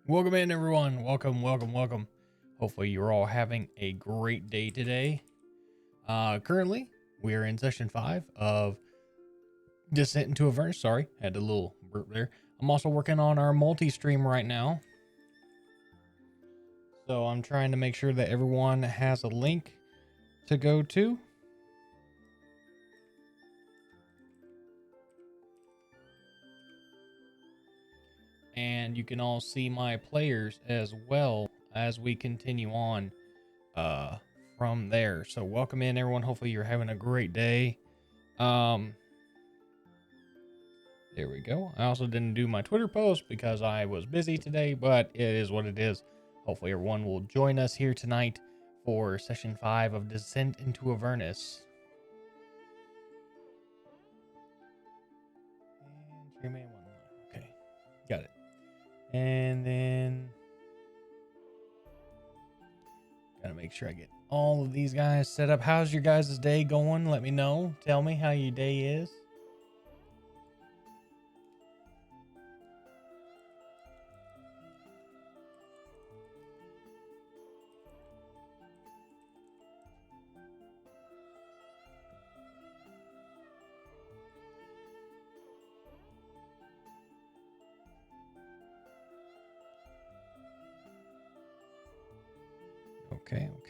Welcome in, everyone. Welcome. Hopefully you're all having a great day today. Currently, we are in session 5 of Descent into Avernus. Sorry, had a little burp there. I'm also working on our multi-stream right now. So I'm trying to make sure that everyone has a link to go to. And you can all see my players as well as we continue on from there. So welcome in, everyone. Hopefully you're having a great day. There we go. I also didn't do my Twitter post because I was busy today, but it is what it is. Hopefully everyone will join us here tonight for session 5 of Descent into Avernus. And okay, got it. And then gotta make sure I get all of these guys set up. How's your guys' day going? Let me know. Tell me how your day is.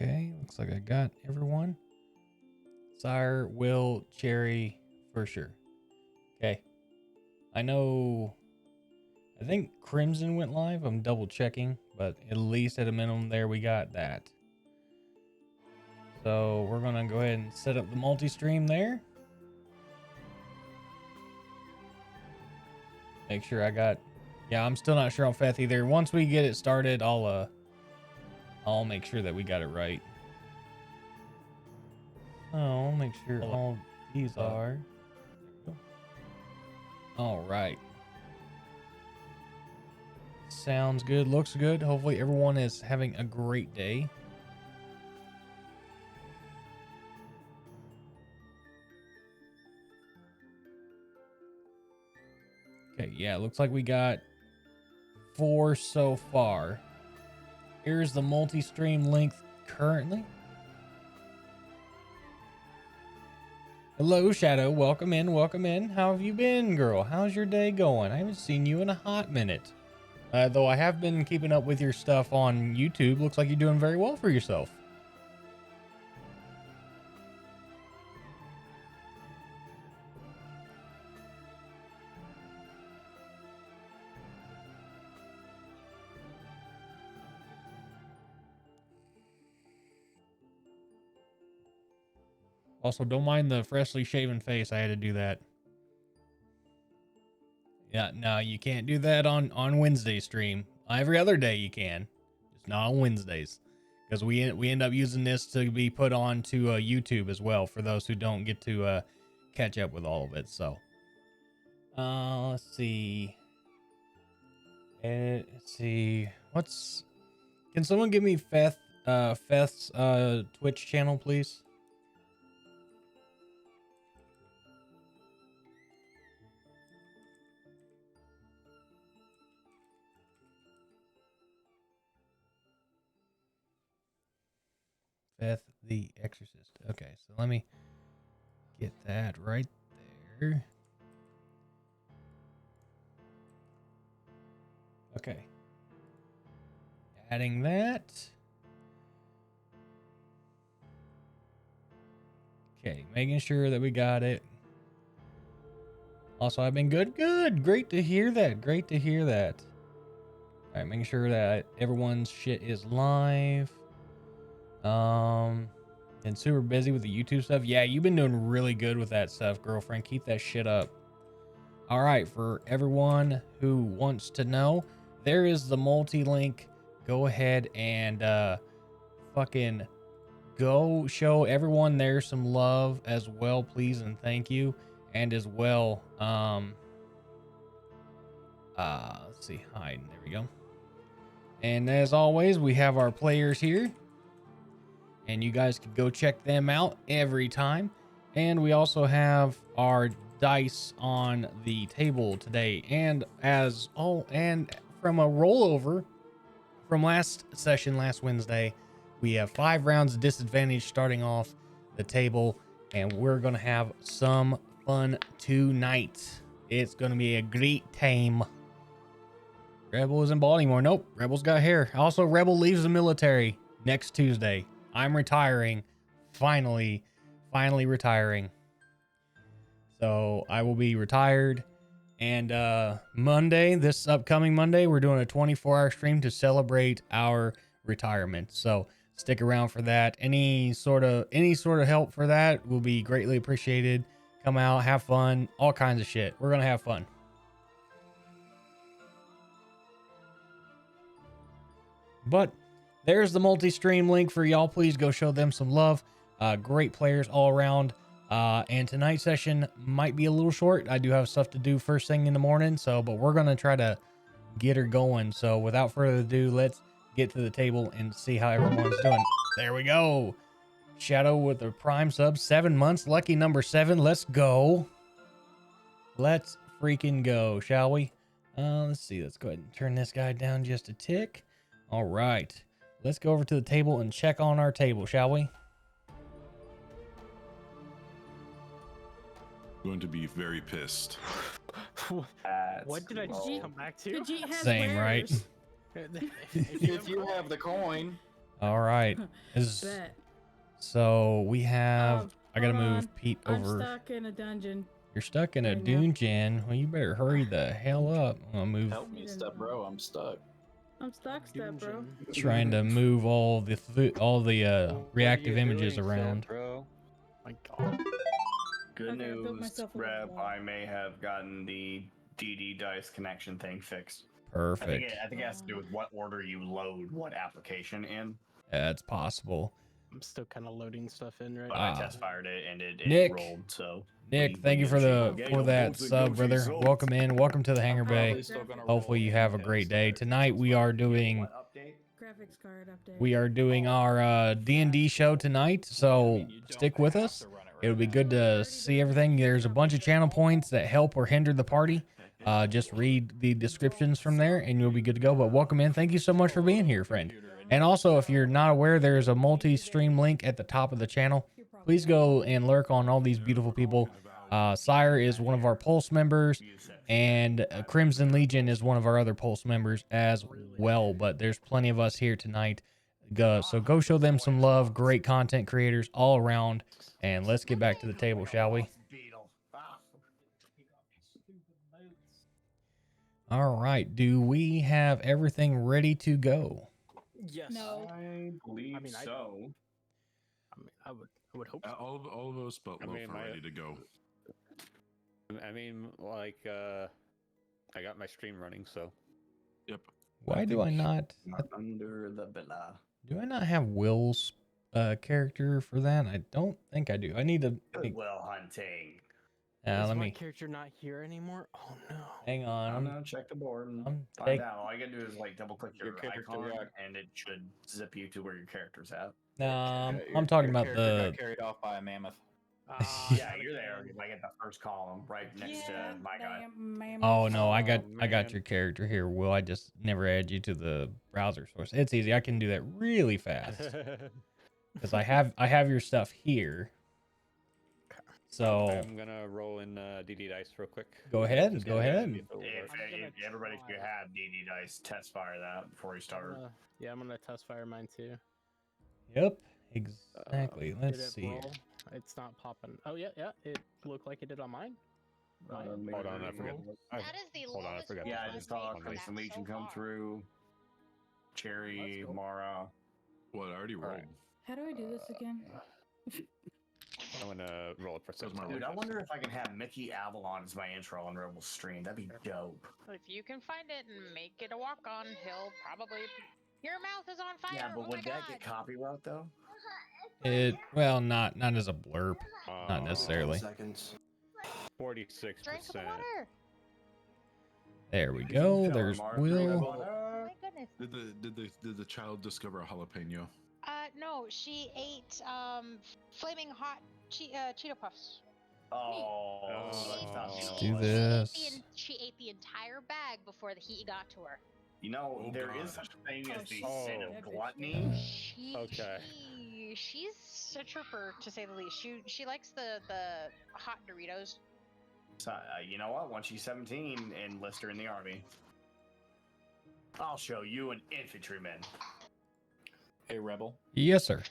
Okay. Looks like I got everyone. Sire, Will, Cherry, for sure. Okay. I think Crimson went live. I'm double checking, but at least at a minimum there we got that. So we're gonna go ahead and set up the multi-stream there. Make sure I got, yeah, I'm still not sure on Feth either. Once we get it started, I'll make sure that we got it right. I'll make sure all these are. All right. Sounds good. Looks good. Hopefully everyone is having a great day. Okay, yeah, looks like we got 4 so far. Here's the multi-stream link currently. Hello, Shadow. Welcome in. How have you been, girl? How's your day going? I haven't seen you in a hot minute. Though I have been keeping up with your stuff on YouTube. Looks like you're doing very well for yourself. Also, don't mind the freshly shaven face. I had to do that. Yeah, no, you can't do that on Wednesday stream. Every other day you can, just not on Wednesdays, because we end up using this to be put on to YouTube as well for those who don't get to catch up with all of it. So, let's see. Can someone give me Feth's Twitch channel, please? Feth the Exorcist. Okay, so let me get that right there. Okay. Adding that. Okay, making sure that we got it. Also, I've been good. Great to hear that. All right, making sure that everyone's shit is live. And super busy with the YouTube stuff. Yeah, you've been doing really good with that stuff, girlfriend. Keep that shit up. All right, for everyone who wants to know, there is the multi-link. Go ahead and fucking go show everyone there some love as well, please and thank you. And as well, let's see, hide. There we go. And as always, we have our players here, and you guys can go check them out every time. And we also have our dice on the table today, and from a rollover, from last session, last Wednesday, we have 5 rounds of disadvantage starting off the table, and we're gonna have some fun tonight. It's gonna be a great time. Rebel is in Baltimore. Nope, Rebel's got hair. Also, Rebel leaves the military next Tuesday. I'm retiring. Finally retiring. So I will be retired. And Monday, this upcoming Monday, we're doing a 24-hour stream to celebrate our retirement. So stick around for that. Any sort of help for that will be greatly appreciated. Come out, have fun, all kinds of shit. We're gonna have fun. But there's the multi-stream link for y'all. Please go show them some love. Great players all around. And tonight's session might be a little short. I do have stuff to do first thing in the morning. But we're going to try to get her going. So without further ado, let's get to the table and see how everyone's doing. There we go. Shadow with the prime sub, 7 months. Lucky number 7. Let's go. Let's freaking go, shall we? Let's see. Let's go ahead and turn this guy down just a tick. All right. Let's go over to the table and check on our table, shall we? Going to be very pissed. What did I just come back to? Same, right? If you have the coin. All right. So we have. I gotta move on. Pete I'm over. stuck in a dungeon. You're stuck in a right now. dungeon. Well, you better hurry the hell up. I'm gonna move. Help me, step bro. I'm stuck. I'm stuck, step bro. Trying to move all the reactive images around. Bro. My God. Good Okay, I built news, myself a Reb. wall. I may have gotten the DD dice connection thing fixed. Perfect. I think it has to do with what order you load what application in. That's possible. I'm still kind of loading stuff in right But now. I test fired it and it Nick. rolled. So Nick, we thank you get for a the shit. for that sub, brother. Welcome in. Welcome to the Hangar Bay. Probably still gonna Hopefully roll you have a until great day. start. Tonight we are doing What update? Graphics card update. we are doing our D&D show tonight, so stick with us. It'll be good to see everything. There's a bunch of channel points that help or hinder the party. Just read the descriptions from there and you'll be good to go. But welcome in. Thank you so much for being here, friend. And also, if you're not aware, there's a multi-stream link at the top of the channel. Please go and lurk on all these beautiful people. Sire is one of our Pulse members, and Crimson Legion is one of our other Pulse members as well. But there's plenty of us here tonight. So go show them some love. Great content creators all around. And let's get back to the table, shall we? All right. Do we have everything ready to go? Yes. No. I believe I mean, so. I would hope so. All of those but I Loaf mean, are ready to go. I mean, like, I got my stream running, so. Yep. Why do I not? Under the villa. Do I not have Will's character for that? I don't think I do. I need to. Goodwill hunting. Is Let my me. character not here anymore? Oh no. Hang on. I'm gonna check the board and I'm find take- out. All you gotta do is like double click your character icon got- and it should zip you to where your character's at. I'm talking about Character the. got carried off by a mammoth. Yeah, you're there, like at the first column, right next to my guy. Oh no, I got man. your character here, Will. I just never add you to the browser source. It's easy. I can do that really fast because I have your stuff here. So I'm gonna roll in DD dice real quick. Go ahead, Just go gonna ahead. see if it'll If, work. if everybody who had DD dice, test fire that before you start. Yeah, I'm gonna test fire mine too. Yep, exactly. Did Let's it see. roll? It's not popping. Oh yeah, yeah. It looked like it did on mine. Hold on, I forgot. That is the Hold on, I lowest forgot. Yeah, I roll just we've saw made for Crimson that Legion so come far. through. Cherry, Let's go. Mara. What? I already rolled. How do I do this again? I'm gonna roll it for That was my Dude, I wonder if I can have Mickey Avalon as my intro on Rebel stream. That'd be dope. If you can find it and make it a walk on, he'll probably. Your mouth is on fire. Yeah, but oh would my that God. get copyright though? Well, not as a blurb, not necessarily. 46%. Drink some water. There we go. There's Will. Oh my goodness. Did the child discover a jalapeno? No, she ate flaming hot Cheeto Puffs. Oh, Let's do this. She ate the entire bag before the heat got to her. You know, Oh, there is God. such a thing Oh, as the she's sin that of bitch. gluttony. Okay. She's a trooper to say the least. She likes the hot Doritos. So, you know what? Once she's 17, enlist her in the army. I'll show you an infantryman. Hey, Rebel. Yes, sir.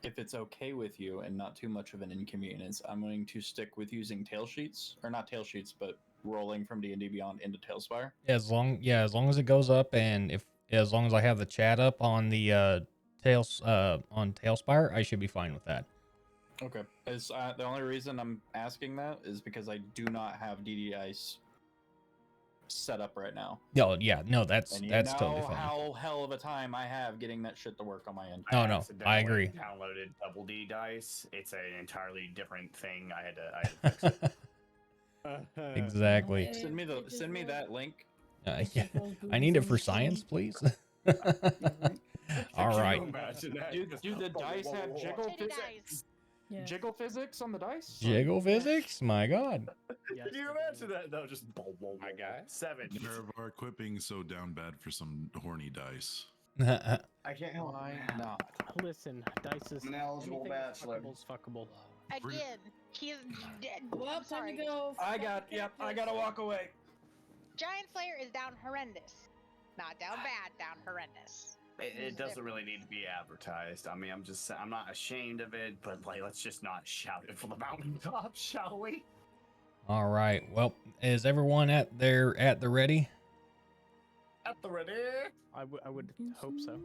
If it's okay with you and not too much of an inconvenience, I'm going to stick with using tail sheets, or not tail sheets, but rolling from D&D Beyond into Tailspire. As long as it goes up, and as long as I have the chat up on the on Tailspire, I should be fine with that. Okay. As the only reason I'm asking that is because I do not have DD Ice set up right now. Oh yeah, no, that's And you totally know fine. how hell of a time I have getting that shit to work on my end. Oh, no, I accidentally agree. Downloaded Double D dice. It's an entirely different thing. I had to fix it. Exactly. Send me that link. Yeah, I need it for science, please. All Can right. you imagine that? Do the dice have jiggle Titty dice. Yes. jiggle physics on the dice? Jiggle physics? My God. Yes, Can you they imagine do. that? No, just My guy. 7. Never equipping so down bad for some horny dice. I can't help Why it. not? Listen, dice is I'm an eligible anything that's bachelor. fuckable is fuckable. Again, he's dead. Well, I'm time sorry. to go. I gotta walk away. Giant Slayer is down horrendous. Not down bad, down horrendous. It doesn't really need to be advertised. I mean, I'm not ashamed of it, but like, let's just not shout it from the mountaintop, shall we? All right. Well, is everyone at the ready? At the ready. I would hope so.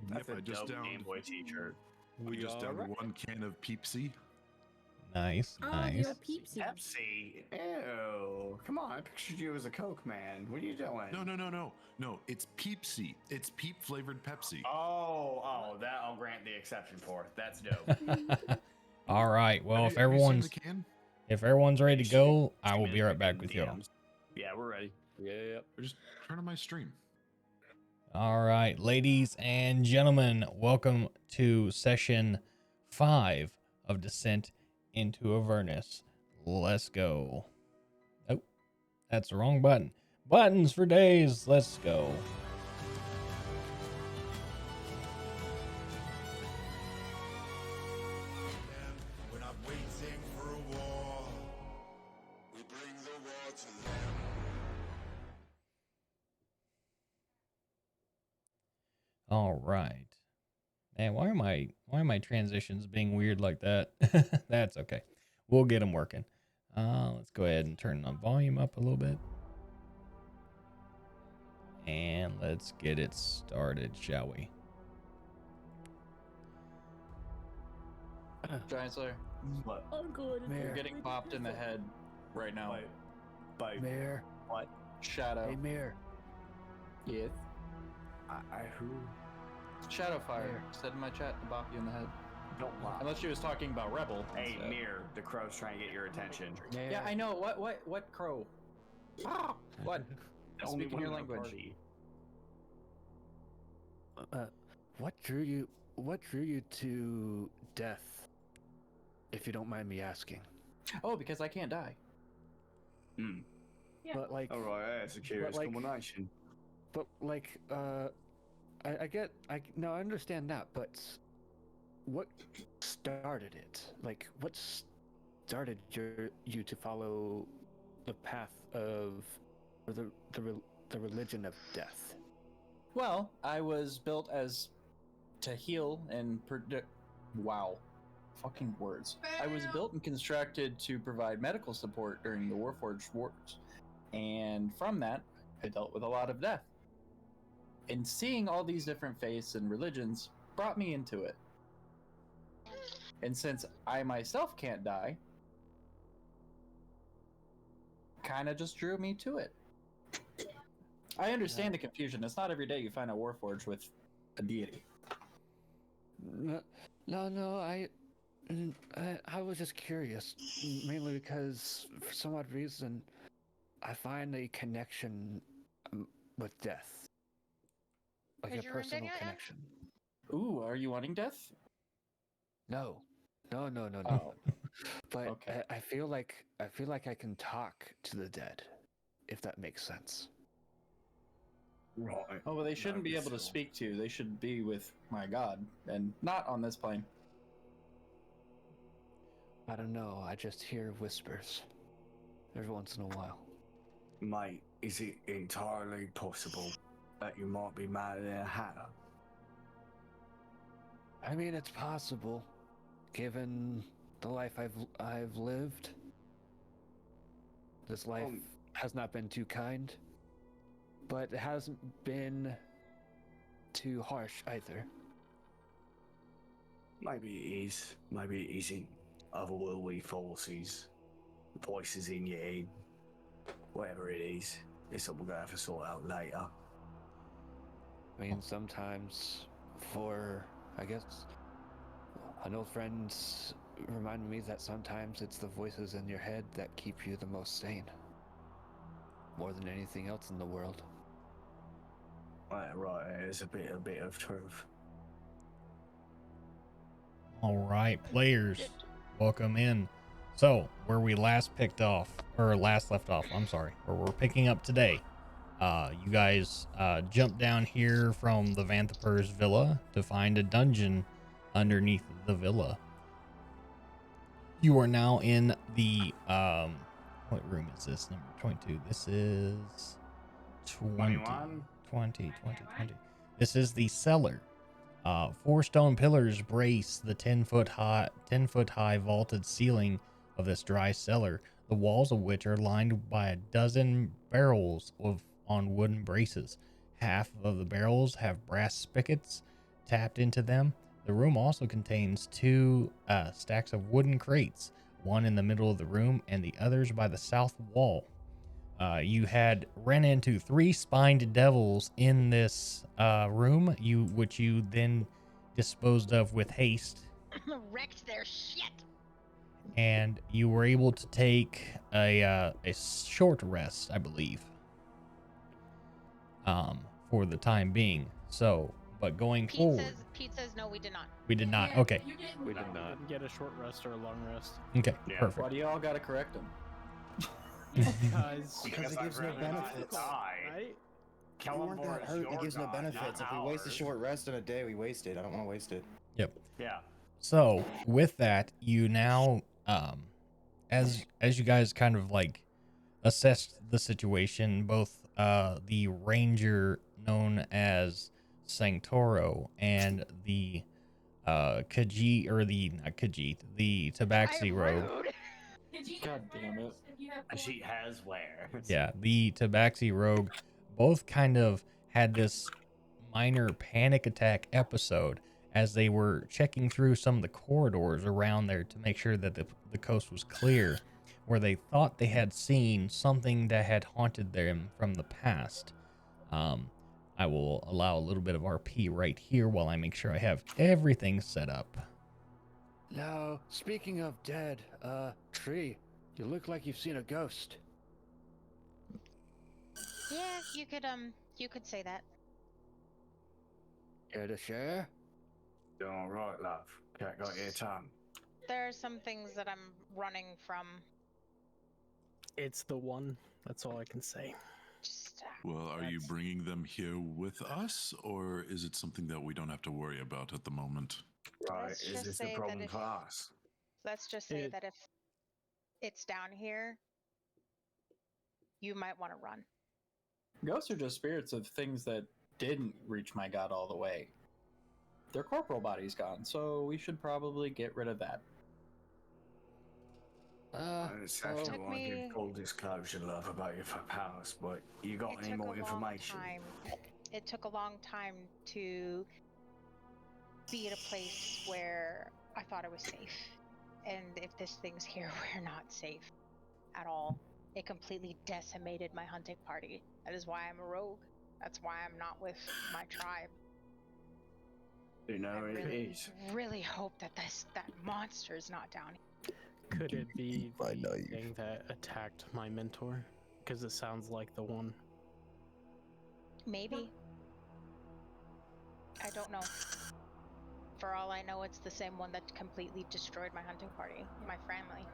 That's Yep, a I just dope downed. Game Boy T-shirt. We just downed alright. 1 can of Peepsy. Nice, Oh, nice. you're Peepsy. Pepsi. Ew. Come on, I pictured you as a Coke man. What are you doing? No. It's Peepsy. It's peep flavored Pepsi. Oh, that I'll grant the exception for. That's dope. All right. Well, Have if you seen everyone's the can? ready to go, I 2 will be minutes right back in with you. DMs. Yeah, we're ready. Yep. Or just turn on my stream. All right, ladies and gentlemen, welcome to session 5 of Descent into Avernus. Let's go. Oh, that's the wrong button. Buttons for days. Let's go. We're not waiting for a war. We bring the war to them. All right. Man, why are my transitions being weird like that? That's okay. We'll get them working. Let's go ahead and turn the volume up a little bit. And let's get it started, shall we? Giant Slayer, What? I'm good. you're getting popped in the head right now. By Mayor. what? Shadow. Hey, Mayor. Yes. I who? Shadowfire said in my chat to bop you in the head. Don't lie. Unless she was talking about Rebel. Hey, instead. Mir, the crow's trying to get your attention. Mayor. Yeah, I know. What crow? Ah, what? Only Speaking one your in our language. party. What drew you to death? If you don't mind me asking. Oh, because I can't die. Hmm. Yeah. But like, All right, that's a curious like- combination. but like, I understand that, but what started it? Like, what started you to follow the path of the religion of death? Well, I was built as to heal and predict. Wow. Fucking words. I was built and constructed to provide medical support during the Warforged Wars. And from that, I dealt with a lot of death. And seeing all these different faiths and religions brought me into it. And since I myself can't die, kind of just drew me to it. I understand the confusion. It's not every day you find a Warforged with a deity. No, I was just curious, mainly because for some odd reason, I find a connection with death, like Because a you ruined personal it yet? connection. Ooh, are you wanting death? No. Oh, But okay. I feel like I can talk to the dead, if that makes sense. Right. Oh, well, they shouldn't be able to Phil. speak to. They should be with my god, and not on this plane. I don't know. I just hear whispers every once in a while. Mate, is it entirely possible that you might be mad at a hatter? I mean, it's possible, given the life I've lived. This life has not been too kind, but it hasn't been too harsh either. Maybe it is, maybe it isn't. Otherworldly forces, voices in your head, whatever it is, it's something we're gonna have to sort out later. I mean, sometimes, I guess, an old friend reminded me that sometimes it's the voices in your head that keep you the most sane. More than anything else in the world. Right, there's a bit of truth. All right, players, welcome in. So, where we last left off, where we're picking up today. You guys jumped down here from the Vanthapur's villa to find a dungeon underneath the villa. You are now in the what room is this? Number 22. This is 20. 20. This is the cellar. 4 stone pillars brace the 10-foot high vaulted ceiling of this dry cellar, the walls of which are lined by a dozen barrels on wooden braces. Half of the barrels have brass spigots tapped into them. The room also contains 2 stacks of wooden crates, one in the middle of the room and the others by the south wall. You had ran into 3 spined devils in this room, which you then disposed of with haste. Wrecked their shit. And you were able to take a short rest, I believe, for the time being. So, but going forward, Pete says no, we did not. we did not. Okay. We did not. Didn't get a short rest or a long rest. Okay. Yeah. Perfect. Why do y'all gotta correct them? Because Because it gives no benefits. right? If we weren't that hurt, it gives no benefits. If we waste a short rest in a day, we waste it. I don't want to waste it. Yep. Yeah. So with that, you now, as you guys kind of like assessed the situation, both the ranger known as Sanctoro and the Khajiit, or the not Khajiit, the Tabaxi rogue. God damn it. She has where. Yeah, the Tabaxi rogue both kind of had this minor panic attack episode as they were checking through some of the corridors around there to make sure that the coast was clear, where they thought they had seen something that had haunted them from the past. I will allow a little bit of RP right here while I make sure I have everything set up. Now, speaking of dead, Tree, you look like you've seen a ghost. Yeah, you could say that. Care to share? All right, love. Cat got your tongue. There are some things that I'm running from. It's the one. That's all I can say. Just, Well, are you That's- bringing them here with us, or is it something that we don't have to worry about at the moment? Right, Let's is just this a say that problem if- for us? let's just say that if it's down here, you might want to run. Ghosts are just spirits of things that didn't reach my god all the way. Their corporal body's gone, so we should probably get rid of that. It's well, actually Took want to me- give full disclosure, love, about your powers, but you got It any took more a long information? time. It took a long time to be at a place where I thought I was safe. And if this thing's here, we're not safe at all. It completely decimated my hunting party. That is why I'm a rogue. That's why I'm not with my tribe. You know I it really, is. really hope that that monster's not down here. Could it be My the knife. thing that attacked my mentor? Because it sounds like the one. Maybe. I don't know. For all I know, it's the same one that completely destroyed my hunting party, my family.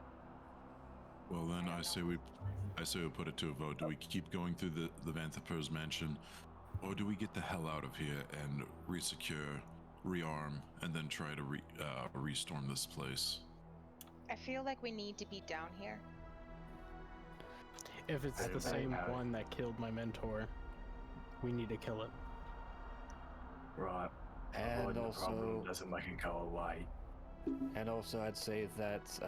Well, then I I don't say know. we put it to a vote. Do we keep going through the Vanthapur's mansion, Or do we get the hell out of here and resecure, rearm, and then try to restorm this place? I feel like we need to be down here. If it's the same one that killed my mentor, we need to kill it. Right. And Avoiding the problem also, doesn't make it go away. and also, I'd say that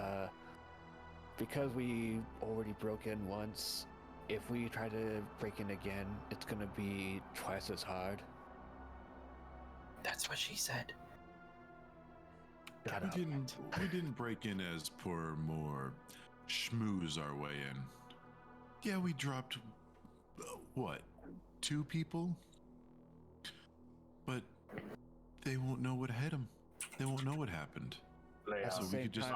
because we already broke in once, if we try to break in again, it's gonna be twice as hard. That's what she said. Shut up. We didn't break in as poor more schmooze our way in. Yeah, we dropped what, 2 people? But they won't know what hit them. They won't know what happened. Leo, So we could just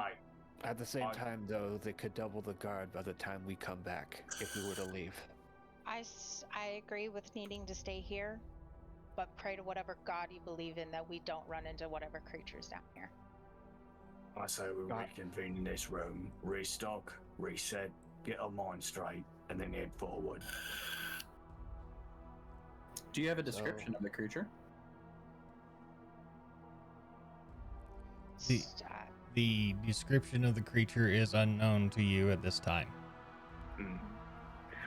At the same time, though, they could double the guard by the time we come back if we were to leave. I agree with needing to stay here, but pray to whatever god you believe in that we don't run into whatever creatures down here. I say we reconvene in this room, restock, reset, get our mind straight, and then head forward. Do you have a description of the creature? The description of the creature is unknown to you at this time.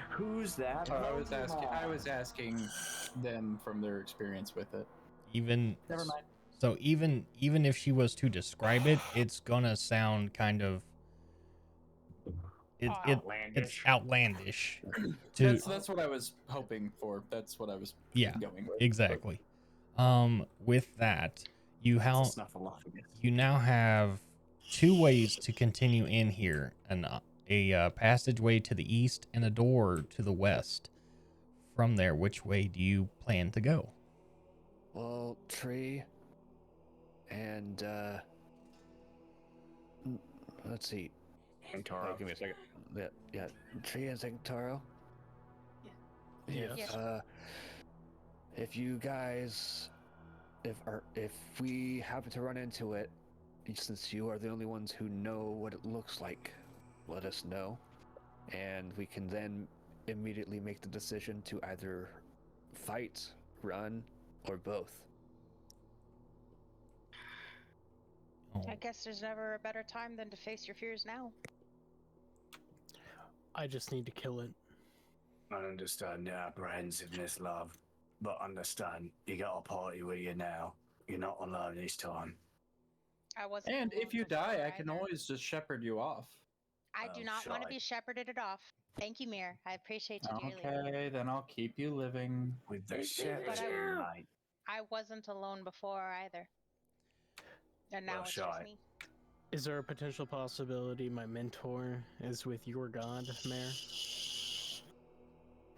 Who's that? I was asking them from their experience with it. Never mind. So even if she was to describe it, it's gonna sound kind of it's outlandish. That's what I was hoping for. That's what I was going with. Exactly. With that, you now have 2 ways to continue in here: a passageway to the east and a door to the west. From there, which way do you plan to go? Well, Tree and let's see. Sanctaro. Give me a second. Yeah. Tree and Sanctaro. Yes. If you guys, if we happen to run into it, since you are the only ones who know what it looks like, let us know, and we can then immediately make the decision to either fight, run, or both. I guess there's never a better time than to face your fears now. I just need to kill it. I understand the apprehensiveness, love, but understand you got a party with you now. You're not alone this time. I wasn't. And if you die, I can either. always just shepherd you off. I do not want to be shepherded off. Thank you, Mir. I appreciate you dearly. Okay, then I'll keep you living. With the shepherd, mate. I wasn't alone before either. And now it's just me. Is there a potential possibility my mentor is with your god, Mayor?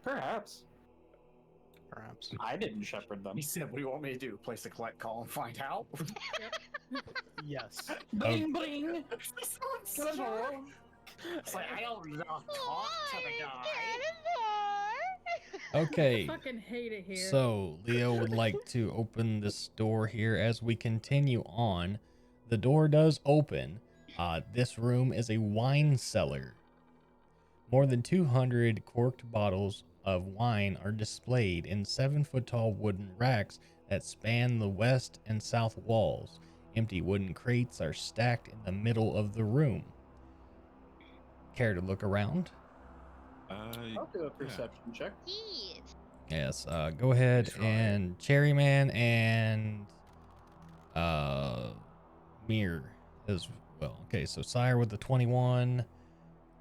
Perhaps. I didn't shepherd them. He said, "What do you want me to do? Place a collect call and find out?" Yes. Bling bling. It's like, I don't talk to the guy. Okay. I fucking hate it here. So Leo would like to open this door here as we continue on. The door does open. This room is a wine cellar. More than 200 corked bottles of wine are displayed in 7-foot-tall wooden racks that span the west and south walls. Empty wooden crates are stacked in the middle of the room. Care to look around? I'll do a perception check. Yes. Go ahead and Cherryman and Mir as well. Okay, so Sire with the 21.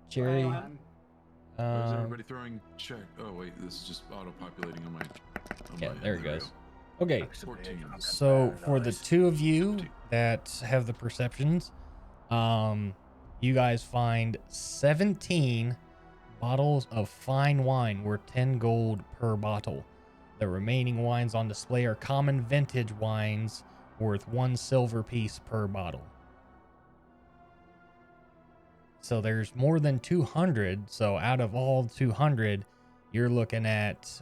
Cherry. Is everybody throwing check? Oh wait, this is just auto-populating on my. There it goes. Okay, 14. so for the 2 of you that have the perceptions, you guys find 17 bottles of fine wine worth 10 gold per bottle. The remaining wines on display are common vintage wines worth 1 silver piece per bottle. So there's more than 200. So out of all 200, you're looking at,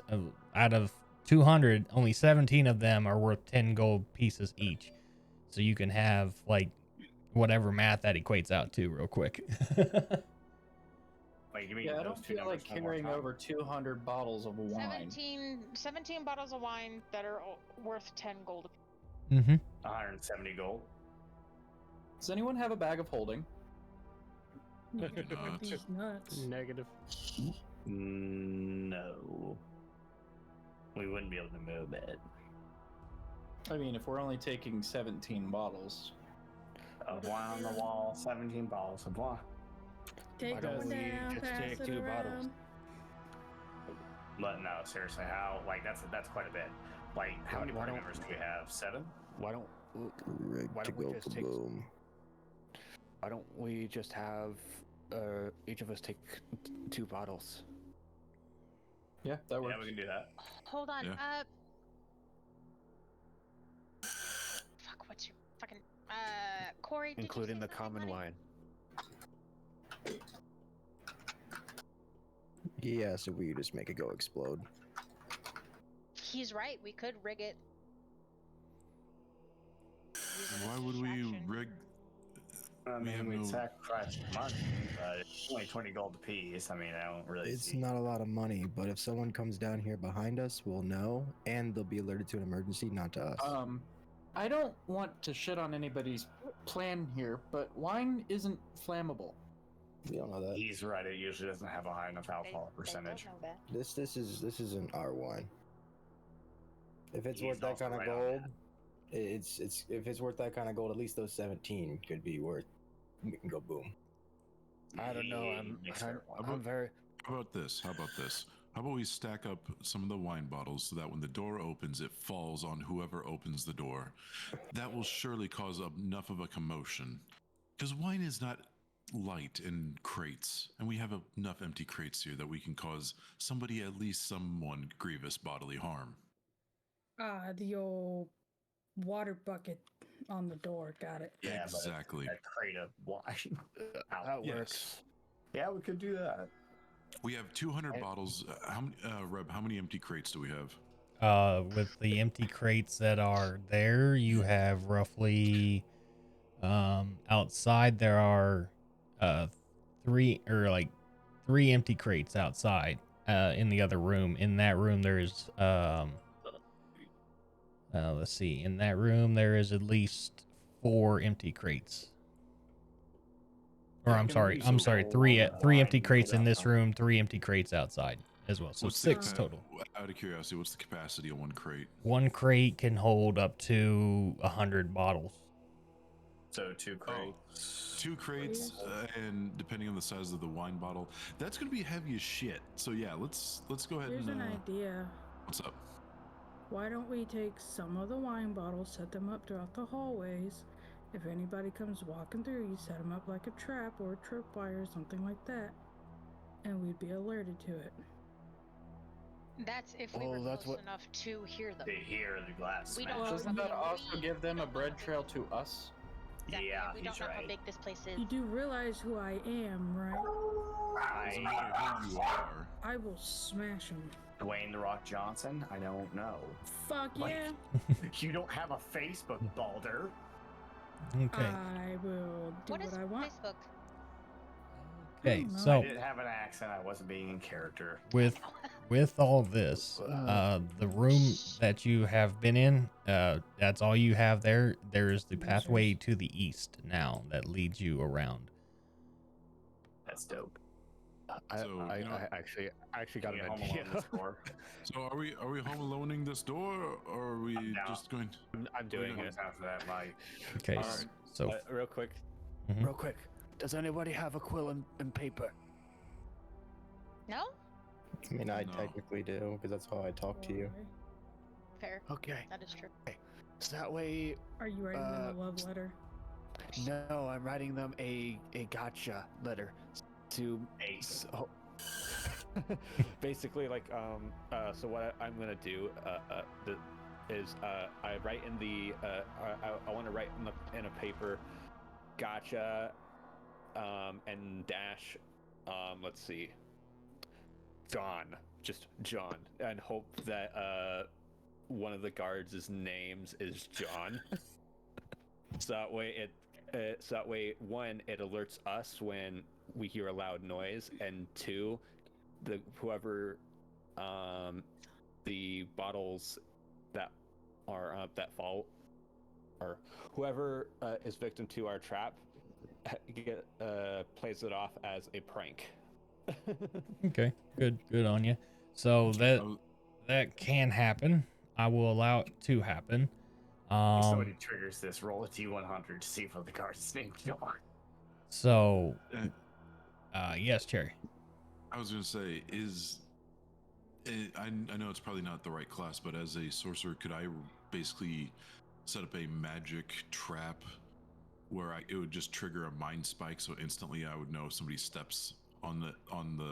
out of 200, only 17 of them are worth 10 gold pieces each. So you can have like whatever math that equates out to real quick. Wait, you mean Yeah, I those don't two feel numbers like one more carrying time? over 200 bottles of wine. 17 bottles of wine that are worth 10 gold. Mm-hmm. 170 gold. Does anyone have a bag of holding? You I do can not. these nuts. Negative. No. We wouldn't be able to move it. I mean, if we're only taking 17 bottles. Of wine on the wall, 17 bottles of wine. Take Why don't one we down, just pass take it 2 around. bottles? But no, seriously, how? Like that's quite a bit. Like how many Why party don't- members do we have? 7? Why don't Rigged Why to don't we go just take- kaboom. Why don't we just have each of us take 2 bottles? Yeah, that works. Yeah, we can do that. Hold on. Yeah. Fuck. What's your fucking Corey? Did you Including say the something, common buddy? wine. Yeah, so we just make it go explode. He's right. We could rig it. Use it as Why a would we distraction. rig? I We mean, have we'd no- sacrifice money, but it's only 20 gold apiece. I mean, I don't really It's see. not a lot of money, but if someone comes down here behind us, we'll know, and they'll be alerted to an emergency, not to us. I don't want to shit on anybody's plan here, but wine isn't flammable. We don't know that. He's right. It usually doesn't have a high enough They alcohol don't percentage. know that. This isn't our wine. If it's He's worth that also kind of right on gold, it's if it's worth that kind of gold, at least those 17 could be worth. We can go boom. I don't know. I'm very. How about this? How about this? How about we stack up some of the wine bottles so that when the door opens, it falls on whoever opens the door. That will surely cause enough of a commotion. Because wine is not light in crates, and we have enough empty crates here that we can cause somebody, at least someone, grievous bodily harm. The old water bucket on the door. Got it. Yeah, Exactly. But a crate of wine. That Yes. works. Yeah, we could do that. We have 200 bottles. How many, Reb? How many empty crates do we have? With the empty crates that are there, you have roughly, outside there are, 3 empty crates outside, in the other room. In that room, there's, let's see. In that room, there is at least 4 empty crates. Or I'm sorry, three empty crates in this room, 3 empty crates outside as well. So What's the 6 total. Out of curiosity, what's the capacity of one crate? One crate can hold up to 100 bottles. So 2 crates. 2 crates, and depending on the size of the wine bottle, that's going to be heavy as shit. So yeah, let's go ahead Here's and. an idea. What's up? Why don't we take some of the wine bottles, set them up throughout the hallways? If anybody comes walking through, you set them up like a trap or a tripwire or something like that, and we'd be alerted to it. That's if we Well, were that's close what- enough to hear them. They hear the glass We smash. don't- Doesn't that we- also give them a don't know bread how trail big- to us? Exactly. Yeah, We he's don't know how right. big this place is. You do realize who I am, right? Doesn't matter who you are. I will smash him. Dwayne the Rock Johnson? I don't know. Fuck Like- yeah! You don't have a Facebook, Balder. Okay. I will do What what is I want. Facebook? Okay. no. I So didn't have an accent. I wasn't being in character. with all this, the room that you have been in, that's all you have there. There is the pathway to the east now that leads you around. That's dope. I So, you know- actually got Can an you home idea. alone this door? So are we home aloneing this door, or are we I'm down. just going? I'm doing One it. time for that, Mike. Okay. Alright. So Real quick. Mhm. Real quick. Does anybody have a quill and paper? No? I mean, I No. technically do, because that's how I talk to you. Fair. Okay. That is true. So that way, Are you writing them a love letter? no, I'm writing them a gotcha letter to Ace. so, basically like so what I'm gonna do is I write in the I want to write in a paper gotcha and dash let's see John, just John, and hope that one of the guards' names is John. So that way one, it alerts us when we hear a loud noise, and 2, whoever the bottles that are that fall, or whoever is victim to our trap, plays it off as a prank. Okay, good on you. So that can happen. I will allow it to happen. If somebody triggers this, roll a D100 to see what the card's named are. So, yes, Cherry. I was gonna say, I know it's probably not the right class, but as a sorcerer, could I basically set up a magic trap where it would just trigger a mind spike, so instantly I would know if somebody steps on the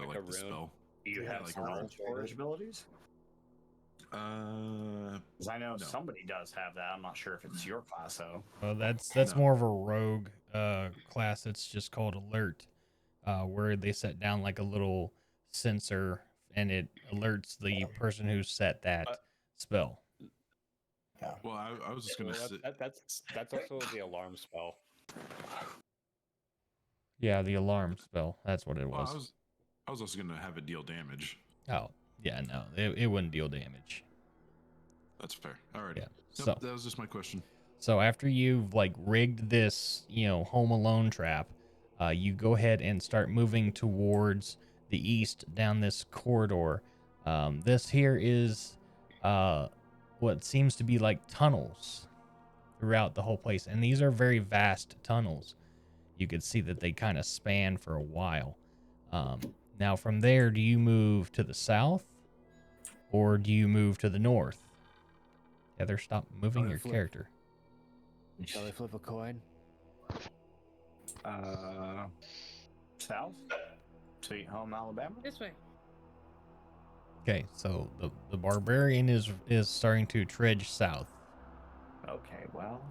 like the spell? Do you have like silent storage abilities? Because I know no. somebody does have that. I'm not sure if it's your class though. Well, that's more of a rogue class. It's just called alert, where they set down like a little sensor and it alerts the person who set that spell. Yeah. Well, I was just gonna say that's also the alarm spell. Yeah, the alarm spell. That's what it was. Well, I was also gonna have it deal damage. Oh, yeah, no, it wouldn't deal damage. That's fair. All right. Yeah. Yep, So that was just my question. So after you've like rigged this, Home Alone trap, you go ahead and start moving towards the east down this corridor. This here is what seems to be like tunnels throughout the whole place, and these are very vast tunnels. You could see that they kind of span for a while. Now from there, do you move to the south or do you move to the north? Heather, stop moving your character. Shall I flip a coin? South? Sweet home Alabama? This way. Okay, so the barbarian is starting to trudge south. Okay, well.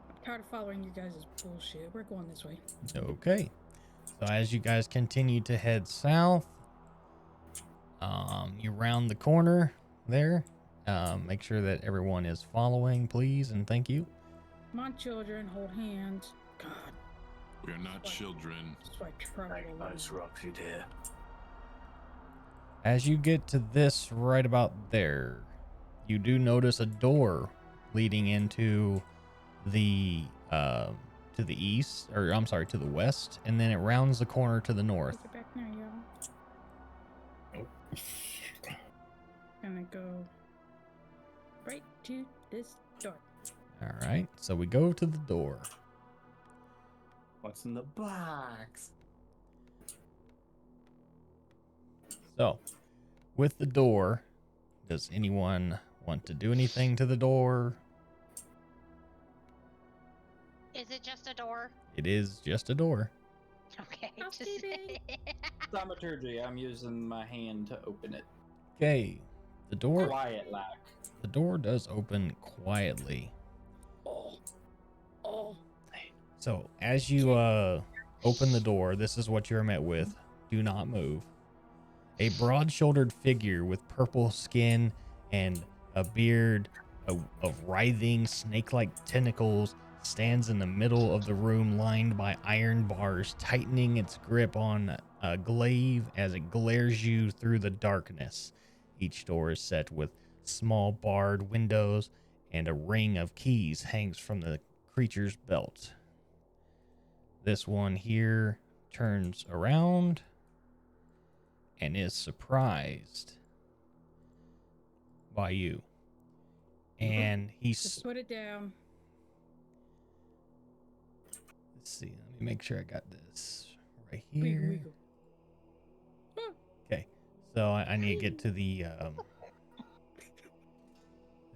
I'm tired of following you guys' bullshit. We're going this way. Okay. So as you guys continue to head south, you round the corner there. Make sure that everyone is following, please, and thank you. Come on, children, hold hands. God. We are not children. Swipe trouble. Nice rocks you did. As you get to this right about there, you do notice a door leading into the east, or I'm sorry, to the west, and then it rounds the corner to the north. Get back now, y'all. Gonna go right to this door. All right, so we go to the door. What's in the box? So, with the door, does anyone want to do anything to the door? Is it just a door? It is just a door. Okay. Thaumaturgy. I'm using my hand to open it. Okay, the door. Quiet lack. The door does open quietly. Oh. So as you open the door, this is what you're met with. Do not move. A broad-shouldered figure with purple skin and a beard of writhing snake-like tentacles stands in the middle of the room, lined by iron bars, tightening its grip on a glaive as it glares you through the darkness. Each door is set with small barred windows, and a ring of keys hangs from the creature's belt. This one here turns around and is surprised by you. And Just put it down. Let's see. Let me make sure I got this right here. Wiggle. Okay. So I need to get to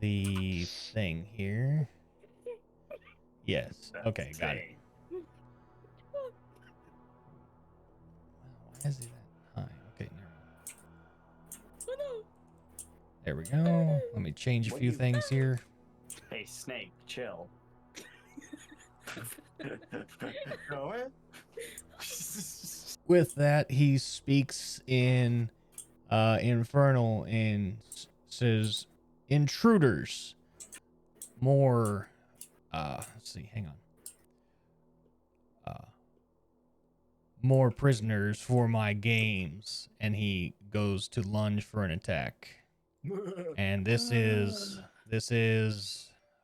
the thing here. Yes. Okay, got it. Wow, why is it that high? Okay, never mind. There we go. Let me change a few things here. Hey, Snake, chill. Go in. With that, he speaks in Infernal and says, "Intruders, more." Let's see. Hang on. more prisoners for my games. And he goes to lunge for an attack. And this is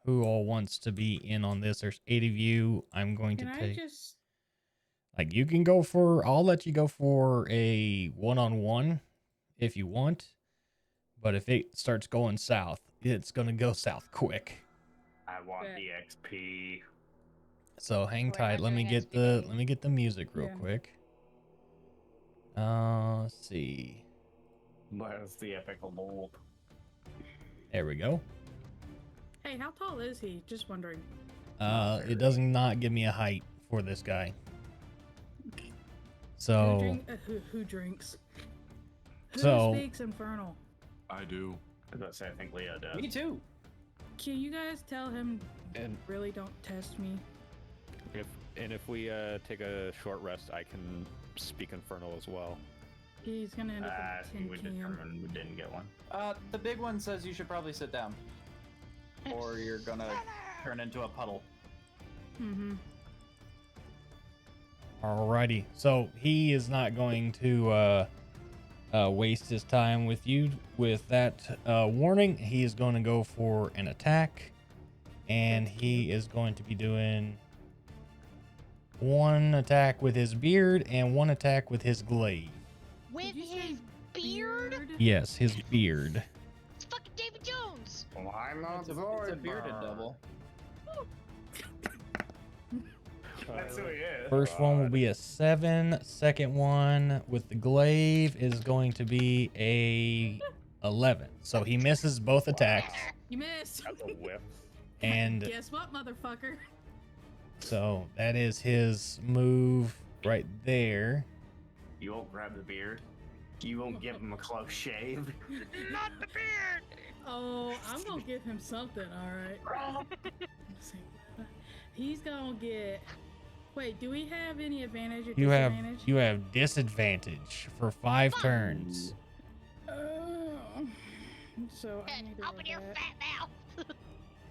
who all wants to be in on this. There's 8 of you. I'm going to Can I take just? like you can go for I'll let you go for a one-on-one if you want. But if it starts going south, it's gonna go south quick. I want Bet. the XP. So hang We're tight. not Let me doing get XP. the music real Yeah. quick. Let's see. Where's the epical mold? There we go. Hey, how tall is he? Just wondering. It does not give me a height for this guy. Who, So drink, who drinks? Who So- speaks Infernal? I do. I was about to say, I think Leo does. Me too. Can you guys tell him? And Really don't test me. if we take a short rest, I can speak Infernal as well. He's gonna end up I with a think we tin can. determined we didn't get one. The big one says you should probably sit down, or you're gonna turn into a puddle. Mm-hmm. alrighty. So he is not going to waste his time with you with that warning. He is going to go for an attack, and he is going to be doing one attack with his beard and one attack with his glaive. With Did you say his beard? Yes, his beard. It's fucking David Jones. Why not It's a bearded double. That's who he is. First one will be a 7. Second one with the glaive is going to be a 11. So he misses both attacks. You missed. That's a whip. And Guess what, motherfucker? so that is his move right there. You won't grab the beard. You won't give him a close shave. Not the beard. Oh, I'm gonna give him something. All right. Let's see. He's gonna get. Wait, do we have any advantage or You disadvantage? have disadvantage for 5 turns. So I need to Open your roll that. fat mouth.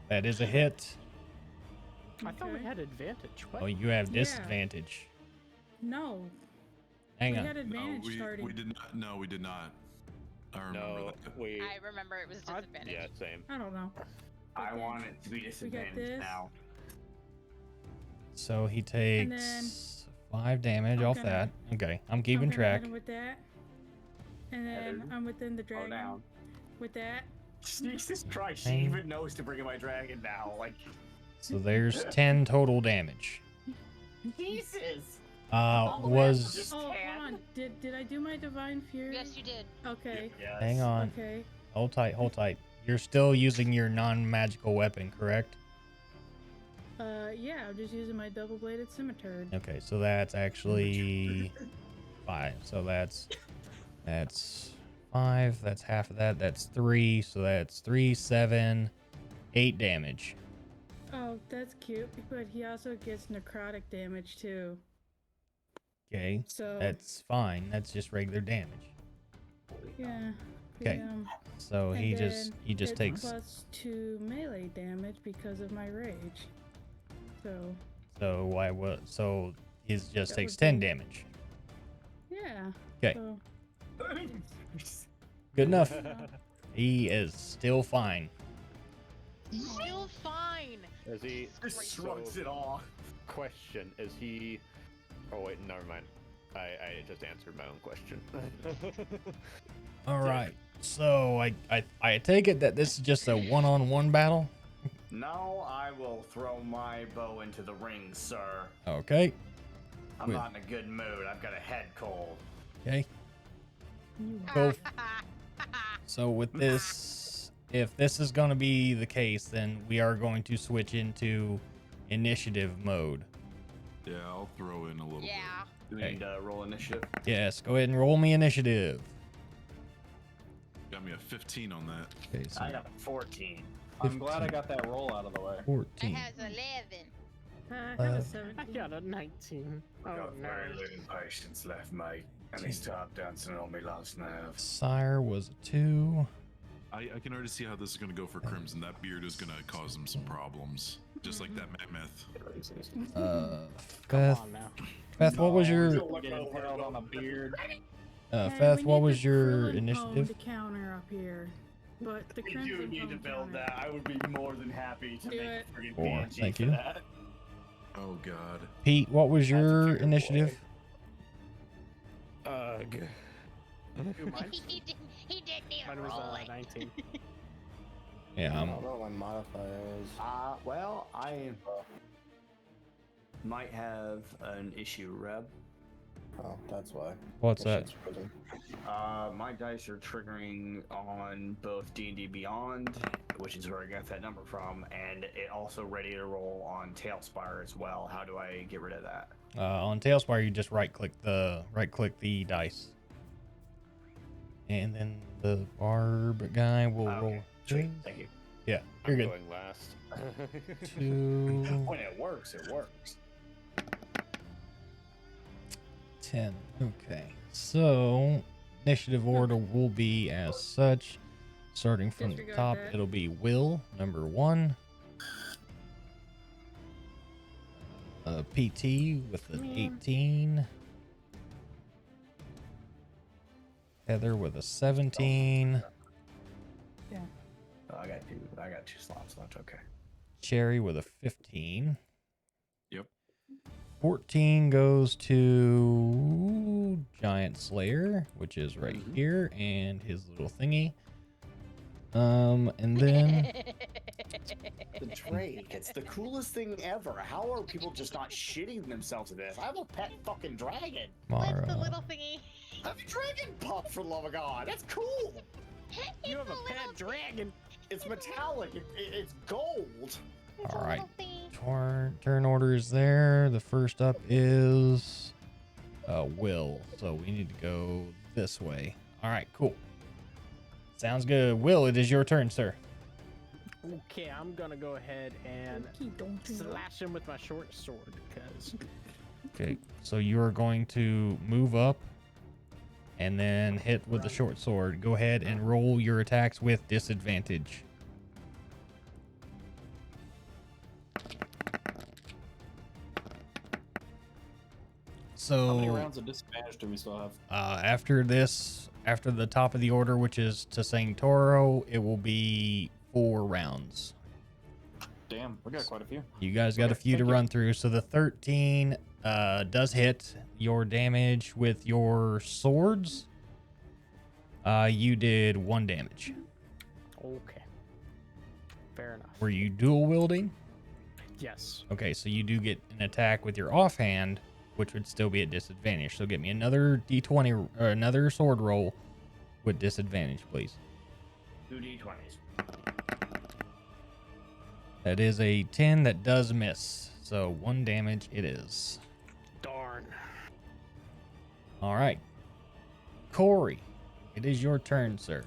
That is a hit. I thought we Okay. had advantage. What? Oh, you have Yeah. disadvantage. No, Hang we on. had No, advantage starting. we did not. No, we did not. I remember No, that. we. I remember it was disadvantage. Yeah, same. I don't know. I want it to be disadvantaged this. now. So he then takes 5 damage I'm off gonna- that. Okay, I'm I'm keeping gonna track. hit him with that, and then Headed. I'm within the Go dragon down. with that. Jesus Christ, she Dang. even knows to bring in my dragon now. Like, So there's 10 total damage. Jesus! Was Just Oh, hold can. on. Did I do my divine fury? Yes, you did. Okay. Yes. hang on. Okay. Hold tight, hold tight. You're still using your non-magical weapon, correct? Yeah, I'm just using my double-bladed scimitar. Okay, so that's actually 5. So that's 5. That's half of that. That's 3. So that's 3, 7, 8 damage. Oh, that's cute. But he also gets necrotic damage too. Okay, So that's fine. That's just regular damage. yeah. Okay. So and he then just it's takes. plus 2 melee damage because of my rage. So So why what? So he just That takes would 10 be- damage. yeah. 'Kay. So, Good enough. yeah. He is still fine. Still fine. Is he? Just So- shrugs it off. Question: Is he? Oh wait, never mind. I just answered my own question. All right. So I take it that this is just a one-on-one battle. No, I will throw my bow into the ring, sir. Okay. I'm Wait. not in a good mood. I've got a head cold. Okay. Go. So with this, if this is going to be the case, then we are going to switch into initiative mode. Yeah, I'll throw in a little Yeah. Do we Okay. need to roll initiative? Yes. Go ahead and roll me initiative. bit. Got me a 15 on that. Okay. So I got a 14. I'm glad I got that roll out of the way. It 14. has 11. I have a Uh, 17. I got a 19. I've Oh got no. very little patience left, mate. And he started dancing on me last night. Sire was a 2. I can already see how this is going to go for Crimson. That beard is going to cause him some problems. Just like that mammoth. Come Fifth on now. Feth, what was your Get impaled on a beard. Hey, Feth, we what need was the your Krillin initiative? Pwned counter up here, but the We do Crimson need to Pwned build counter. that. I would be more than happy to Do make it. a friggin' 4, PNG thank for you. that. Oh God. Pete, what was As a your finger boy. initiative? Ugh. Ooh, mine, he didn't even mine was roll it. 19. Yeah, I don't know what my modifier is. Well, I might have an issue, Reb. Oh, that's why. what's that? shit's frozen. My dice are triggering on both D&D Beyond, which is where I got that number from, and it also ready to roll on Tailspire as well. How do I get rid of that? On Tailspire, you just right click the dice, and then the barb guy will Okay, roll. sweet, his. thank you. Yeah, you're I'm good. going last. 2, When it works, it works. 10. Okay, so initiative order will be as such. Starting from the Disregard top, that. it'll be Will, number 1. PT with an 18. Heather with a 17. I got two slots left. Okay. Cherry with a 15. Yep. 14 goes to Giant Slayer, which is right Mhm. here, and his little thingy. And then The Drake, it's the coolest thing ever. How are people just not shitting themselves at this? I have a pet fucking dragon. What's the Mara. little thingy? I have a dragon pup, for the love of God. That's cool. You have It's a pet little dragon. It's metallic. It's gold. It's All a right. little thingy. Turn order is there. The first up is Will. So we need to go this way. All right, cool. Sounds good. Will, it is your turn, sir. Okay, I'm gonna go ahead and Don't you know? slash him with my short sword because Okay, so you are going to move up and then hit with the short sword. Go ahead and roll your attacks with disadvantage. How many So rounds of disadvantage do we still have? after this, after the top of the order, which is to Sang Toro, it will be 4 rounds. Damn, we got quite a few. You guys got a Okay, few to thank you. run through. So the 13 does hit. Your damage with your swords, you did 1 damage. okay, fair enough. Were you dual wielding? Yes. Okay, so you do get an attack with your offhand, which would still be at disadvantage. So get me another d20 or another sword roll with disadvantage, please. 2 d20s. That is a 10 that does miss. So 1 damage it is. Darn. All right. Corey, it is your turn, sir.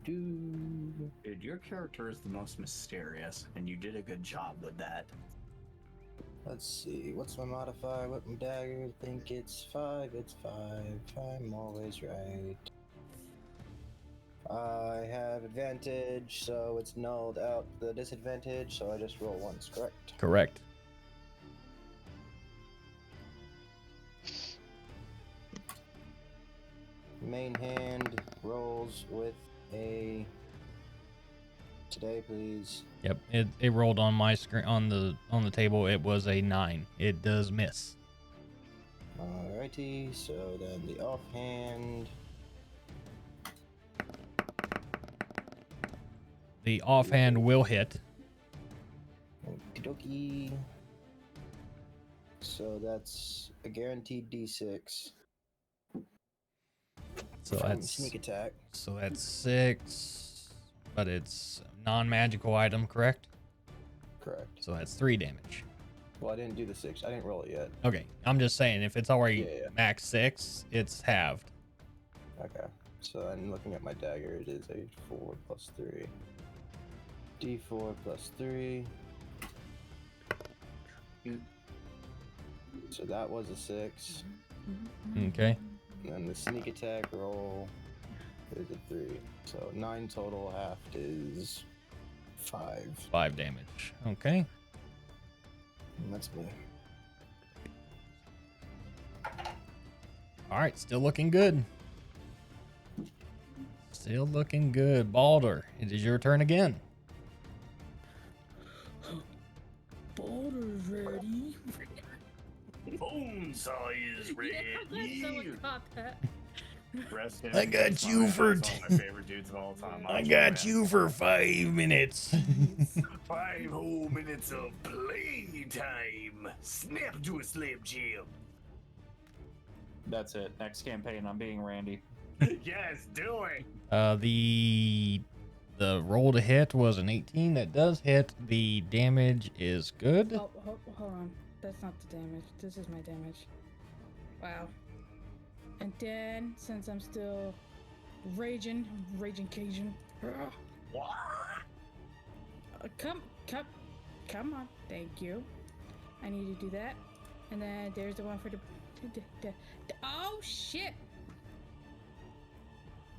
Dude, your character is the most mysterious, and you did a good job with that. Let's see. What's my modifier? What my dagger? Think it's 5. It's 5. I'm always right. I have advantage, so it's nulled out the disadvantage, so I just roll once, correct? Correct. Main hand rolls with a. Today, please. Yep, it rolled on my screen on the table. It was a 9. It does miss. Alrighty, so then the offhand. The offhand will hit. Okie dokie. So that's a guaranteed d6. So from that's sneak attack. So that's 6, but it's non-magical item, correct? Correct. So that's 3 damage. Well, I didn't do the 6. I didn't roll it yet. Okay, I'm just saying if it's already Yeah. max 6, it's halved. Okay. So I'm looking at my dagger. It is a 4 plus 3. D4 plus 3. So that was a 6. Okay. And then the sneak attack roll is a 3. So 9 total, half is 5. 5 damage. Okay. And that's me. All right, still looking good. Still looking good. Balder, it is your turn again. Boulder's ready. Bone saw is ready. Someone caught that. Rest I in got peace, you my for man. That's one of my favorite dudes of all time. I Macho got Man. you for 5 minutes. 5 whole minutes of play time. Snap to a Slim Jim. That's it. Next campaign, I'm being Randy. Yes, do it. The roll to hit was an 18. That does hit. The damage is good. Oh, hold on. That's not the damage. This is my damage. Wow. And then, since I'm still raging Cajun. What? Come on. Thank you. I need to do that. And then there's the one for the oh shit!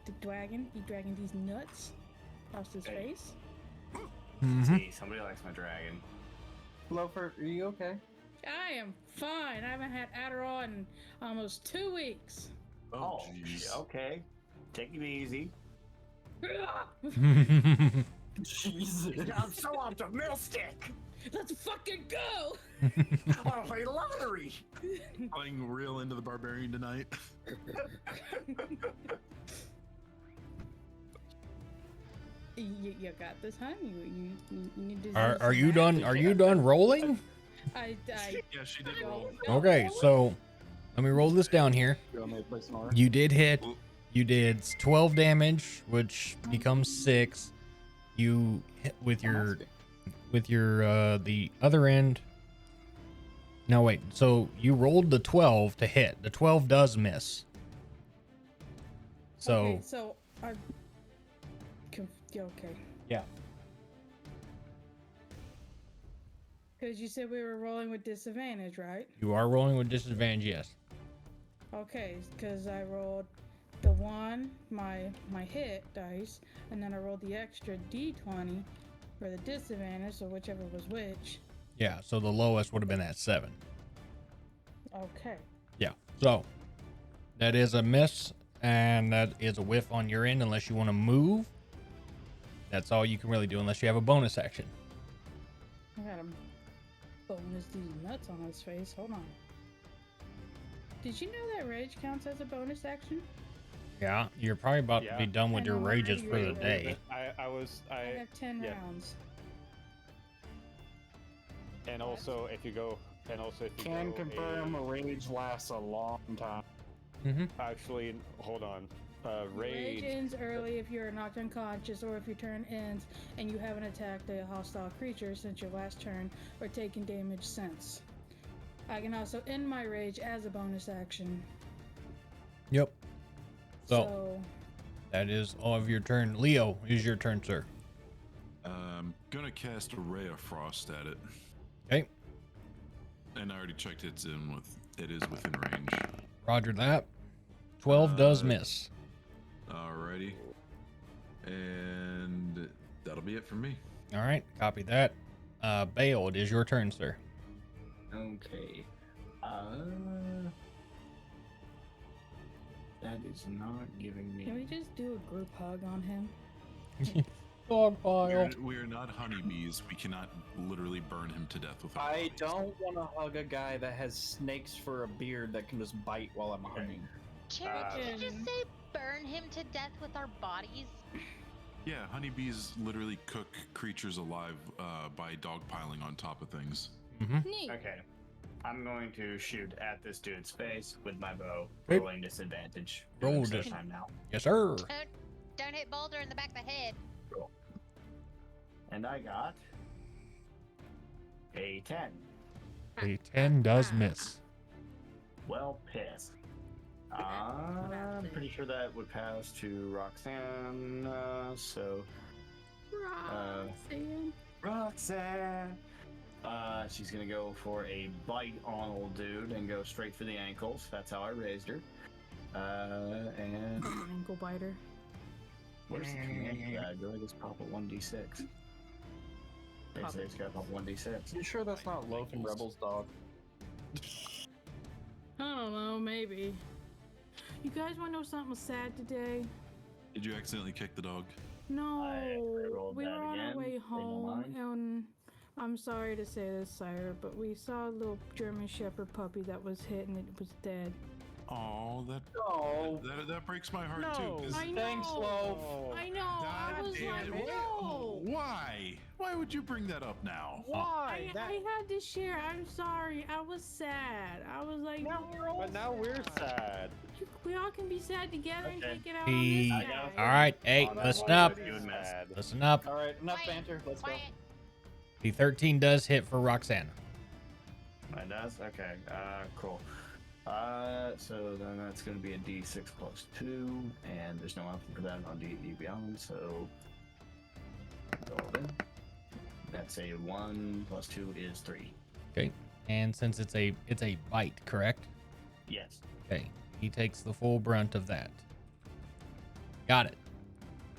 The dragon. He dragging these nuts across his Hey. face. See, somebody likes my dragon. Loafer, are you okay? I am fine. I haven't had Adderall in almost 2 weeks. Oh, jeez. Okay. Take it easy. Jesus. I'm so optimistic. Let's fucking go! I'll play lottery. Playing real into the barbarian tonight. You got this, huh? You need to. Are you done? Are you done rolling? I Yeah, she did roll. Okay, so let me roll this down here. You want me to play some more? You did hit. You did 12 damage, which becomes 6. You hit with your the other end. No, wait. So you rolled the 12 to hit. The 12 does miss. So Okay, so I. Okay. yeah. Because you said we were rolling with disadvantage, right? You are rolling with disadvantage, yes. Okay, because I rolled the 1, my hit dice, and then I rolled the extra d20 for the disadvantage, so whichever was which. Yeah, so the lowest would have been at 7. Okay. Yeah. So that is a miss, and that is a whiff on your end unless you want to move. That's all you can really do unless you have a bonus action. I got him bonus these nuts on his face. Hold on. Did you know that rage counts as a bonus action? Yeah, you're probably about to be Yeah. done with And your I'm rages already for the ready. day. I have 10 yeah. rounds. And also, if you go, Can confirm a rage lasts a long time. Mm-hmm. Actually, hold on. Rage Rage. ends early if you're knocked unconscious or if your turn ends and you haven't attacked a hostile creature since your last turn or taken damage since. I can also end my rage as a bonus action. Yep. So that is all of your turn. Leo, is your turn, sir. Gonna cast a ray of frost at it. Okay. And I already checked it is within range. Roger that. 12 does miss. Alrighty. And that'll be it for me. All right, copy that. Bale, it is your turn, sir. Okay. That is not giving me. Can we just do a group hug on him? Dog pile. We are not honeybees. We cannot literally burn him to death with our I bodies. don't want to hug a guy that has snakes for a beard that can just bite while I'm hugging. Jared, did you just say burn him to death with our bodies? Yeah, honeybees literally cook creatures alive by dogpiling on top of things. Mm-hmm. Neat. Okay. I'm going to shoot at this dude's face with my bow, Okay. rolling disadvantage. Roll Doing so dis- time now. Yes, sir. Don't hit Boulder in the back of the head. And I got a 10. A 10 does miss. Well, pissed. I'm pretty sure that would pass to Roxanne. So Roxanne. She's gonna go for a bite on old dude and go straight for the ankles. That's how I raised her. And Ankle biter. where's the command for that? Do I just pop a 1d6? They say it's got about 1d6. You sure that's not Loaf and Rebel's dog? I don't know, maybe. You guys want to know something sad today? Did you accidentally kick the dog? No, rolled we were that on our again. way They don't home, mind. and I'm sorry to say this, sire, but we saw a little German Shepherd puppy that was hit and it was dead. Oh, Oh, that breaks my heart No. too. 'Cause I know. thanks, Loaf. I know. I God was damn like, it. no. Why? Why would you bring that up now? Why? I had to share. I'm sorry. I was sad. I was like, Now we're sad. we all can be sad together and Okay. take it out on this guy. All right, hey, On that listen one, up. you and Matt. Sad. Listen up. All right, enough Quiet, banter. Let's go. quiet. The 13 does hit for Roxanne. Mine does? Okay, cool. So then that's going to be a d6 plus 2, and there's no option for that on D&D Beyond, so go in. That's a 1 plus 2 is 3. Okay, and since it's a bite, correct? Yes. Okay, he takes the full brunt of that. Got it.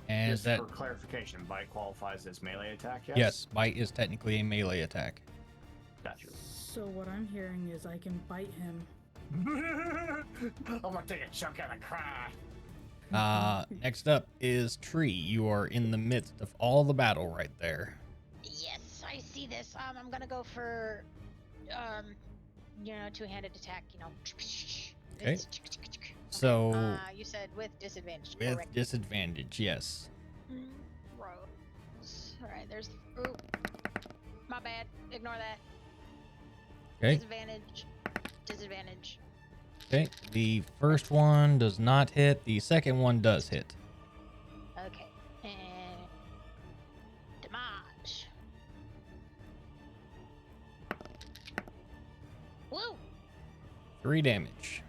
And Just that for clarification, bite qualifies as melee attack, yes? yes, bite is technically a melee attack. Gotcha. So what I'm hearing is I can bite him. I'm gonna take a chunk out of cry. Next up is Tree. You are in the midst of all the battle right there. Yes, I see this. I'm gonna go for, two-handed attack. Okay. So You said with disadvantage. with correct? disadvantage, yes. Gross. All right. There's. Ooh. My bad. Ignore that. Okay. Disadvantage. Disadvantage. Okay. The first one does not hit. The second one does hit. Okay. And damage. Woo! 3 damage.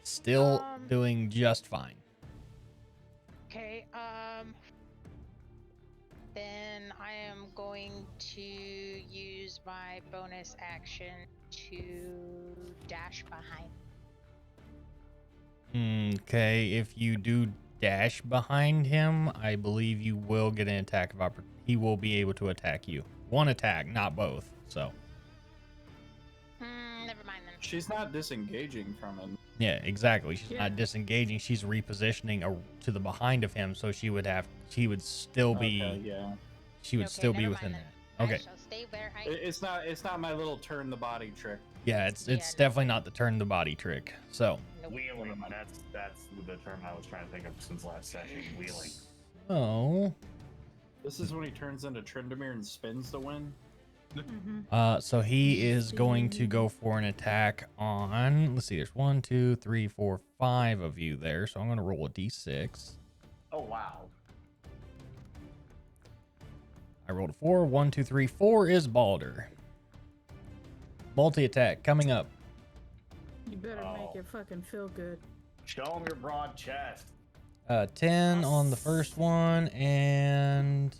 Still doing just fine. Okay. Then I am going to use my bonus action to dash behind. Okay. If you do dash behind him, I believe you will get an attack of opportunity. He will be able to attack you. One attack, not both. So. Never mind then. She's not disengaging from him. Yeah, exactly. She's Yeah. not disengaging. She's repositioning to the behind of him, so she would still be. Okay, yeah. She would Okay, still be never within mind that. then. Okay. I shall stay where I It's not my little turn the body trick. Yeah, it's Yeah, definitely not the turn the body trick. So. Nope. Wheeling. That's the term I was trying to think of since last session. Wheeling. Oh. This is when he turns into Tryndamere and spins to win. So he is going to go for an attack on. Let's see. There's 1, 2, 3, 4, 5 of you there. So I'm going to roll a d6. Oh, wow. I rolled a 4. 1, 2, 3, 4 is Balder. Multi attack coming up. You better make Oh. it fucking feel good. Show him your broad chest. 10 on the first one and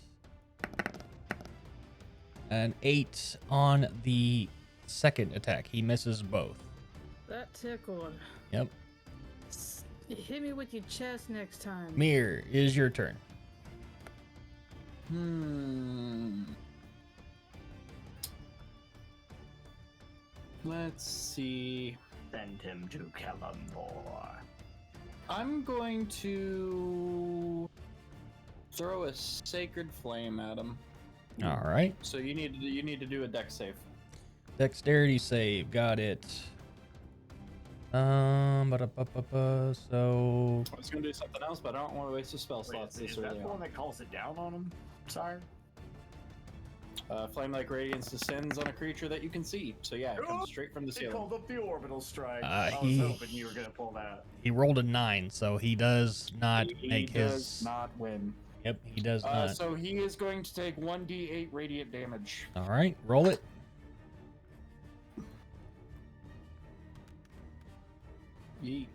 an 8 on the second attack. He misses both. That tickled. Yep. Hit me with your chest next time. Mir, is your turn. Let's see. Send him to Kalambor. I'm going to throw a sacred flame at him. All right. So you need to do a dex save. Dexterity save. Got it. So I was gonna do something else, but I don't want to waste a spell slots Is this that early the one on. that calls it down on him? Sire? Flame-like radiance descends on a creature that you can see. So yeah, it comes straight from the They ceiling. called up the orbital strike. Uh, I was he- hoping you were gonna pull that. he rolled a 9, so he does not He make does his. not win. Yep, he does not. So he is going to take 1d8 radiant damage. All right, roll it. Yeet.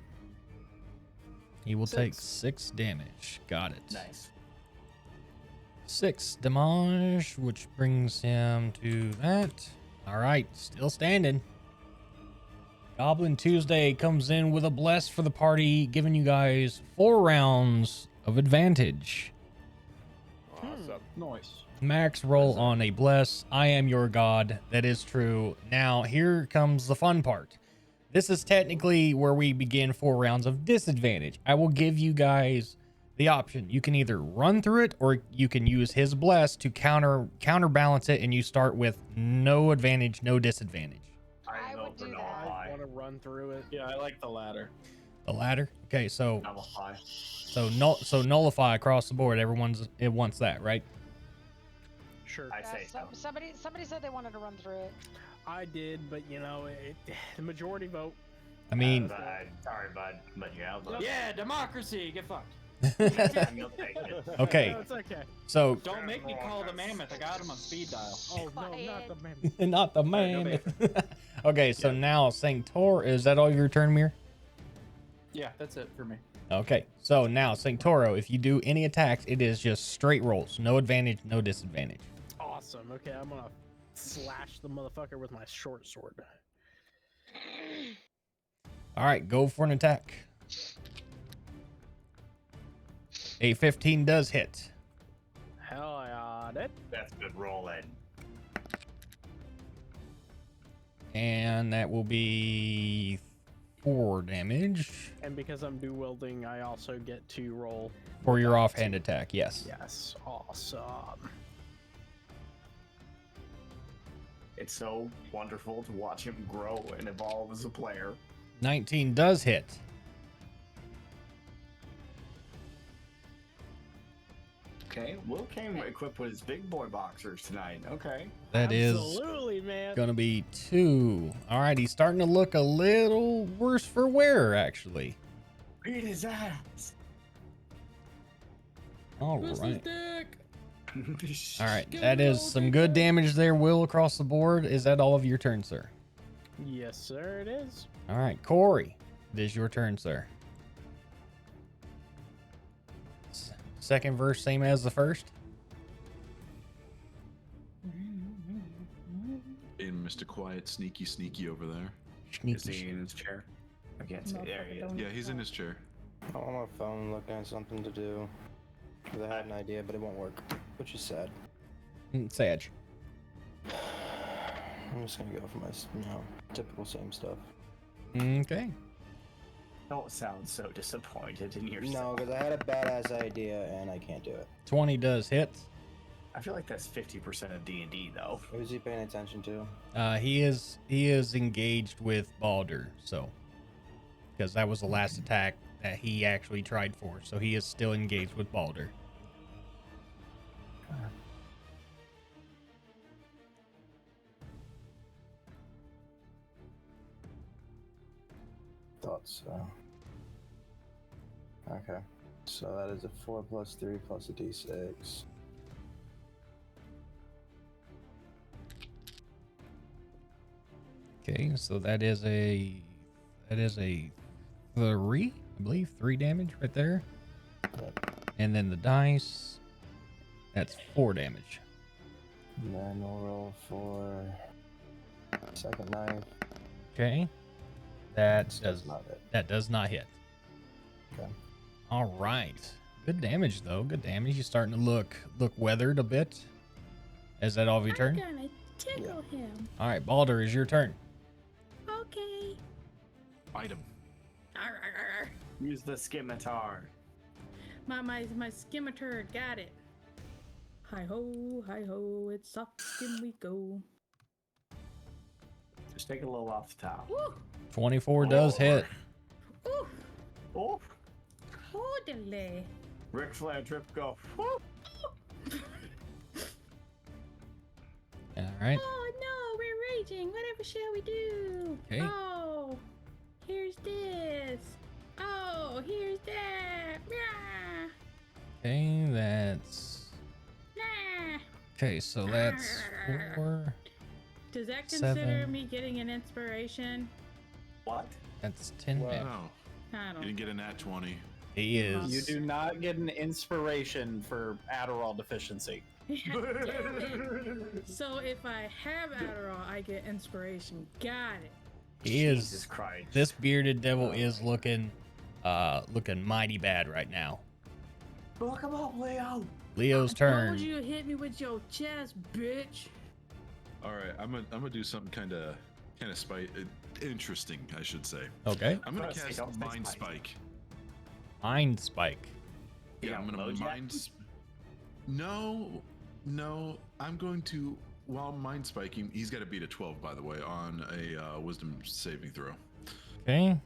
He will take 6. 6 damage. Got it. Nice. 6 damage, which brings him to that. All right, still standing. Goblin Tuesday comes in with a bless for the party, giving you guys 4 rounds of advantage. Awesome. Nice. Max roll on a bless. I am your god. That is true. Now, here comes the fun part. This is technically where we begin 4 rounds of disadvantage. I will give you guys the option. You can either run through it or you can use his bless to counterbalance it, and you start with no advantage, no disadvantage. I vote would for do that. I nullify. want to run through it. Yeah, I like the latter. The latter? Okay, so Nullify. nullify across the board. It wants that, right? Sure. I say so. Somebody said they wanted to run through it. I did, but the majority vote. I mean, Sorry, bud, but yeah, but Yeah, democracy. Get fucked. you'll take it. okay. No, it's okay. So Don't make me call the mammoth. I got him on speed dial. Oh no, not the man. not the man. Okay, so now Sanctor, is that all your turn, Mir? Yeah, that's it for me. Okay, so now Sanctoro, if you do any attacks, it is just straight rolls, no advantage, no disadvantage. Awesome. Okay, I'm gonna slash the motherfucker with my short sword. All right, go for an attack. A 15 does hit. Hell yeah, that. That's good rolling. And that will be 4 damage And because I'm dual wielding, I also get to roll for your offhand attack. Yes. Yes, awesome. It's so wonderful to watch him grow and evolve as a player. 19 does hit. Okay, Will came equipped with his big boy boxers tonight. Okay. That is Absolutely, man. going to be 2. All right, he's starting to look a little worse for wear, actually. Beat his ass. All This is right. dick. All right, that is some good damage there, Will, across the board. Is that all of your turn, sir? Yes, sir, it is. All right, Corey, it is your turn, sir. Second verse, same as the first. In Mr. Quiet, sneaky over there. Is he in his chair? I can't see. There he is. Yeah, he's in his chair. I'm on my phone looking at something to do. 'Cause I had an idea, but it won't work, which is sad. Sag. I'm just gonna go for my, typical same stuff. Okay. Don't sound so disappointed in No, yourself. because I had a badass idea and I can't do it. 20 does hit. I feel like that's 50% of D&D though. Who's he paying attention to? He is engaged with Baldur, so because that was the last attack that he actually tried for, so he is still engaged with Baldur. Thought so. Okay. So that is a 4 plus 3 plus a d6. Okay, so that is a 3, I believe, 3 damage right there. Yep. And then the dice, that's 4 damage. And then we'll roll for second knife. Okay, that This does not it. that does not hit. Okay. All right, good damage though. Good damage. You're starting to look weathered a bit. Is that all of your turn? I'm gonna tickle him. All right, Baldur, is your turn. Okay. Fight him. Arr, arr, arr. Use the scimitar. My scimitar got it. Hi ho, it's soft skin we go. Just take a little off the top. Woo! 24 does hit. Ooh! Oh, Hoodly! Ric Flair trip go. Woo! All right. Oh no, we're raging. Whatever shall we do? Okay. Oh, here's this. Oh, here's that. Rah, Okay, that's nah. okay. So that's 4. Does that consider 7. me getting an inspiration? What? That's 10 Well, damage. No, I you don't. didn't get a nat 20. He is. You do not get an inspiration for Adderall deficiency. Damn it. So if I have Adderall, I get inspiration. Got it. He Jesus is. Christ. This bearded devil is looking mighty bad right now. Look him up, Leo. Leo's I told turn. you to hit me with your chest, bitch. All right, I'm gonna do something kind of interesting, I should say. Okay. I'm gonna First, cast don't say Mind spike. Spike. Mind Spike. You Yeah, I'm got gonna Mojack? mind. No, I'm going to. While mind spiking, he's got to beat a 12, by the way, on a Wisdom saving throw. Okay.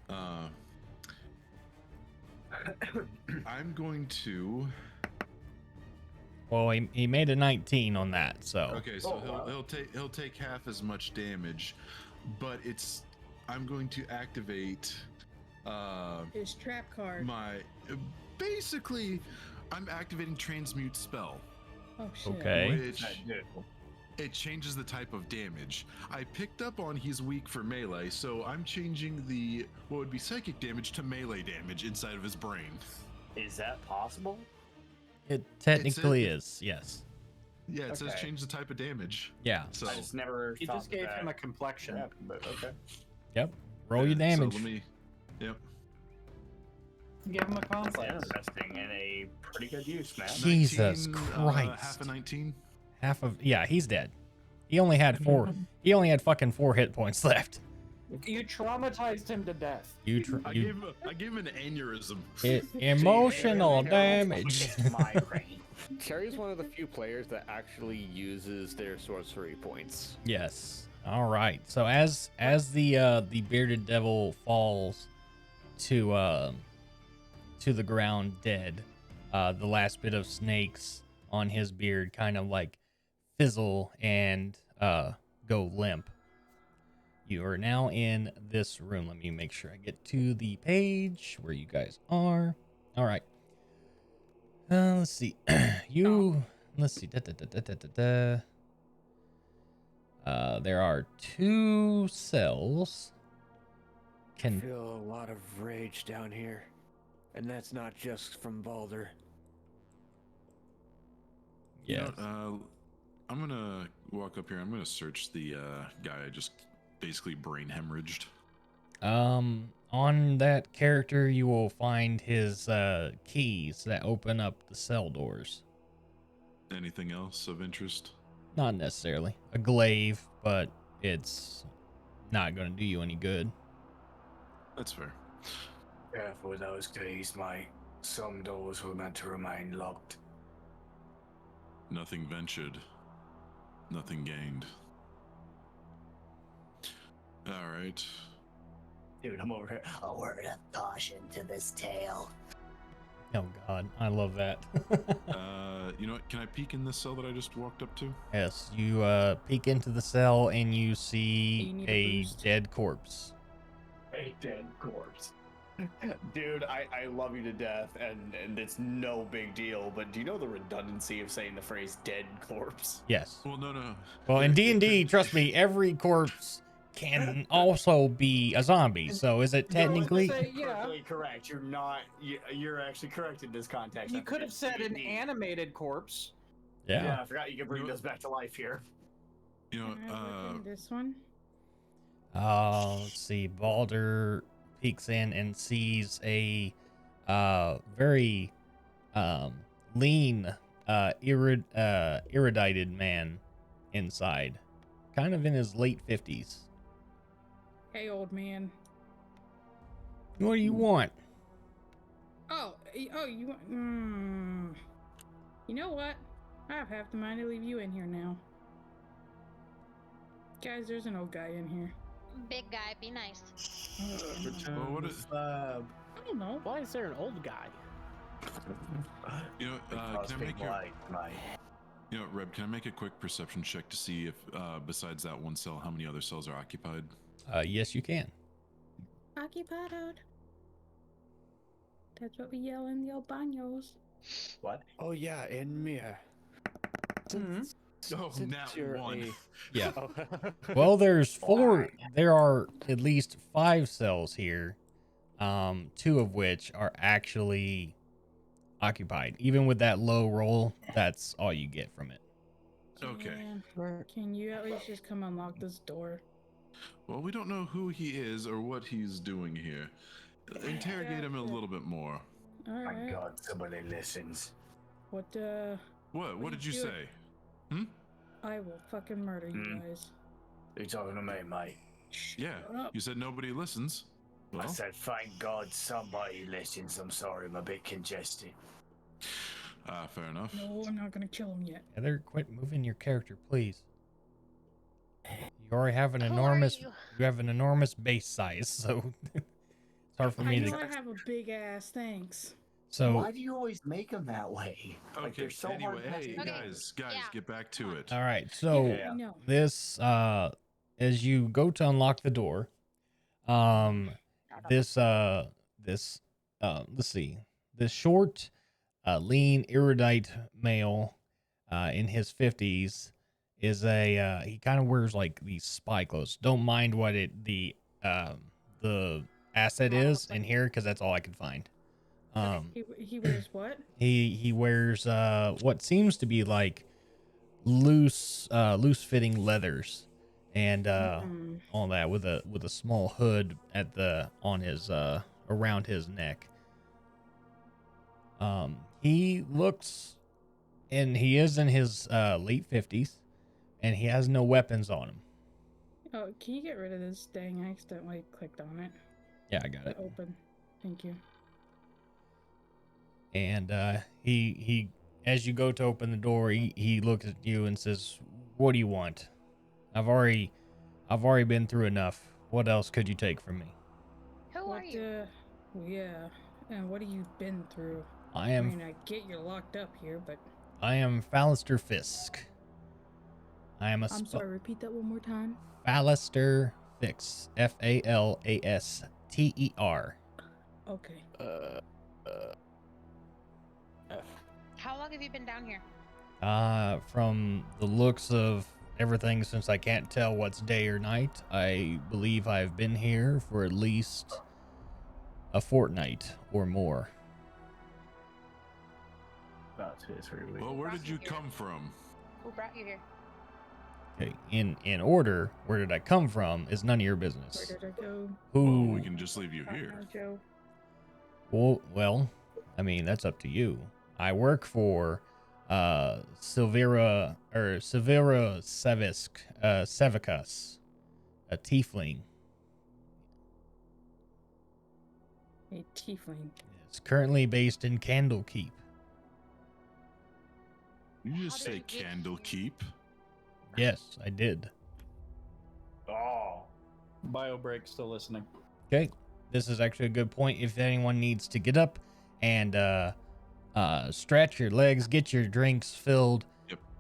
I'm going to. Well, he made a 19 on that, so. Okay, so Oh, wow. he'll take half as much damage, but it's. I'm going to activate. His trap card. Basically, I'm activating Transmute spell. Oh shit. Okay. Which it changes the type of damage. I picked up on he's weak for melee, so I'm changing the what would be psychic damage to melee damage inside of his brain. Is that possible? It technically is, yes. Yeah, it says Okay. change the type of damage. Yeah. So I just never He thought just gave that him a complexion. happened, but okay. Yep. Roll your yeah, damage. So let me. Yep. Give him a That's complex. interesting and a pretty good use, man. Jesus 19, Christ. half a 19. Half of he's dead. He only had 4. He only had fucking 4 hit points left. You traumatized him to death. I gave him an aneurysm. Emotional damage. Migraine. Cherry's one of the few players that actually uses their sorcery points. Yes. All right. So as the bearded devil falls to the ground dead, the last bit of snakes on his beard kind of like fizzle and go limp. You are now in this room. Let me make sure I get to the page where you guys are. All right. Let's see. Let's see. There are 2 cells. I feel a lot of rage down here, and that's not just from Balder. Yeah. You know, I'm gonna walk up here. I'm gonna search the guy I just basically brain hemorrhaged. On that character, you will find his keys that open up the cell doors. Anything else of interest? Not necessarily a glaive, but it's not going to do you any good. That's fair. Careful with those keys, mate. Some doors were meant to remain locked. Nothing ventured, nothing gained. All right. Dude, I'm over here. A word of caution to this tale. Oh God, I love that. You know what? Can I peek in this cell that I just walked up to? Yes, you peek into the cell and you You see need a a boost. dead corpse. A dead corpse. Dude, I love you to death, and it's no big deal, but do you know the redundancy of saying the phrase dead corpse? Yes. Well, no. Well, in D&D, trust me, every corpse can also be a zombie. So is it technically? Perfectly correct. You're not. You're actually correct in this context. You I could have forget said an D&D. animated corpse. Yeah. I forgot you could bring those back to life here. You know, Can I look in this one? Let's see. Balder peeks in and sees a very lean, erudited man inside, kind of in his late 50s. Hey, old man. What do you want? Oh, you want? You know what? I have half the mind to leave you in here now. Guys, there's an old guy in here. Big guy, be nice. well, what is? I don't know. Why is there an old guy? You know, Because can I make people your? like, mate. You know, Reb, can I make a quick perception check to see if, besides that one cell, how many other cells are occupied? Yes, you can. Occupied. That's what we yell in the old baños. What? Oh yeah, and Mia. Oh, nat one. Yeah. Oh. Well, there's 4. There are at least 5 cells here. 2 of which are actually occupied. Even with that low roll, that's all you get from it. Okay. Man, can you at least just come unlock this door? Well, we don't know who he is or what he's doing here. Interrogate him a little bit more. All Thank right. God somebody listens. What What did you doing? say? Hmm? I will fucking murder you guys. You talking to me, mate? Yeah, Shut up. you said nobody listens. I Well, said, thank God somebody listens. I'm sorry, I'm a bit congested. fair enough. No, I'm not gonna kill him yet. Heather, quit moving your character, please. You already have an Who are enormous. you? You have an enormous base size, so it's hard for I me know to. I have a big ass. Thanks. So Why do you always make them that way? Like Okay. they're so Anyway, hard. hey Okay, guys, yeah. get back to it. all right, so I know. this as you go to unlock the door, this let's see, this short, lean, erudite male, in his 50s is a he kind of wears like these spy clothes. Don't mind what the asset is in here because that's all I could find. He wears what? He wears what seems to be like loose fitting leathers and all that with a small hood at the on his around his neck. He looks, and he is in his late 50s, and he has no weapons on him. Oh, can you get rid of this? Dang, I accidentally clicked on it. Yeah, I got it. Open. Thank you. And he as you go to open the door, he looks at you and says, "What do you want? I've already been through enough. What else could you take from me?" Who are you? Yeah. And what have you been through? I I am mean, I get you're locked up here, but Fallister Fisk. I am a I'm sorry, repeat that one more time. Fallister Fix. Falaster. Okay. How long have you been down here? From the looks of everything, since I can't tell what's day or night, I believe I've been here for at least a fortnight or more. About 2 or 3 weeks. Well, where did you come from? Who brought you here? Okay, in order, where did I come from is none of your business. Where did I go? Well, we can just leave you here. Joe. Well, I mean, that's up to you. I work for Silvera Sevicus, a tiefling. A tiefling. It's currently based in Candlekeep. You just say Candlekeep? Yes, I did. Oh. BioBreak still listening. Okay, this is actually a good point. If anyone needs to get up and stretch your legs, get your drinks filled,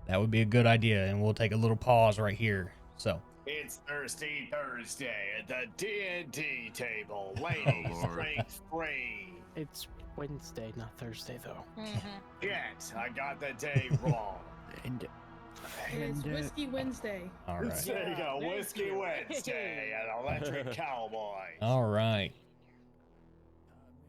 that would be a good idea. And we'll take a little pause right here. So It's Thirsty Thursday at the D&D table. Ladies, drink free. It's Wednesday, not Thursday, though. Shit, I got the day wrong. It's Whiskey Wednesday. all right. There you go, Whiskey Wednesday at Electric Cowboy. All right.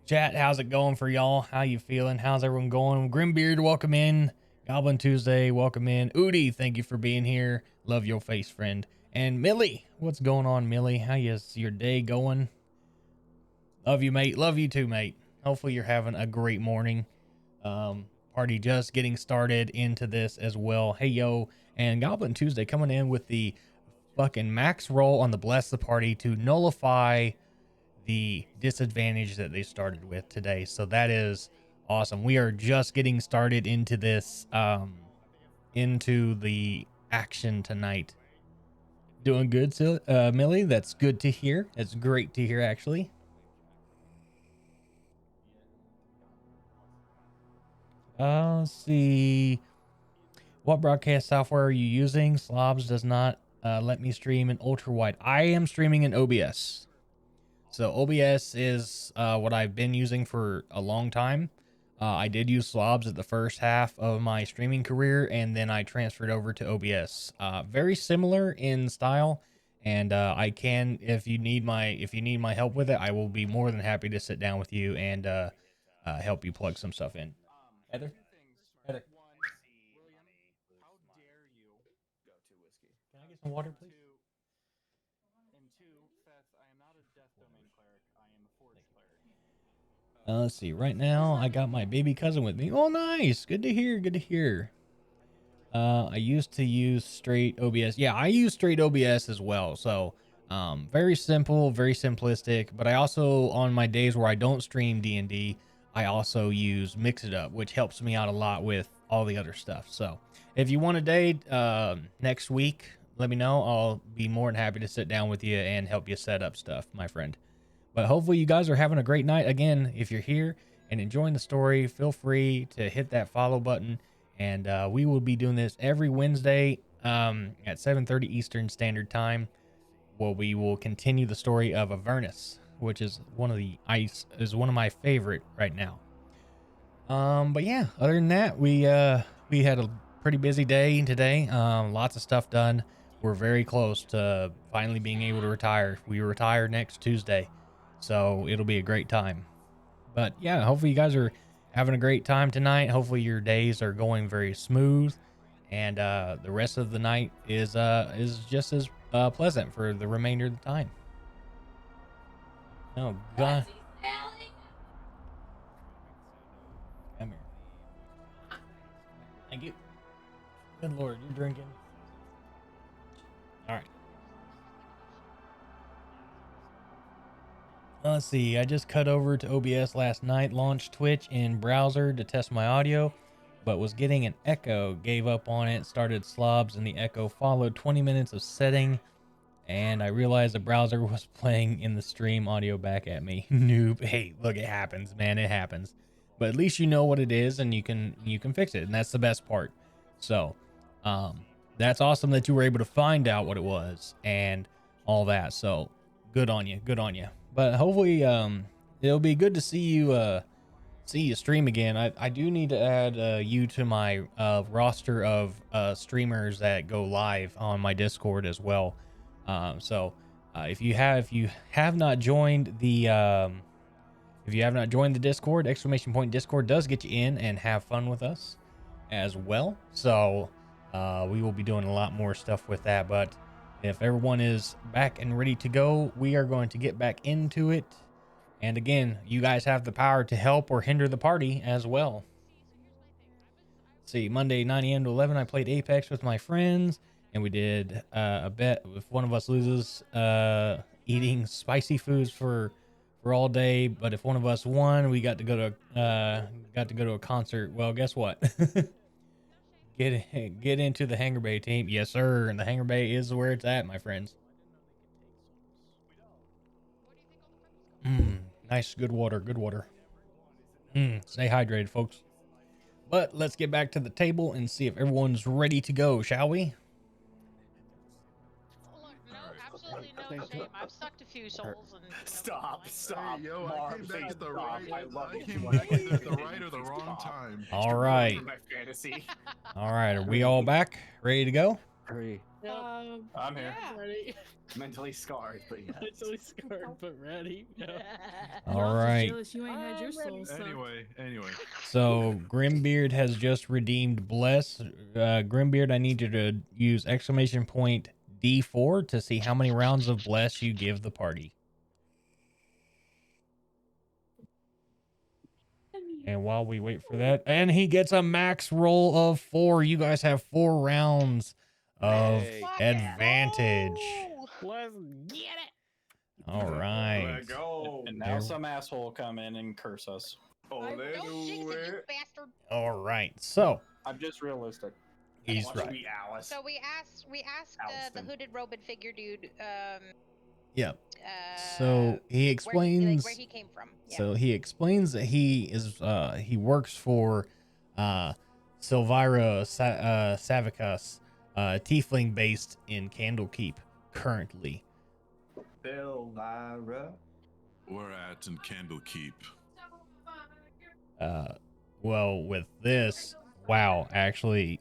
Chat, how's it going for y'all? How you feeling? How's everyone going? Grimbeard, welcome in. Goblin Tuesday, welcome in. Udi, thank you for being here. Love your face, friend. And Millie, what's going on, Millie? How is your day going? Love you, mate. Love you too, mate. Hopefully you're having a great morning. Party just getting started into this as well. Hey, yo. And Goblin Tuesday coming in with the fucking max roll on the Bless the Party to nullify the disadvantage that they started with today. So that is awesome. We are just getting started into this, into the action tonight. Doing good, Millie. That's good to hear. That's great to hear, actually. Let's see. What broadcast software are you using? Slobs does not let me stream in ultra wide. I am streaming in OBS. So OBS is what I've been using for a long time. I did use Slobs at the first half of my streaming career, and then I transferred over to OBS. Very similar in style, and I can, if you need my help with it, I will be more than happy to sit down with you and help you plug some stuff in. Heather? Heather. Can I get some water, please? And two, Seth, I am not a death domain cleric. I am a forge cleric. Let's see. Right now, I got my baby cousin with me. Oh, nice. Good to hear. Good to hear. I used to use straight OBS. Yeah, I use straight OBS as well. So, very simple, very simplistic. But I also, on my days where I don't stream D&D, I also use Mix It Up, which helps me out a lot with all the other stuff. So, if you want a day next week, let me know. I'll be more than happy to sit down with you and help you set up stuff, my friend. But hopefully you guys are having a great night. Again, if you're here and enjoying the story, feel free to hit that follow button. And we will be doing this every Wednesday at 7:30 Eastern Standard Time, where we will continue the story of Avernus, which is one of my favorite right now. But yeah, other than that, we had a pretty busy day today. Lots of stuff done. We're very close to finally being able to retire. We retire next Tuesday, so it'll be a great time. But yeah, hopefully you guys are having a great time tonight. Hopefully your days are going very smooth, and the rest of the night is just as pleasant for the remainder of the time. Oh God. Come here. Thank you. Good Lord, you're drinking. All right. Let's see. I just cut over to OBS last night, launched Twitch in browser to test my audio, but was getting an echo. Gave up on it, started slobs, and the echo followed 20 minutes of setting, and I realized the browser was playing in the stream audio back at me. Noob. Hey, look, it happens, man. It happens. But at least you know what it is, and you can fix it, and that's the best part. So, that's awesome that you were able to find out what it was and all that. So, good on you. Good on you. But hopefully, it'll be good to see you stream again. I do need to add you to my roster of streamers that go live on my Discord as well. So if you have not joined the Discord, !Discord does get you in and have fun with us as well. So we will be doing a lot more stuff with that. But if everyone is back and ready to go, we are going to get back into it. And again, you guys have the power to help or hinder the party as well. Let's see, Monday 9 a.m. to 11, I played Apex with my friends, and we did a bet. If one of us loses, eating spicy foods for all day, but if one of us won, we got to go to a concert. Well, guess what? Get into the Hangar Bay team, yes sir. And the Hangar Bay is where it's at, my friends. Nice, good water, good water. Stay hydrated, folks. But let's get back to the table and see if everyone's ready to go, shall we? Look, no, absolutely no shame. I've sucked a few souls and Stop. Hey, yo, I came back at the right. I came back either at the right or the wrong time. All right. My fantasy. All right. Are we all back? Ready to go? Hurry. I'm here. Ready? Mentally scarred, but yeah. Mentally scarred, but ready. Yeah. All right. Jealous you ain't had your soul sucked. Anyway. So Grimbeard has just redeemed Bless. Grimbeard, I need you to use !D4 to see how many rounds of Bless you give the party. And while we wait for that, and he gets a max roll of 4. You guys have 4 rounds of advantage. Let's get it. All right. Let go. And now some asshole come in and curse us. Oh, they Don't jinx do it, you it. bastard. All right. So I'm just realistic. he's Watch right. me, Alice. So we asked the Alston. hooded robed figure dude. Yep. So he explains where he came from. Yeah. So he explains that he works for Silvira Savicus, tiefling based in Candlekeep currently. Elvira. We're at in Candlekeep. Well, with this, wow, actually,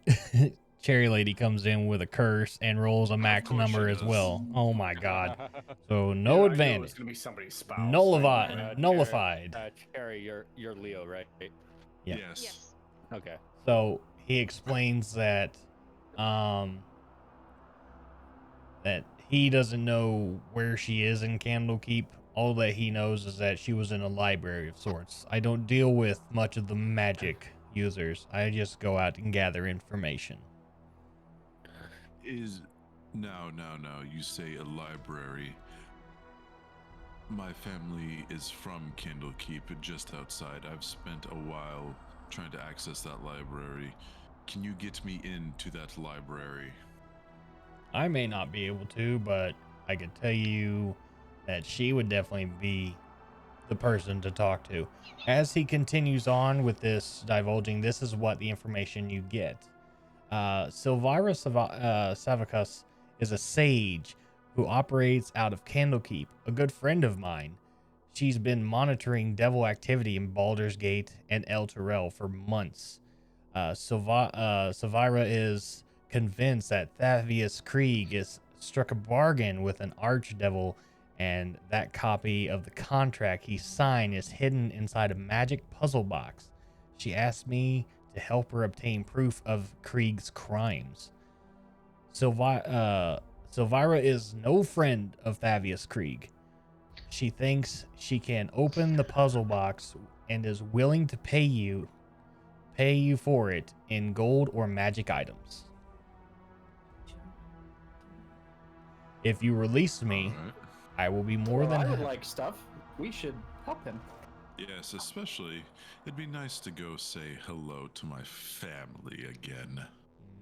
Cherry Lady comes in with a curse and rolls a max course number she as does. well. Oh my god. So no Yeah, I knew it advantage. was gonna be somebody's spouse. Nullified. Cherry, you're Leo, right? Yeah. Yes. Okay. So he explains that that he doesn't know where she is in Candlekeep, All that he knows is that she was in a library of sorts. I don't deal with much of the magic users. I just go out and gather information. Is no. You say a library. My family is from Candlekeep, just outside. I've spent a while trying to access that library. Can you get me into that library? I may not be able to, but I could tell you that she would definitely be the person to talk to. As he continues on with this divulging, this is what the information you get. Silvira Savicus is a sage who operates out of Candlekeep, a good friend of mine. She's been monitoring devil activity in Baldur's Gate and El Terrell for months. Silvira is convinced that Thavius Krieg has struck a bargain with an archdevil, and that copy of the contract he signed is hidden inside a magic puzzle box. She asked me to help her obtain proof of Krieg's crimes. Silvira is no friend of Thavius Krieg. She thinks she can open the puzzle box and is willing to pay you for it in gold or magic items. If you release me, All right. I will be more Well, than I would happy. like stuff. We should help him. Yes, especially it'd be nice to go say hello to my family again.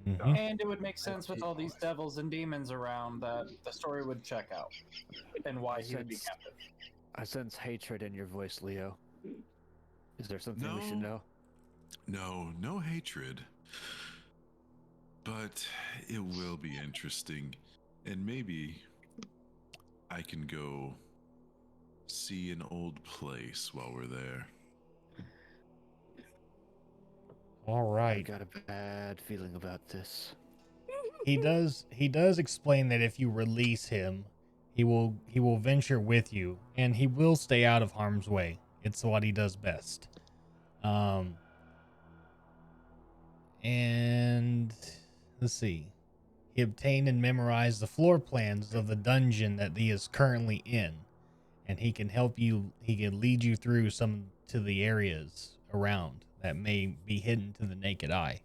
Mhm. And it would make sense with all these devils and demons around that the story would check out and why he would be captive. I sense hatred in your voice, Leo. Is there something we should know? No hatred. But it will be interesting. And maybe I can go see an old place while we're there. All I've right. got a bad feeling about this. He does explain that if you release him, he will venture with you and he will stay out of harm's way. It's what he does best. And let's see. He obtained and memorized the floor plans of the dungeon that he is currently in, and he can help you. He can lead you through some to the areas around that may be hidden to the naked eye.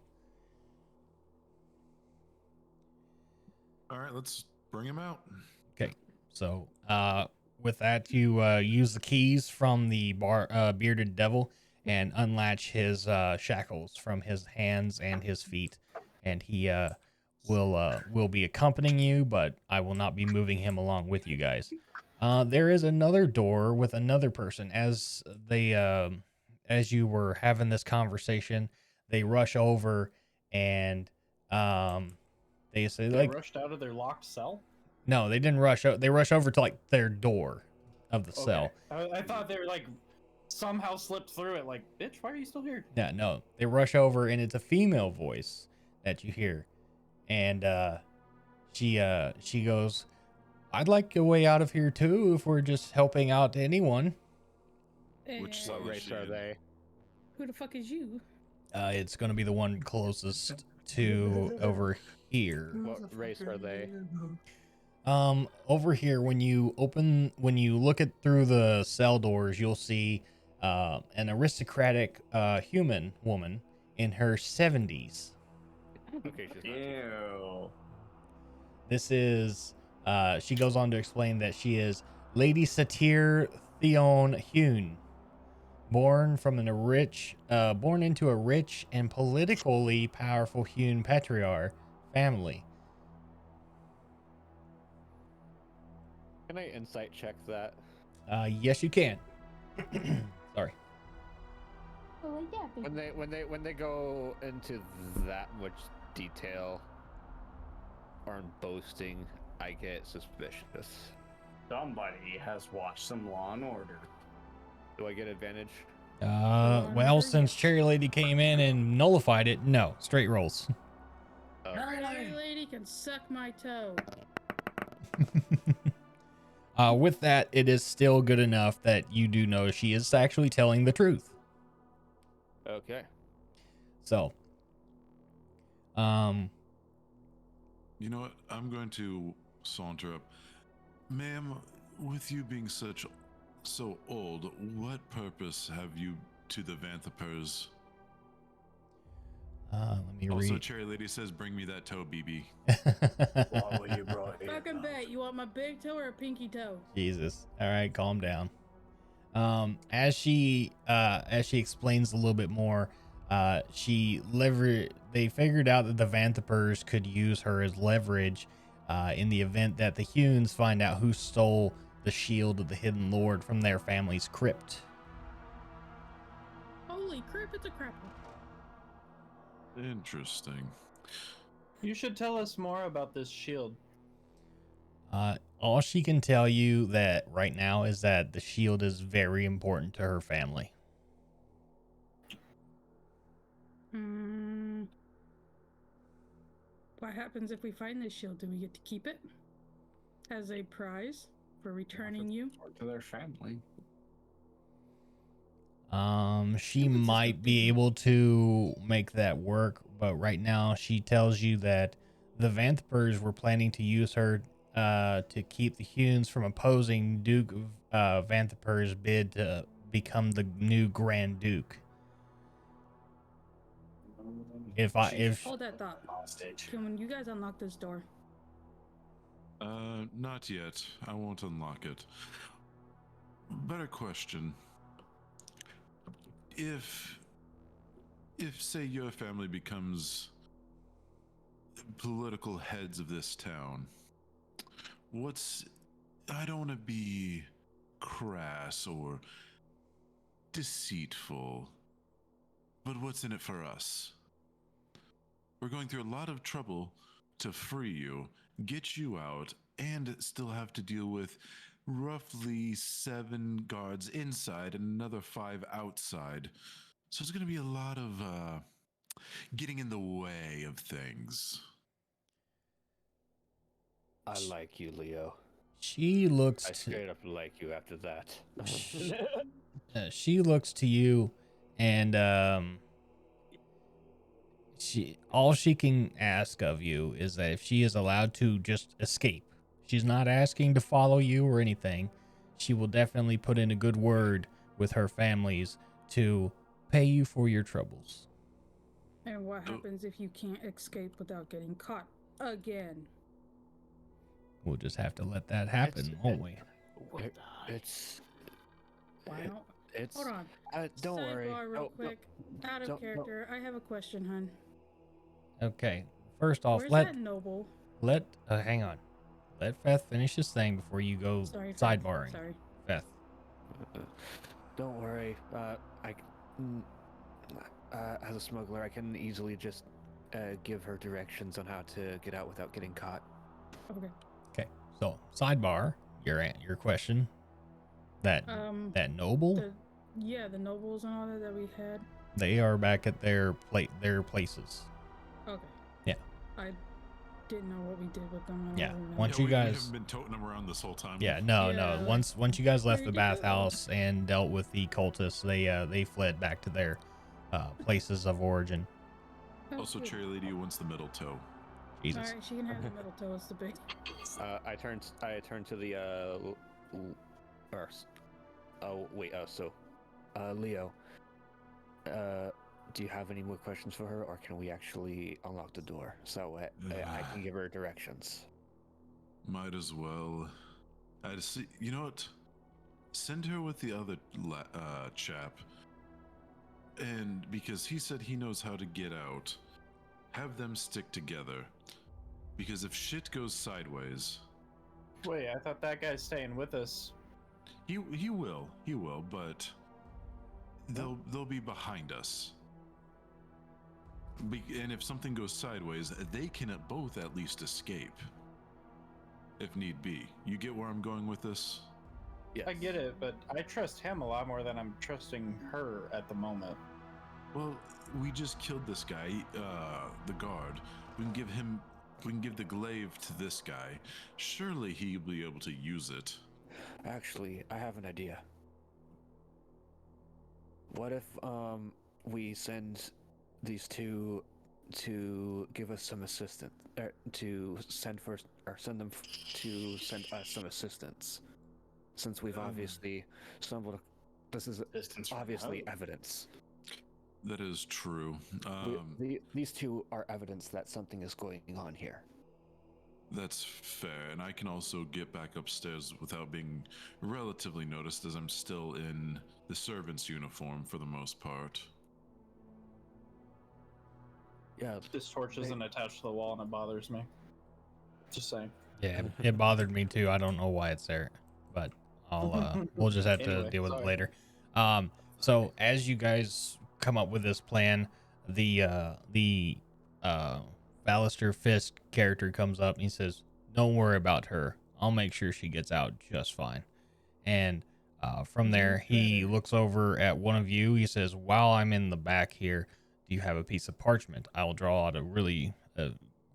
All right, let's bring him out. Okay, so with that, you use the keys from the bearded devil and unlatch his shackles from his hands and his feet, and he will be accompanying you, but I will not be moving him along with you guys. There is another door with another person. As you were having this conversation, they rush over and they say They like, rushed out of their locked cell? no, they didn't rush. They rush over to like their door of the cell. I thought they were like somehow slipped through it. Like, bitch, why are you still here? Yeah, no, they rush over, and it's a female voice that you hear, and she goes, "I'd like a way out of here too, if we're just helping out anyone." Which Eh, cell What is race she are in? they? who the fuck is you? It's gonna be the one closest to over here. What race are they? Over here, when you look at through the cell doors, you'll see an aristocratic human woman in her 70s. Okay, she's not. Ew. This is she goes on to explain that she is Lady Satir Theon Hune, born into a rich and politically powerful Hune patriarch family. Can I insight check that? Yes, you can. Sorry. Oh, yeah. When they go into that much detail or boasting, I get suspicious. Somebody has watched some Law and Order. Do I get advantage? Well, since Cherry Lady came in and nullified it, no, straight rolls. Cherry lady can suck my toe. With that, it is still good enough that you do know she is actually telling the truth. Okay. So, You know what? I'm going to saunter up. Ma'am, with you being such so old, what purpose have you to the Vanthipers? Let me Also, read. Cherry Lady says, "Bring me that toe, BB." Why were you brought here? Fucking bet. You want my big toe or a pinky toe? Jesus. All right, calm down. As she explains a little bit more, they figured out that the Vanthipers could use her as leverage in the event that the Hunes find out who stole the shield of the Hidden Lord from their family's crypt. Holy crap, it's a crapple. Interesting. You should tell us more about this shield. All she can tell you that right now is that the shield is very important to her family. What happens if we find this shield? Do we get to keep it as a prize for returning you? To their family. She might be able to make that work, but right now she tells you that the Vanthipers were planning to use her to keep the Hunes from opposing Duke Vanthiper's bid to become the new Grand Duke. Hold that thought. Can you guys unlock this door? Not yet. I won't unlock it. Better question. If say your family becomes political heads of this town, I don't want to be crass or deceitful, but what's in it for us? We're going through a lot of trouble to free you, get you out, and still have to deal with roughly 7 guards inside and another 5 outside. So it's going to be a lot of getting in the way of things. I like you, Leo. She looks I straight up like you after that. She looks to you, and all she can ask of you is that if she is allowed to just escape. She's not asking to follow you or anything. She will definitely put in a good word with her families to pay you for your troubles. And what happens if you can't escape without getting caught again? We'll just have to let that happen, won't we? It's. Hold on. Don't worry. Sidebar real quick. Out of character. I have a question, hun. Okay. First off, Where's that noble? Hang on. Let Feth finish his thing before you go sidebarring. Sorry. Feth. Don't worry. As a smuggler, I can easily just give her directions on how to get out without getting caught. Okay. Okay. So sidebar. Your question. That noble. The nobles and all that we had. They are back at their places. Okay. Yeah. I didn't know what we did with them. Once you we guys haven't been toting them around this whole time. No. Once you guys left the bathhouse and dealt with the cultists, they fled back to their places of origin. Also, Cherry Lady wants the middle toe. Jesus. All right, she can have the middle toe. It's the big. I turn to the Leo. Do you have any more questions for her, or can we actually unlock the door so I can give her directions? Might as well. You know what? Send her with the other chap. And because he said he knows how to get out, have them stick together. Because if shit goes sideways... Wait, I thought that guy's staying with us. He will, but they'll be behind us. And if something goes sideways, they can both at least escape. If need be. You get where I'm going with this? Yeah, I get it, but I trust him a lot more than I'm trusting her at the moment. Well, we just killed this guy, the guard. We can give the glaive to this guy. Surely he'll be able to use it. Actually, I have an idea. What if we send these two to give us some assistance, send them to send us some assistance, since we've obviously stumbled. This is Distance from obviously home. evidence. That is true. These two are evidence that something is going on here. That's fair, and I can also get back upstairs without being relatively noticed, as I'm still in the servant's uniform for the most part. Yeah. This torch isn't attached to the wall and it bothers me. Just saying. Yeah, it bothered me too. I don't know why it's there, but we'll just have to Anyway, deal with it sorry. later. So as you guys come up with this plan, the Ballister Fisk character comes up and he says, "Don't worry about her. I'll make sure she gets out just fine." And from there, he looks over at one of you. He says, "While I'm in the back here, do you have a piece of parchment? I will draw out a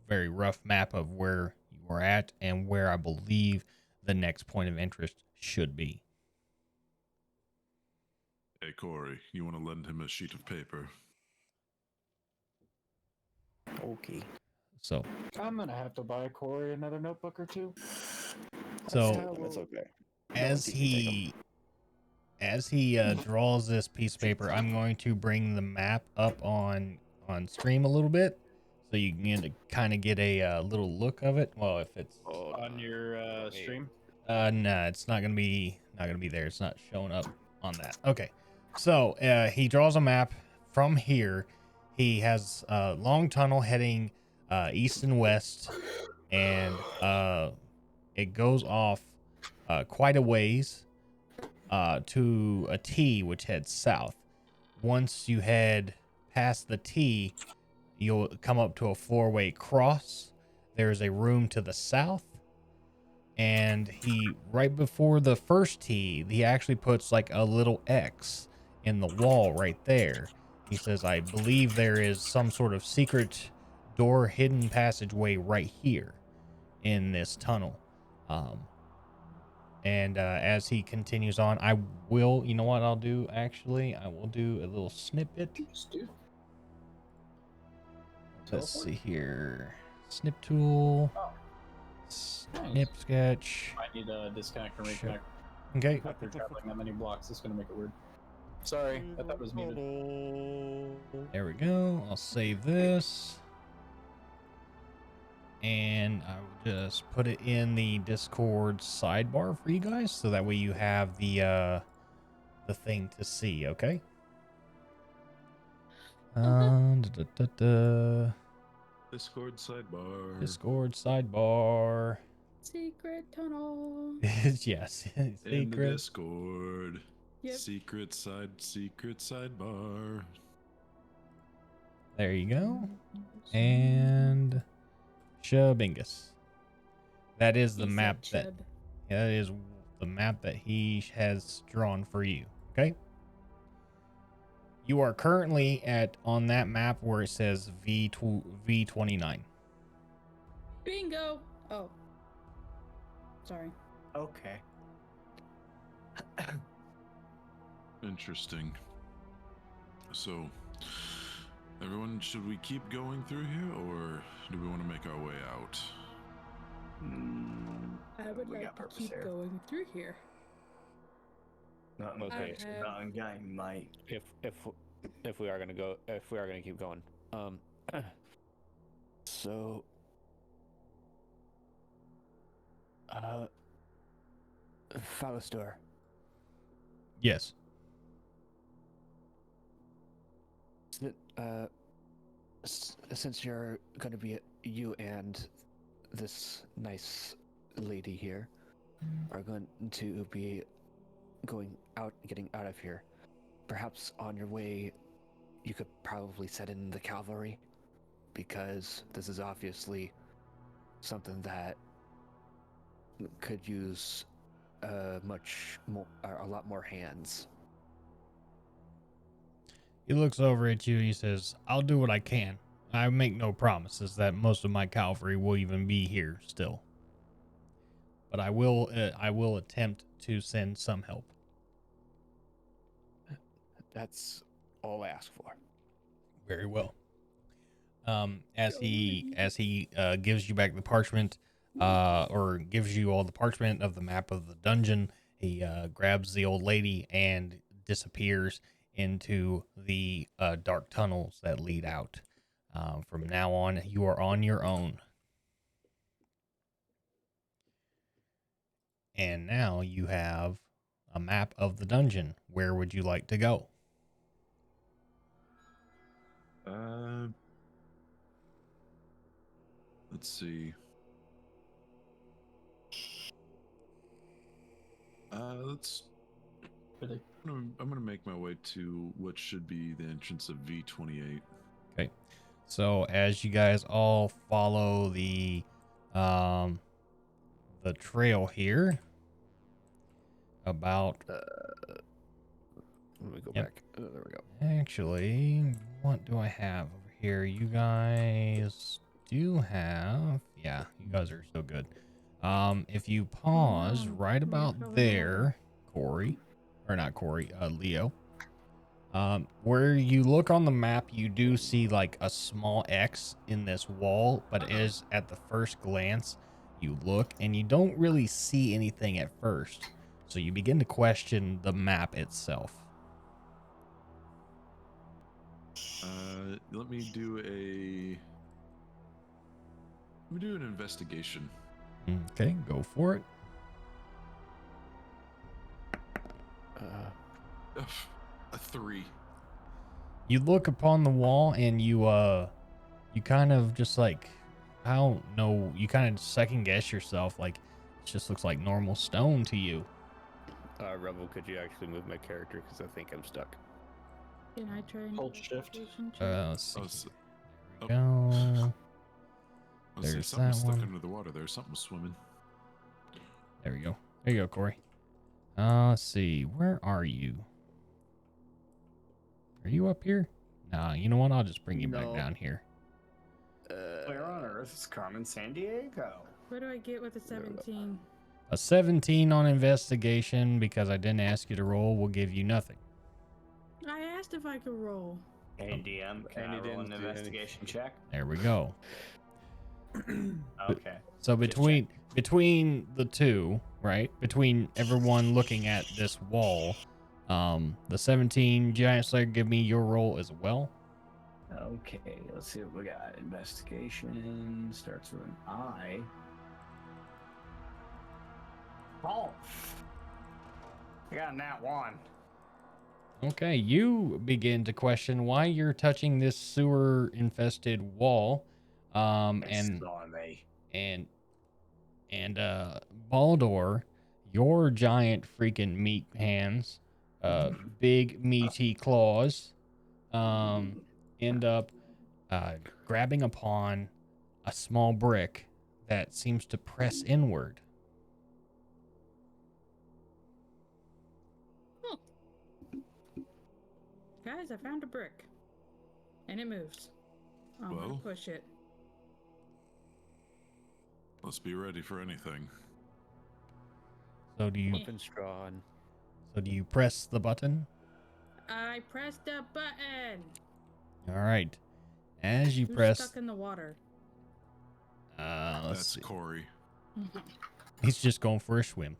very rough map of where you are at and where I believe the next point of interest should be." Hey, Corey, you want to lend him a sheet of paper? Okay. So, I'm gonna have to buy Corey another notebook or two. That's okay. as he draws this piece of paper, I'm going to bring the map up on stream a little bit, so you can kind of get a little look of it. Well, if it's On your stream. no, it's not gonna be there. It's not showing up on that. Okay, so he draws a map from here. He has a long tunnel heading east and west, and it goes off quite a ways to a T, which heads south. Once you head past the T, you'll come up to a four-way cross. There's a room to the south, and he, right before the first T, he actually puts like a little X in the wall right there. He says, "I believe there is some sort of secret door, hidden passageway right here in this tunnel." And as he continues on, I will, you know what I'll do actually? I will do a little snippet. Let's see here. Snip tool. Snip sketch. I need to disconnect and reconnect. Okay. After traveling that many blocks, it's gonna make it weird. Sorry, I thought it was muted. There we go. I'll save this. And I will just put it in the Discord sidebar for you guys, so that way you have the thing to see, okay? Discord sidebar. Discord sidebar. Secret tunnel. Yes. In the Secret. Discord. Yep. Secret sidebar. There you go. And Shabingus. That is the map that is the map that he has drawn for you. Okay. You are currently on that map where it says V29. Bingo. Oh. Sorry. Okay. Interesting. So, everyone, should we keep going through here, or do we want to make our way out? I would like to keep going through here. Not in game, mate. If we are gonna keep going, So, Fallistor. Yes. Since you're going to be you and this nice lady here are going to be getting out of here, perhaps on your way you could probably set in the cavalry, because this is obviously something that could use a lot more hands. He looks over at you and he says, "I'll do what I can. I make no promises that most of my cavalry will even be here still. But I will attempt to send some help." That's all I ask for. Very well. As he gives you back the parchment, or gives you all the parchment of the map of the dungeon, He grabs the old lady and disappears into the dark tunnels that lead out. From now on, you are on your own. And now you have a map of the dungeon. Where would you like to go? Let's see. Let's. I'm gonna make my way to what should be the entrance of V28. Okay. So as you guys all follow the trail here, about let me go yep. back. Oh, there we go. Actually, what do I have over here? You guys do have, yeah, you guys are so good. If you pause right about there, Corey, or not Corey, Leo, where you look on the map, you do see like a small X in this wall, but as at the first glance, you look and you don't really see anything at first. So you begin to question the map itself. Let me do an investigation. Okay, go for it. A 3. You look upon the wall and you kind of just like, I don't know, you kind of second guess yourself, like it just looks like normal stone to you. Rebel, could you actually move my character? Because I think I'm stuck. Can I try and Hold shift. Let's see. Oh, Go. There's something stuck under the water there. Something was swimming. There we go. There you go, Corey. Let's see. Where are you? Are you up here? Nah, you know what? I'll just bring you back down here. Where on earth is Carmen San Diego? What do I get with a 17? A 17 on investigation, because I didn't ask you to roll, will give you nothing. I asked if I could roll. Hey, DM, can I roll an investigation check? There we go. Okay. So between the two, right? Between everyone looking at this wall, the 17 Giant Slayer, give me your roll as well. Okay, let's see what we got. Investigation starts with an I. Oh, I got a nat 1. Okay, you begin to question why you're touching this sewer infested wall. And Baldor, your giant freaking meat hands, big meaty claws, end up grabbing upon a small brick that seems to press inward. Guys, I found a brick. And it moves. I'm gonna push it. Let's be ready for anything. So do you drawn. So do you press the button? I pressed the button. All right. As you Who's press stuck in the water? Let's That's see. Corey. He's just going for a swim.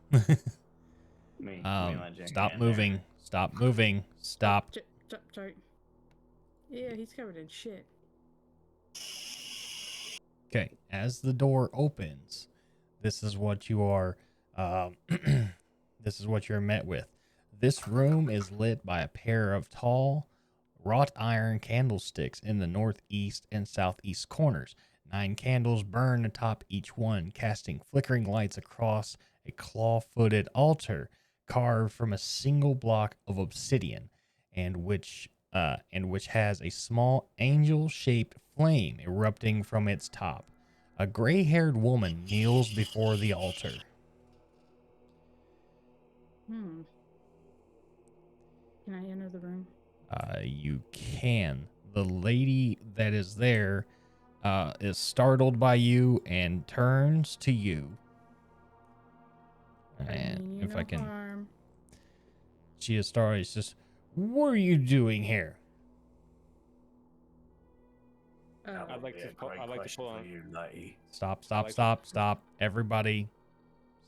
Stop moving. Stop moving. Stop. Sorry. Yeah, he's covered in shit. Okay, as the door opens, this is what you are this is what you're met with. This room is lit by a pair of tall wrought iron candlesticks in the northeast and southeast corners. 9 candles burn atop each one, casting flickering lights across a claw-footed altar carved from a single block of obsidian, and which has a small angel-shaped flame erupting from its top. A gray-haired woman kneels before the altar. Can I enter the room? You can. The lady that is there is startled by you and turns to you. And if I can, harm. she is startled. She says, "What are you doing here?" I'd like to pull on. Stop. Everybody,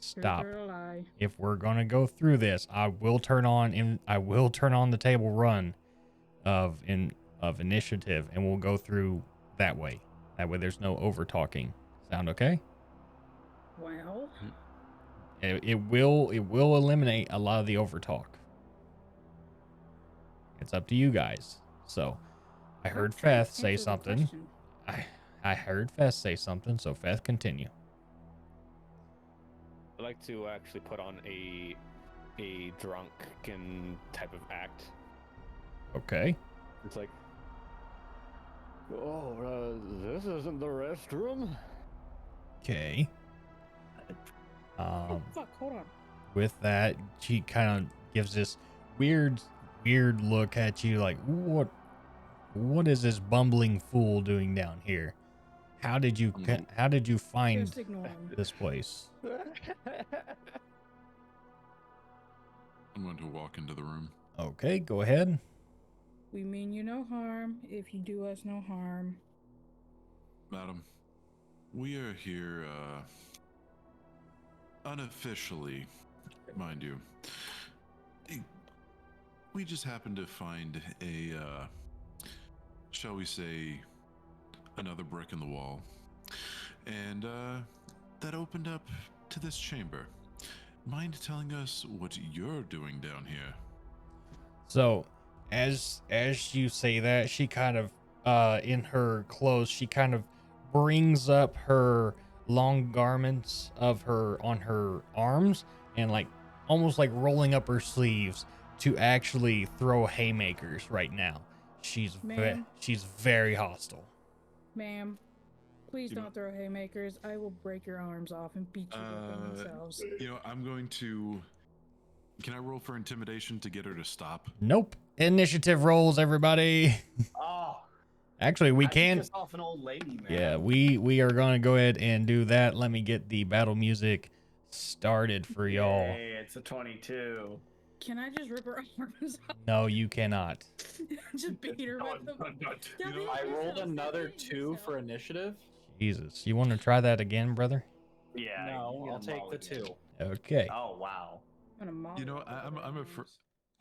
Stop. Truth or a lie? If we're gonna go through this, I will turn on the table run of initiative, and we'll go through that way. That way, there's no over talking. Sound okay? Well, It will eliminate a lot of the over talk. It's up to you guys. So, I heard okay, Feth say answer the something. question. I heard Feth say something. So Feth, continue. I'd like to actually put on a drunken type of act. Okay. It's like, oh, this isn't the restroom. Okay. Oh, fuck, hold on. With that, she kind of gives this weird look at you, like, what is this bumbling fool doing down here? How did you find Just ignore him. this place? I'm going to walk into the room. Okay, go ahead. We mean you no harm if you do us no harm. Madam, we are here, unofficially, mind you. We just happened to find a, shall we say, another brick in the wall. And, that opened up to this chamber. Mind telling us what you're doing down here? So, as you say that, she kind of, in her clothes, she kind of brings up her long garments of her on her arms and like almost like rolling up her sleeves to actually throw haymakers right now. She's very hostile. Ma'am, please don't throw haymakers. I will break your arms off and beat you up in themselves. You know, I'm going to... Can I roll for intimidation to get her to stop? Nope. Initiative rolls, everybody. Oh, Actually, we can. piss off an old lady, man. Yeah, we are going to go ahead and do that. Let me get the battle music started for y'all. Hey, it's a 22. Can I just rip her arms off? No, you cannot. Just beat her with them. I rolled another 2 for initiative. Jesus. You want to try that again, brother? Yeah. No, I'll take the 2. Okay. Oh, wow. You know, I'm afraid.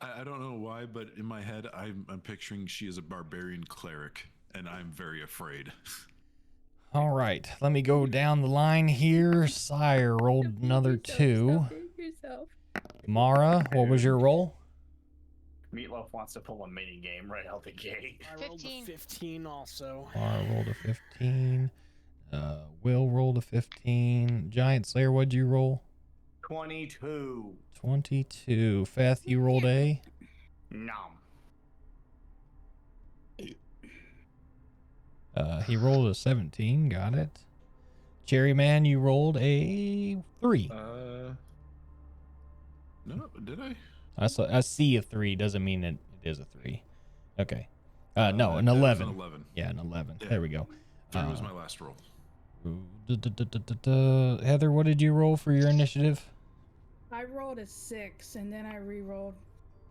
I don't know why, but in my head, I'm picturing she is a barbarian cleric, and I'm very afraid. All right. Let me go down the line here. Sire rolled another 2. Mara, what was your roll? Meatloaf wants to pull a mini game right out the gate. I rolled a 15 also. Mara rolled a 15. Will rolled a 15. Giant Slayer, what'd you roll? 22. 22. Feth, you rolled a? Nom. He rolled a 17. Got it. Cherry Man, you rolled a 3. No, did I? I see a 3. Doesn't mean it is a 3. Okay. No, an 11. An 11. Yeah, an 11. Yeah. There we go. 3 was my last roll. Heather, what did you roll for your initiative? I rolled a 6 and then I re-rolled,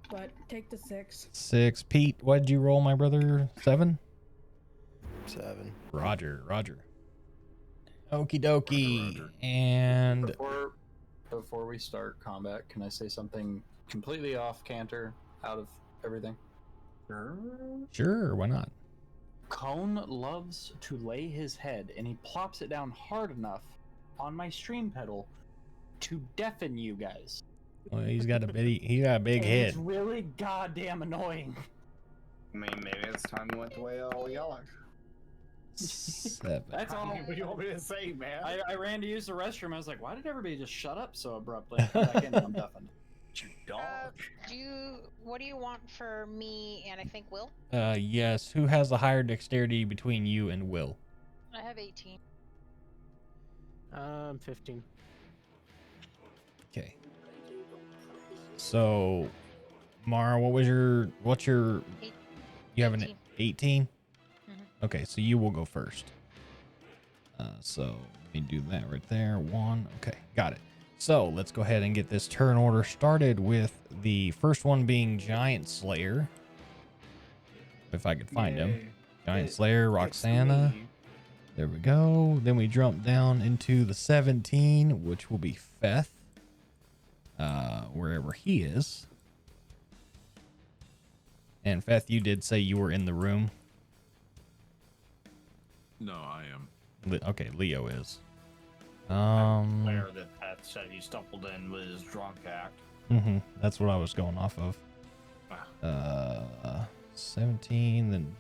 but take the 6. 6. Pete, what did you roll, my brother? 7? 7. Roger. Okie dokie. Roger. And before we start combat, can I say something completely off canter, out of everything? Sure, why not? Cone loves to lay his head, and he plops it down hard enough on my stream pedal to deafen you guys. Well, he's got a big head. It's really goddamn annoying. I mean, maybe it's time we went the way of all yelling. 7. That's all. What do you want me to say, man? I ran to use the restroom. I was like, why did everybody just shut up so abruptly? Back in, I'm deafened. You dog. What do you want for me and I think Will? Yes. Who has the higher dexterity between you and Will? I have 18. 15. Okay. So, Mara, what's your you have an 18? Okay, so you will go first. So let me do that right there. 1. Okay, got it. So let's go ahead and get this turn order started with the first one being Giant Slayer. If I could find him. Giant Slayer, Roxana. There we go. Then we jump down into the 17, which will be Feth. wherever he is. And Feth, you did say you were in the room. No, I am. Okay, Leo is. Where the Pat said he stumbled in with his drunk act. That's what I was going off of. 17, then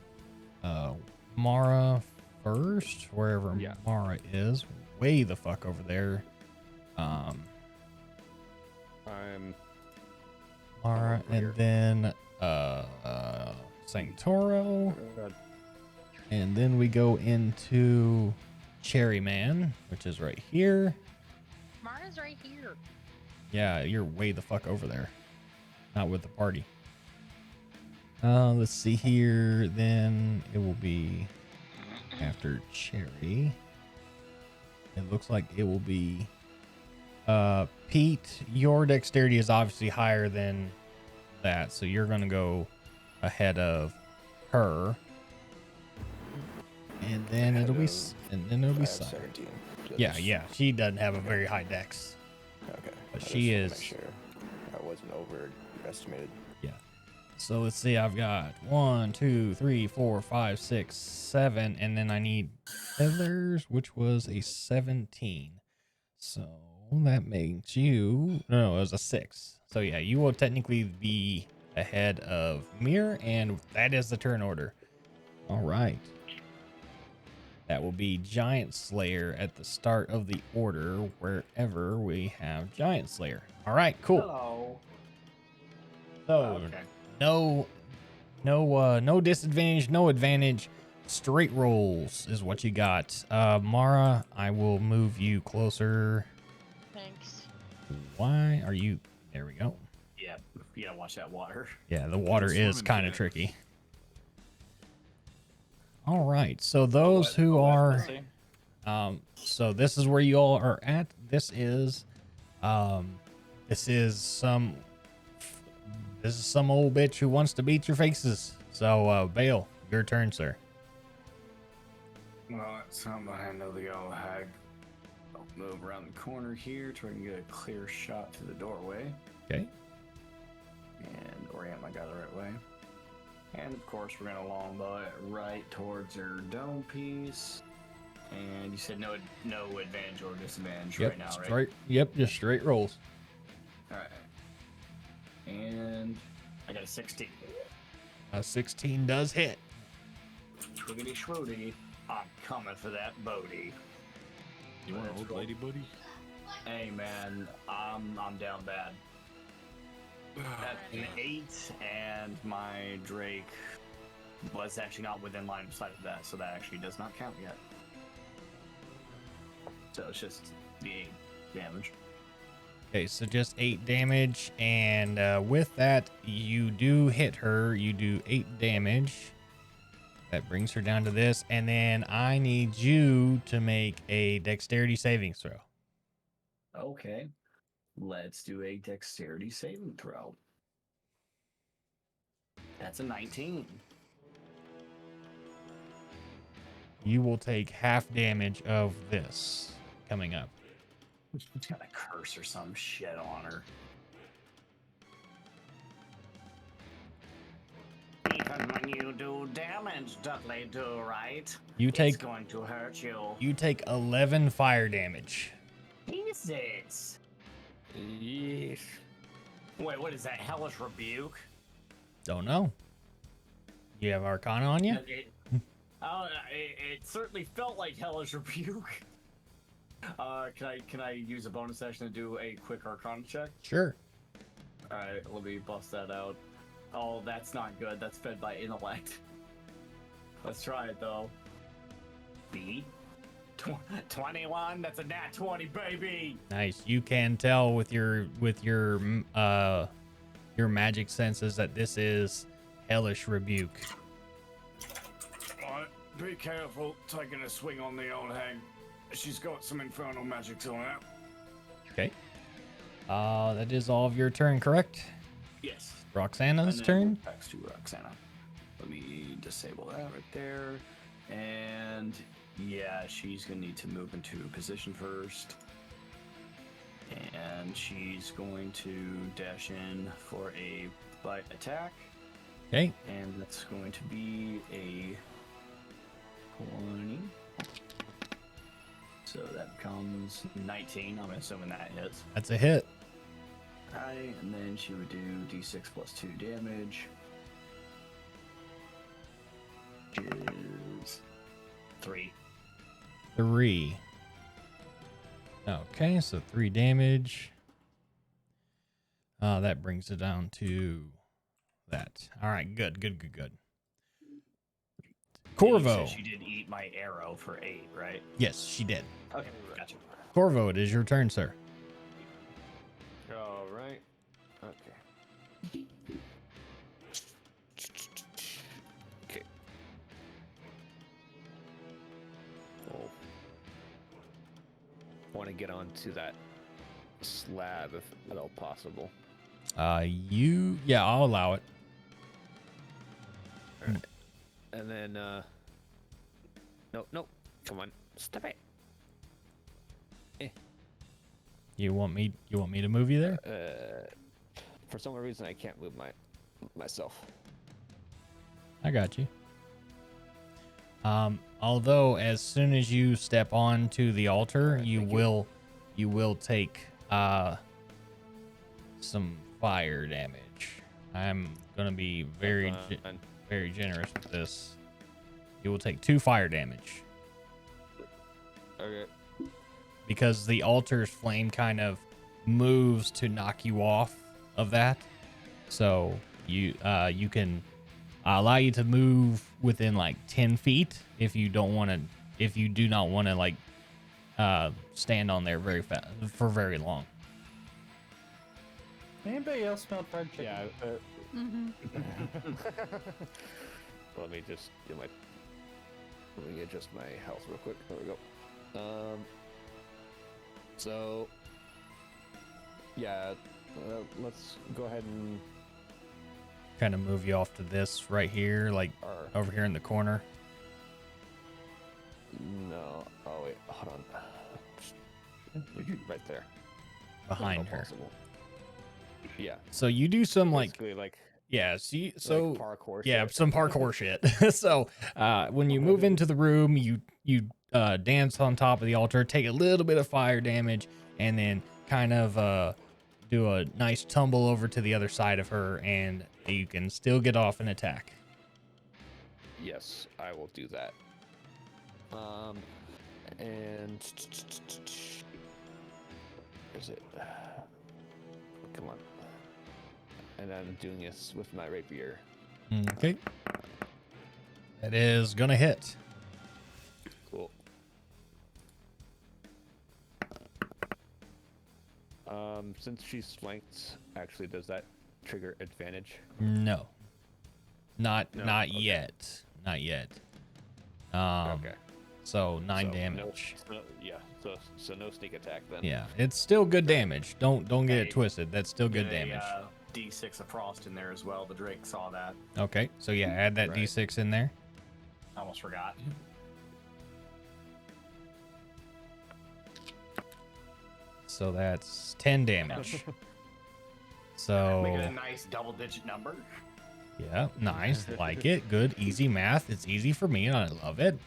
Mara first, wherever Mara is, way the fuck over there. I'm Mara, and then Sanctoro, and then we go into Cherry Man, which is right here. Mara's right here. Yeah, you're way the fuck over there, not with the party. Let's see here. Then it will be after Cherry. It looks like it will be Pete. Your dexterity is obviously higher than that, so you're gonna go ahead of her. And then it'll be Sire. 17. Yeah. She doesn't have a very high dex. Okay. But I she just is. wanna make sure I wasn't overestimated. Yeah. So let's see. I've got 1, 2, 3, 4, 5, 6, 7, and then I need Heather's, which was a 17. So that makes you no, it was a 6. So yeah, you will technically be ahead of Mir, and that is the turn order. All right. That will be Giant Slayer at the start of the order, wherever we have Giant Slayer. All right, cool. Hello. So no disadvantage, no advantage. Straight rolls is what you got. Mara, I will move you closer. Thanks. Why are you? There we go. Yeah, you gotta watch that water. Yeah, the water Keep is swimming, kind of kid. tricky. All right, so those who are, so this is where you all are at. This is some old bitch who wants to beat your faces. So, Bale, your turn, sir. Well, it's not behind the old hag. I'll move around the corner here so I can get a clear shot to the doorway. Okay. And orient my guy the right way. And of course, we're gonna longbow it right towards her dome piece. And you said no advantage or disadvantage right now, right? Just straight rolls. All right. And I got a 16. A 16 does hit. Twiggity schwoody. I'm coming for that Bodie. You want an old lady, buddy? Hey man, I'm down bad. That's an 8, and my Drake was actually not within line of sight of that, so that actually does not count yet. So it's just the 8 damage. Okay, so just 8 damage, and with that, you do hit her. You do 8 damage. That brings her down to this, and then I need you to make a dexterity saving throw. Okay, let's do a dexterity saving throw. That's a 19. You will take half damage of this coming up. She's got a curse or some shit on her. Even when you do damage, Dudley do, right? It's going to hurt you. You take 11 fire damage. Jesus. Yeesh. Wait, what is that? Hellish Rebuke? Don't know. You have Arcana on you? It certainly felt like Hellish Rebuke. Can I use a bonus action to do a quick Arcana check? Sure. Alright, let me bust that out. Oh, that's not good. That's fed by intellect. Let's try it though. B? 21? That's a nat 20, baby! Nice. You can tell with your magic senses that this is Hellish Rebuke. Alright, be careful taking a swing on the old hag. She's got some infernal magics on her. Okay. That is all of your turn, correct? Yes. Roxana's turn. Back to Roxana. Let me disable that right there. And yeah, she's gonna need to move into position first. and she's going to dash in for a bite attack. Okay. And that's going to be a 20. So that becomes 19. I'm assuming that hits. That's a hit. Alright, and then she would do d6 plus 2 damage. Which is 3. 3. Okay, so 3 damage. That brings it down to that. All right, good. Corvo. She did eat my arrow for 8, right? Yes, she did. Okay, gotcha. Corvo, it is your turn, sir. All right. Okay. Okay. Oh. Want to get onto that slab if at all possible. Yeah, I'll allow it. All right. And then, no, come on, stop it. You want me to move you there? For some reason, I can't move myself. I got you. Although as soon as you step onto the altar, Right, you will take some fire damage. I'm gonna be very generous with this. You will take 2 fire damage. Okay. Because the altar's flame kind of moves to knock you off of that. So you can allow you to move within like 10 feet if you do not want to like stand on there very fast for very long. Anybody else smell fried chicken? Yeah. Let me adjust my health real quick. There we go. So yeah, let's go ahead and Kind of move you off to this right here, like over here in the corner. No. Oh wait, hold on. Right there. Behind her. Possible. Yeah. So you do some Basically, yeah, see, so like parkour yeah, shit. some parkour shit. So when you move into the room, you dance on top of the altar, take a little bit of fire damage, and then kind of do a nice tumble over to the other side of her, and you can still get off an attack. Yes, I will do that. And where's it? Come on. And I'm doing this with my rapier. Okay. That is gonna hit. Cool. Since she's flanked, actually, does that trigger advantage? No. Not Okay. yet. Not yet. Okay. So 9 So, damage. So no sneak attack then. Yeah, it's still good damage. Don't get it twisted. That's still good Get a, damage. D6 of frost in there as well. The Drake saw that. Okay, so yeah, add that Right. D6 in there. I almost forgot. So that's 10 damage. Make it So a nice double-digit number. yeah, nice. Like it. Good. Easy math. It's easy for me and I love it.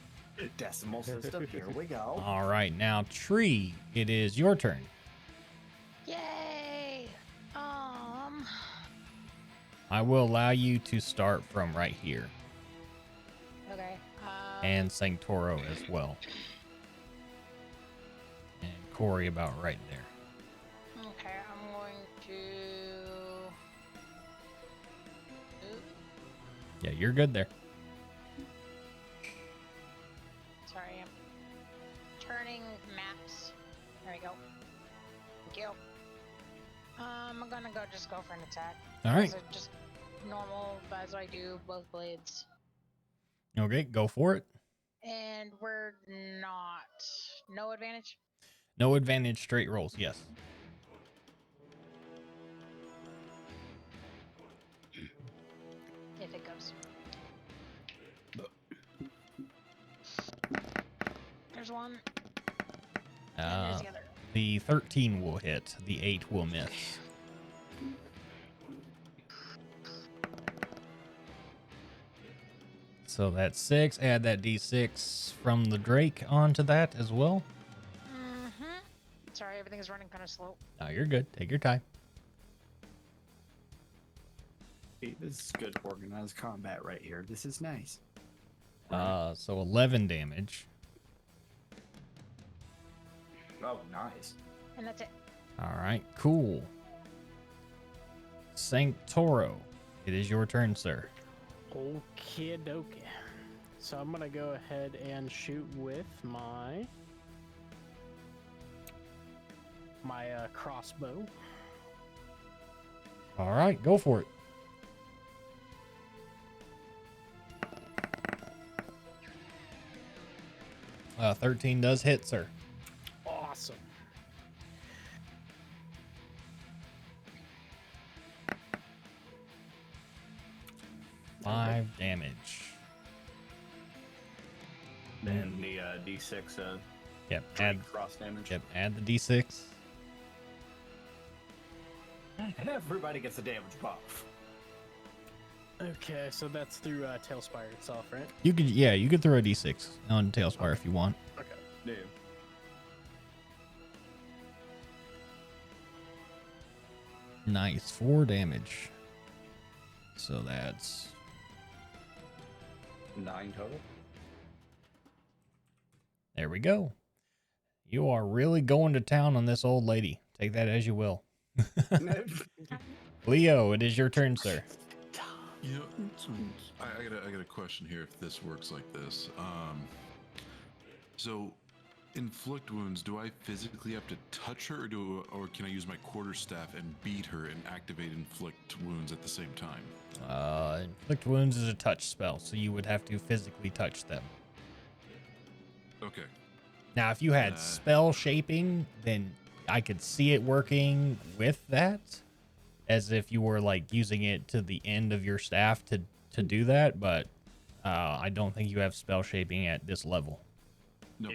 Decimal system. Here we go. All right, now Tree, it is your turn. Yay! I will allow you to start from right here. Okay. And Sanctoro as well. And Corey about right there. Okay, I'm going to. Yeah, you're good there. Sorry, I'm turning maps. There we go. Thank you. I'm gonna just go for an attack. All right. So just normal as I do, both blades. Okay, go for it. And we're not. No advantage? No advantage, straight rolls. Yes. If it goes. There's one. And there's the other. The 13 will hit. The 8 will miss. So that's 6. Add that d6 from the Drake onto that as well. Sorry, everything is running kind of slow. No, you're good. Take your time. Hey, this is good organized combat right here. This is nice. So 11 damage. Oh, nice. And that's it. All right, cool. Sanctoro, it is your turn, sir. Okie dokie. So I'm gonna go ahead and shoot with my crossbow. All right, go for it. Uh, 13 does hit, sir. Awesome. Five damage. Then the D6 Yep, Drake add, cross damage. yep, add the d6. Everybody gets a damage buff. Okay, so that's through Tailspire itself, right? You could, yeah, you could throw a d6 on Tailspire if you want. Okay. Dude. Nice, 4 damage. So that's 9 total. there. We go. You are really going to town on this old lady. Take that as you will. Leo, it is your turn, sir. You know, I got a question here. If this works like this, so inflict wounds. Do I physically have to touch her, or can I use my quarterstaff and beat her and activate inflict wounds at the same time? Inflict wounds is a touch spell, so you would have to physically touch them. Okay. Now, if you had spell shaping, then I could see it working with that, as if you were like using it to the end of your staff to do that. But I don't think you have spell shaping at this level. No,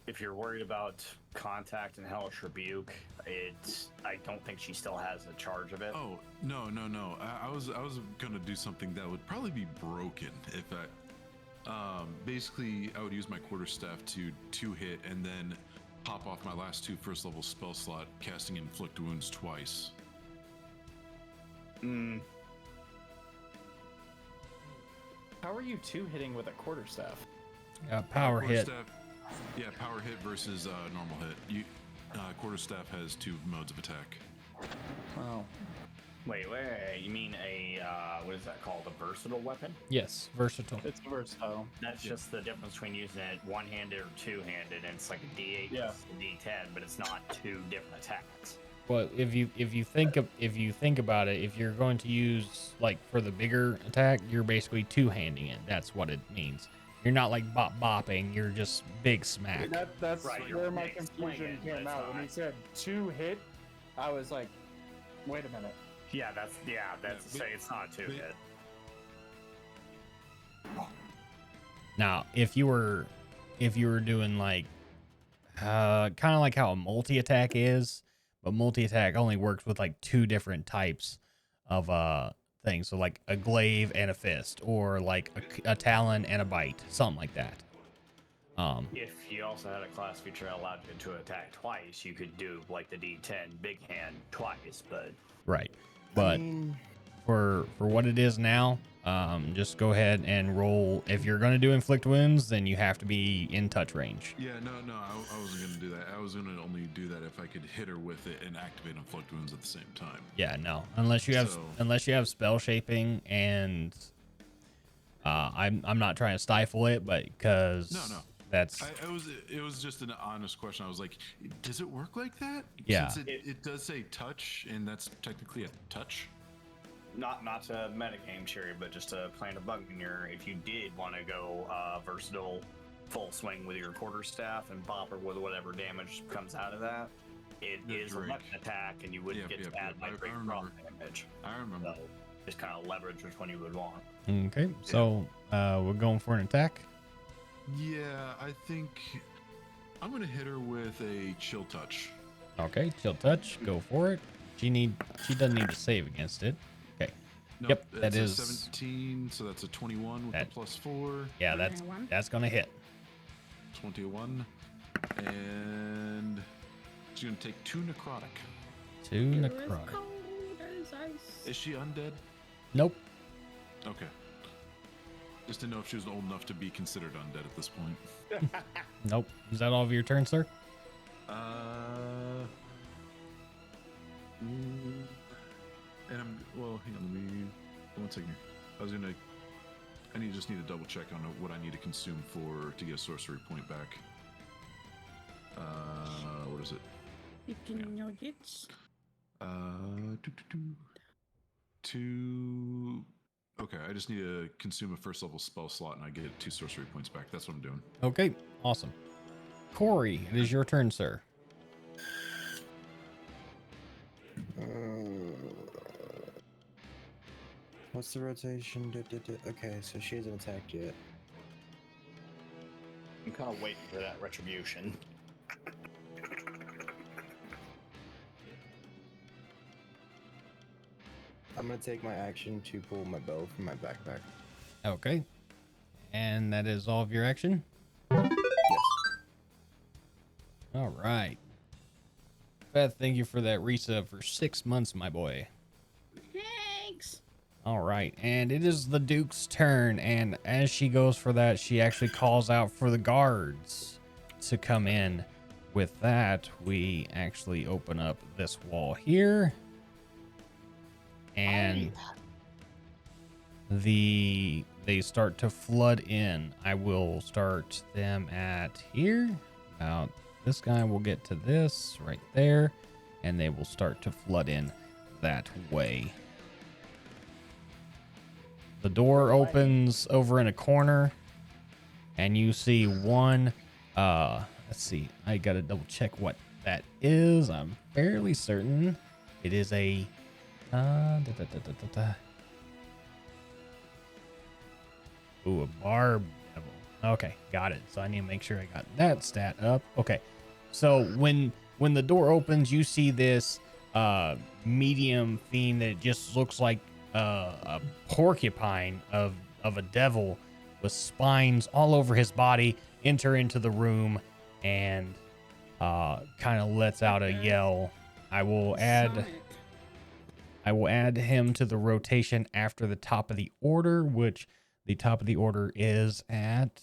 If you're worried about contact and hellish rebuke, I don't think she still has a charge of it. Oh no. I was gonna do something that would probably be broken if I. Basically, I would use my quarterstaff to 2-hit and then pop off my last 2 first level spell slot, casting inflict wounds twice. How are you 2-hitting with a quarterstaff? Power hit. Yeah, power hit versus normal hit. Quarterstaff has 2 modes of attack. Oh. Wait. You mean a, what is that called? A versatile weapon? Yes, versatile. It's versatile. That's just the difference between using it one-handed or two-handed, and it's like a D8 plus a D10, but it's not 2 different attacks. Well, if you think about it, if you're going to use like for the bigger attack, you're basically two-handing it. That's what it means. You're not like bopping. You're just big smack. That's Right, where my you're confusion swinging, came but out. it's When he not. said 2-hit, I was like, wait a minute. That's to say it's not 2-hit. Now, if you were doing like kind of like how a multi-attack is, but multi-attack only works with like 2 different types of things. So like a glaive and a fist, or like a talon and a bite, something like that. If you also had a class feature that allowed you to attack twice, you could do like the D10 big hand twice, but Right. But for what it is now, just go ahead and roll. If you're going to do inflict wounds, then you have to be in touch range. Yeah, no, I wasn't gonna do that. I was gonna only do that if I could hit her with it and activate inflict wounds at the same time. Yeah, no. Unless you have spell shaping, and I'm not trying to stifle it, but because No. that's It was just an honest question. I was like, does it work like that? Yeah. Since it does say touch, and that's technically a touch. not to metagame Cherry, but just to plant a bug in your. If you did want to go versatile, full swing with your quarterstaff and bop her with whatever damage comes out of that, it is a weapon attack, and you wouldn't get to add my great cross damage. I remember. So just kind of leverage which one you would want. okay. So we're going for an attack. Yeah, I think I'm gonna hit her with a chill touch. Okay, chill touch. Go for it. She doesn't need to save against it. Okay. Nope, Yep, it's that a is 17, so that's a 21 with that- the +4. Yeah, that's gonna hit. 21, and she's gonna take 2 necrotic. 2 necrotic. Cold as ice. Is she undead? Nope. Okay. Just to know if she was old enough to be considered undead at this point. Nope. Is that all of your turn, sir? And well, hang on, let me, 1 second here. I just need to double check on what I need to consume to get a sorcery point back. What is it? Chicken nuggets. Two. Okay, I just need to consume a first level spell slot and I get 2 sorcery points back. That's what I'm doing. Okay, awesome. Corey, it is your turn, sir. What's the rotation? Okay, so she hasn't attacked yet. I'm kind of waiting for that retribution. I'm gonna take my action to pull my bow from my backpack. Okay. And that is all of your action? Yes. All right. Beth, thank you for that resub for 6 months, my boy. Thanks. All right. And it is the Duke's turn. And as she goes for that, she actually calls out for the guards to come in. With that, we actually open up this wall here. And they start to flood in. I will start them at here. About this guy will get to this right there, and they will start to flood in that way. The door opens over in a corner, and you see one. Let's see. I gotta double check what that is. I'm fairly certain it is a. Ooh, a barb devil. Okay, got it. So I need to make sure I got that stat up. Okay, so when the door opens, you see this medium fiend that just looks like a porcupine of a devil with spines all over his body enter into the room and kind of lets out a yell. I will add him to the rotation after the top of the order, which the top of the order is at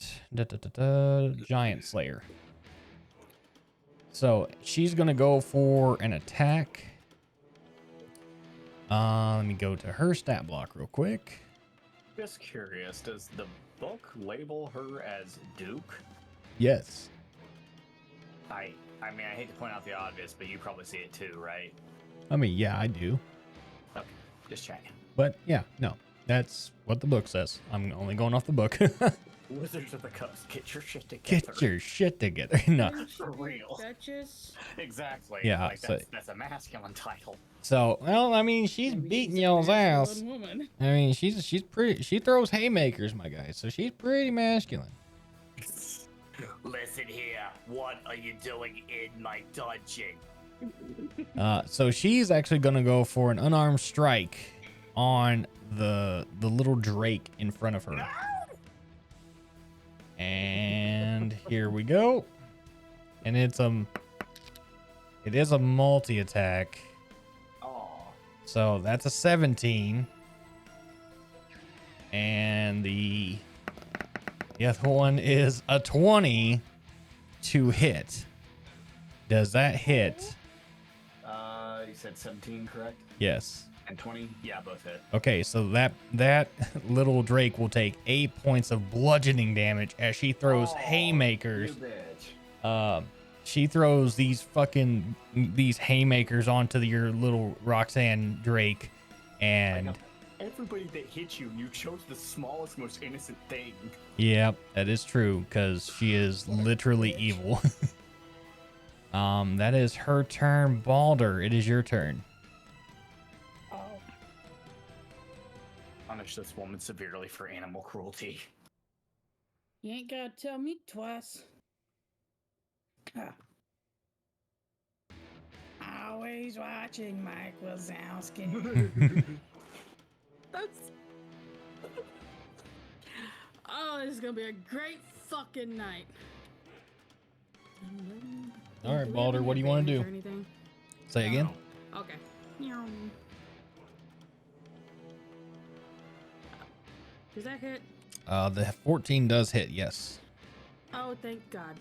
Giant Slayer. So she's going to go for an attack. Let me go to her stat block real quick. Just curious, does the book label her as Duke? Yes. I mean, I hate to point out the obvious, but you probably see it too, right? I mean, yeah, I do. Okay, just checking. But yeah, no, that's what the book says. I'm only going off the book. Wizards of the Coast, get your shit together. Get your shit together. No. For real. Duchess. Exactly. Yeah, like so- that's a masculine title. So, well, I mean, she's beating y'all's ass. Woman. I mean, she's pretty. She throws haymakers, my guy. So she's pretty masculine. Listen here, what are you doing in my dungeon? So she's actually gonna go for an unarmed strike on the little drake in front of her. And here we go. And it is a multi-attack. Oh. So that's a 17. And the other one is a 20 to hit. Does that hit? You said 17, correct? Yes. And 20? Yeah, both hit. Okay, so that little drake will take 8 points of bludgeoning damage as she throws haymakers. You bitch. She throws these haymakers onto your little Roxanne Drake, and Everybody that hits you, you chose the smallest, most innocent thing. yeah, that is true because she is literally evil. That is her turn. Balder, it is your turn. Punish this woman severely for animal cruelty. You ain't gotta tell me twice. Always watching Mike Wazowski. That's Oh, this is gonna be a great fucking night. All right, we Balder, have what do any you want to advantage do? or anything? Say again. Okay. Meow. Does that hit? The 14 does hit, yes. Oh, thank God.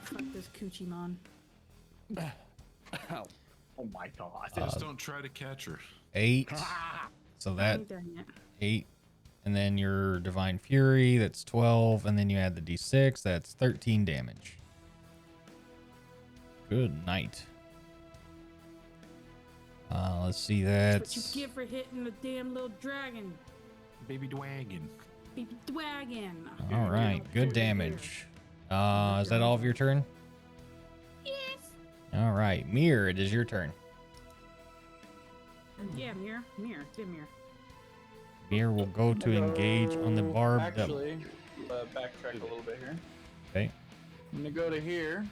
Fuck this coochie mon. Oh my god. Just don't try to catch her. 8. So I that ain't done yet. 8. And then your Divine Fury, that's 12. And then you add the D6, that's 13 damage. Good night. Let's see, That's that's... what you get for hitting the damn little dragon. Baby Dwagon. Baby dragon. All right, good damage. Is that all of your turn? Yes. All right, Mir, it is your turn. Yeah, mirror. Get mirror. Mir will go to engage on the barbed devil. Actually, backtrack a little bit here. Okay. I'm gonna go to here,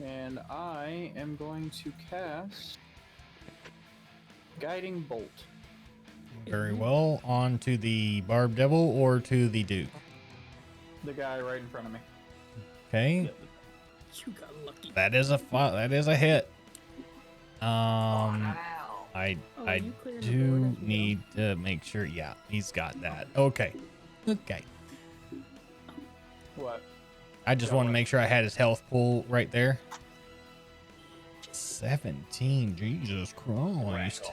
and I am going to cast Guiding Bolt. Very well. On to the barbed devil or to the Duke. The guy right in front of me. Okay. You got lucky. That is a hit. I you cleared the board do as we go? need to make sure. Yeah, he's got that. Okay. What? I just want to make sure I had his health pool right there. 17. Jesus Christ.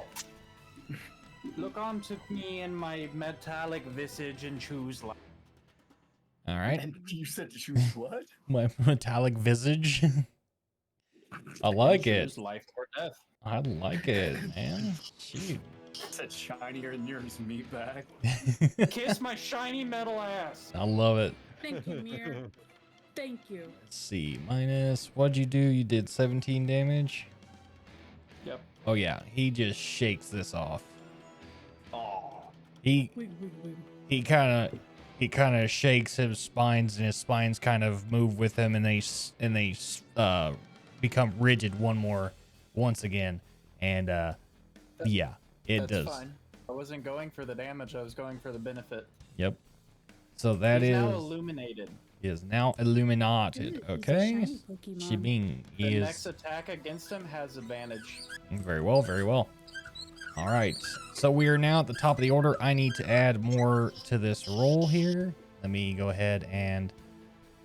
Look onto me and my metallic visage and choose life. All right. And you said to choose what? My metallic visage. I like it. Choose life or death. I like it, man. Shoot. It's shinier than yours, meatbag. Kiss my shiny metal ass. I love it. Thank you, mirror. Thank you. Let's see. Minus, what'd you do? You did 17 damage? Yep. Oh, yeah. He just shakes this off. Oh. He Wig, wig, wig. he kind of shakes his spines, and his spines kind of move with him, and they become rigid once again. And yeah, it That's does. fine. I wasn't going for the damage. I was going for the benefit. Yep. So that He's is now illuminated. he is now illuminated. He's a Okay. shiny Pokemon. Shibing. The He next is attack against him has advantage. very well, very well. All right. So we are now at the top of the order. I need to add more to this roll here. Let me go ahead and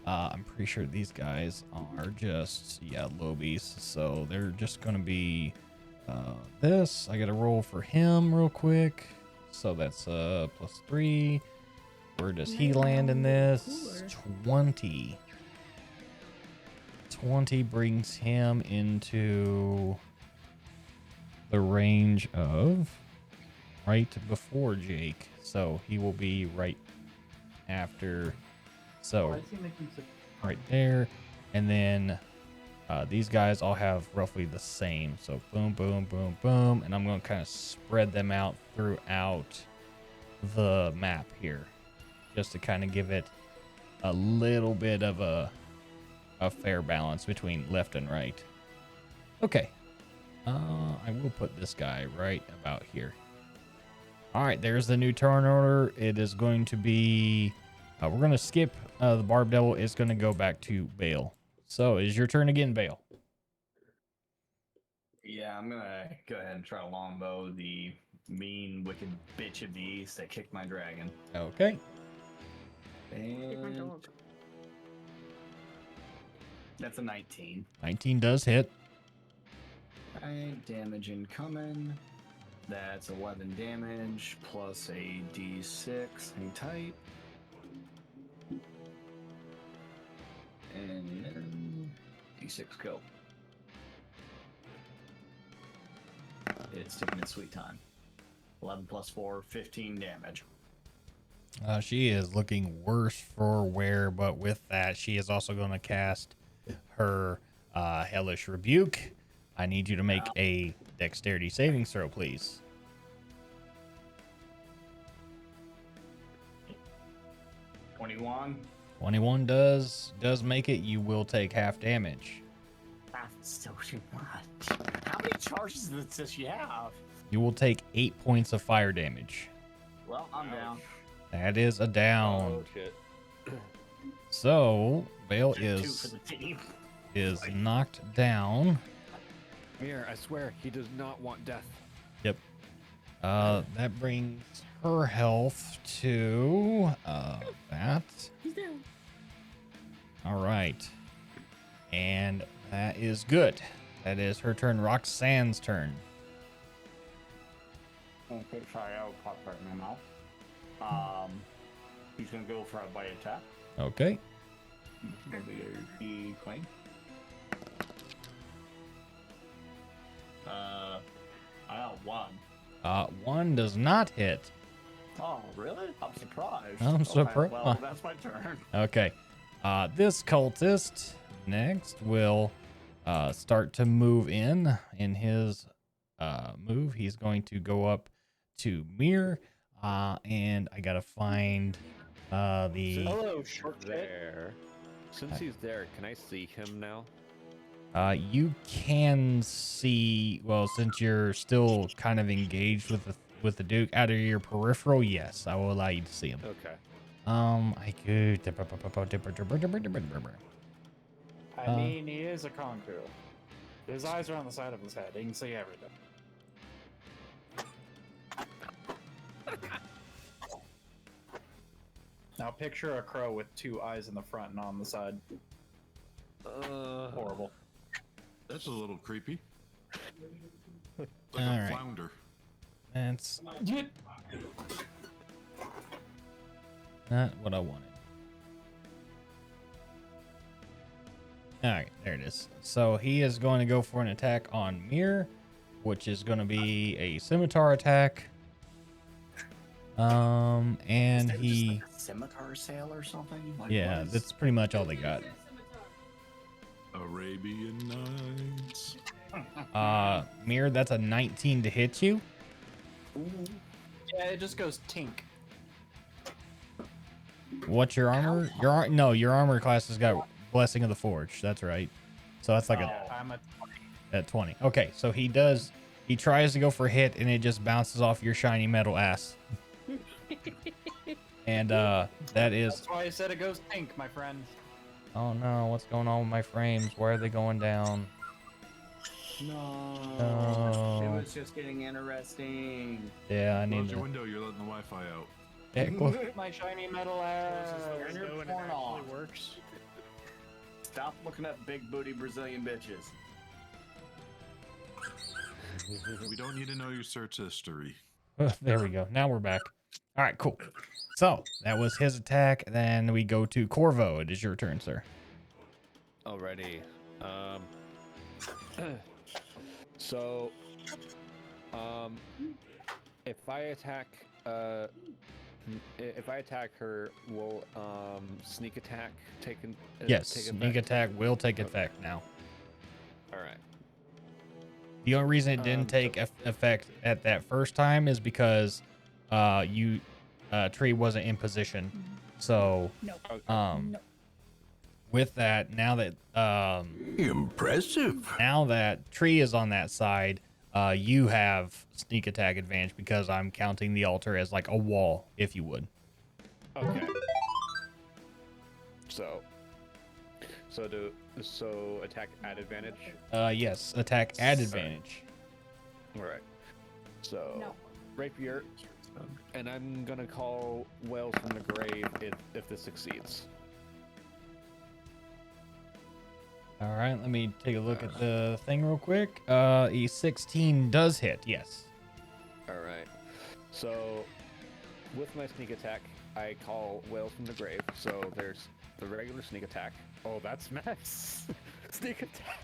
I'm pretty sure these guys are just, lobies. So they're just going to be this. I got to roll for him real quick. So that's +3. Where does he land in this? 20. 20 brings him into the range of right before Jake. So he will be right after. So right there. And then these guys all have roughly the same. So boom, boom, boom, boom. And I'm going to kind of spread them out throughout the map here, just to kind of give it a little bit of a fair balance between left and right. Okay. I will put this guy right about here. All right, there's the new turn order. It is going to be, we're going to skip the Barb Devil. It's going to go back to Bale. So is your turn again, Bale? Yeah, I'm gonna go ahead and try to longbow the mean, wicked bitch of the east that kicked my dragon. Okay. Kick my And dog. that's a 19. 19 does hit. Alright, damage incoming. That's 11 damage plus a d6. Hang tight. And then d6 go. It's taking its sweet time. 11 plus 4, 15 damage. She is looking worse for wear, but with that, she is also going to cast her Hellish Rebuke. I need you to make a dexterity saving throw, please. 21. 21 does make it. You will take half damage. That's so too much. How many charges does she have? You will take 8 points of fire damage. Well, I'm down. That is a down. Oh shit. So Vale Two for the team. is knocked down. Mirror, I swear, he does not want death. Yep. That brings her health to that. He's down. All right. And that is good. That is her turn. Roxanne's turn. Okay, sorry, I'll pop right in my mouth. He's gonna go for a bite attack. Okay. It's gonna be a D20. I got 1. 1 does not hit. Oh, really? I'm surprised. I'm Okay, surprised. well, that's my turn. Okay. This cultist next will start to move in his move. He's going to go up to Mir, and I gotta find the. Hello, short There. Since he's there, can I see him now? You can see. Well, since you're still kind of engaged with the Duke out of your peripheral, yes, I will allow you to see him. Okay. I could. I mean, he is a conqueror. His eyes are on the side of his head. He can see everything. Now picture a crow with 2 eyes in the front and on the side. Horrible. That's a little creepy. Like All a right. flounder. That's not what I wanted. All right, there it is. So he is going to go for an attack on Mir, which is going to be a scimitar attack. And Is there he, just like a scimitar sale or something? Like, yeah, what is- that's pretty much all they got. Arabian Nights. Mir, that's a 19 to hit you. Yeah, it just goes tink. What's your armor? Your armor class has got Blessing of the Forge. That's right. So that's like I'm a at 20. Okay, so he tries to go for a hit and it just bounces off your shiny metal ass. And that is. That's why I said it goes tink, my friend. Oh no, what's going on with my frames? Why are they going down? No. Oh. It was just getting interesting. Yeah, I need Close your to. window, you're letting the Wi-Fi out. Yeah, close- My shiny metal ass. Turn your going porn to off. actually Works. Stop looking at big booty Brazilian bitches. We don't need to know your search history. There we go. Now we're back. All right, cool. So that was his attack. Then we go to Corvo. It is your turn, sir. Alrighty. So, if I attack, her, will sneak attack take Yes, take sneak effect? attack will take effect now. All right. The only reason it didn't take effect at that first time is because Tree wasn't in position. So No. with that, now that Impressive. now that Tree is on that side, you have sneak attack advantage because I'm counting the altar as like a wall, if you would. Okay. So attack at advantage. Yes, attack at advantage. All right. So No. rapier, and I'm gonna call Whales from the grave if this succeeds. All right, let me take a look at the thing real quick. A 16 does hit, yes. All right. So with my sneak attack, I call Whales from the grave. So there's the regular sneak attack. Oh, that's max sneak attack.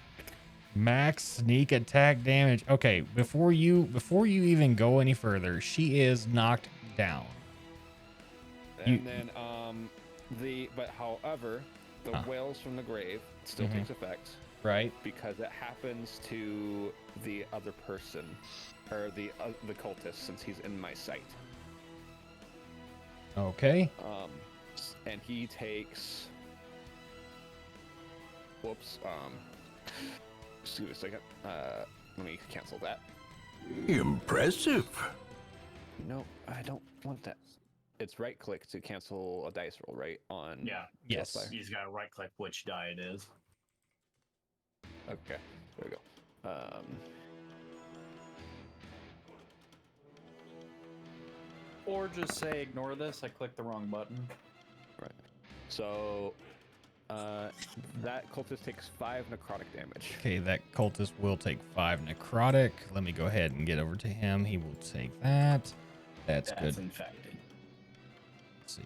Max sneak attack damage. Okay, before you even go any further, she is knocked down. And then however, the Whales from the grave still Mhm. takes effect. Right. Because it happens to the other person, or the cultist, since he's in my sight. Okay. and he takes. Whoops. Excuse me a second. Let me cancel that. Impressive. No, I don't want that. It's right click to cancel a dice roll, right? On Yeah. Yes. Spellfire. He's got to right click which die it is. Okay, there we go. Or just say ignore this. I clicked the wrong button. Right. So that cultist takes 5 necrotic damage. Okay, that cultist will take 5 necrotic. Let me go ahead and get over to him. He will take that. That's good. Infected. Let's see.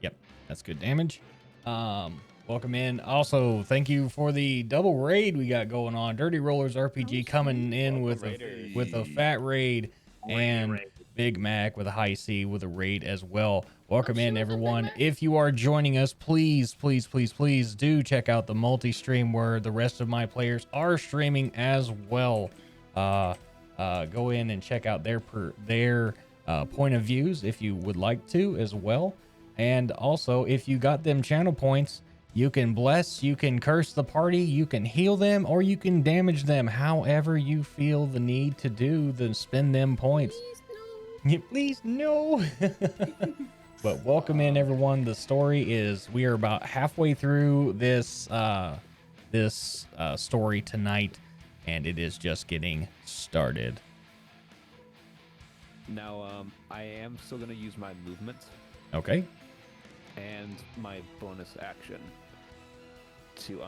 Yep, that's good damage. Welcome in. Also, thank you for the double raid we got going on. Dirty Rollers RPG coming in with a fat raid, and Big Mac with a high C with a raid as well. Welcome in, everyone. If you are joining us, please do check out the multi-stream where the rest of my players are streaming as well. Go in and check out their point of views if you would like to as well. And also, if you got them channel points, you can bless, you can curse the party, you can heal them, or you can damage them however you feel the need to do to spend them points. Please no. But welcome in, everyone. The story is we are about halfway through this story tonight, and it is just getting started. Now, I am still going to use my movement. Okay. And my bonus action to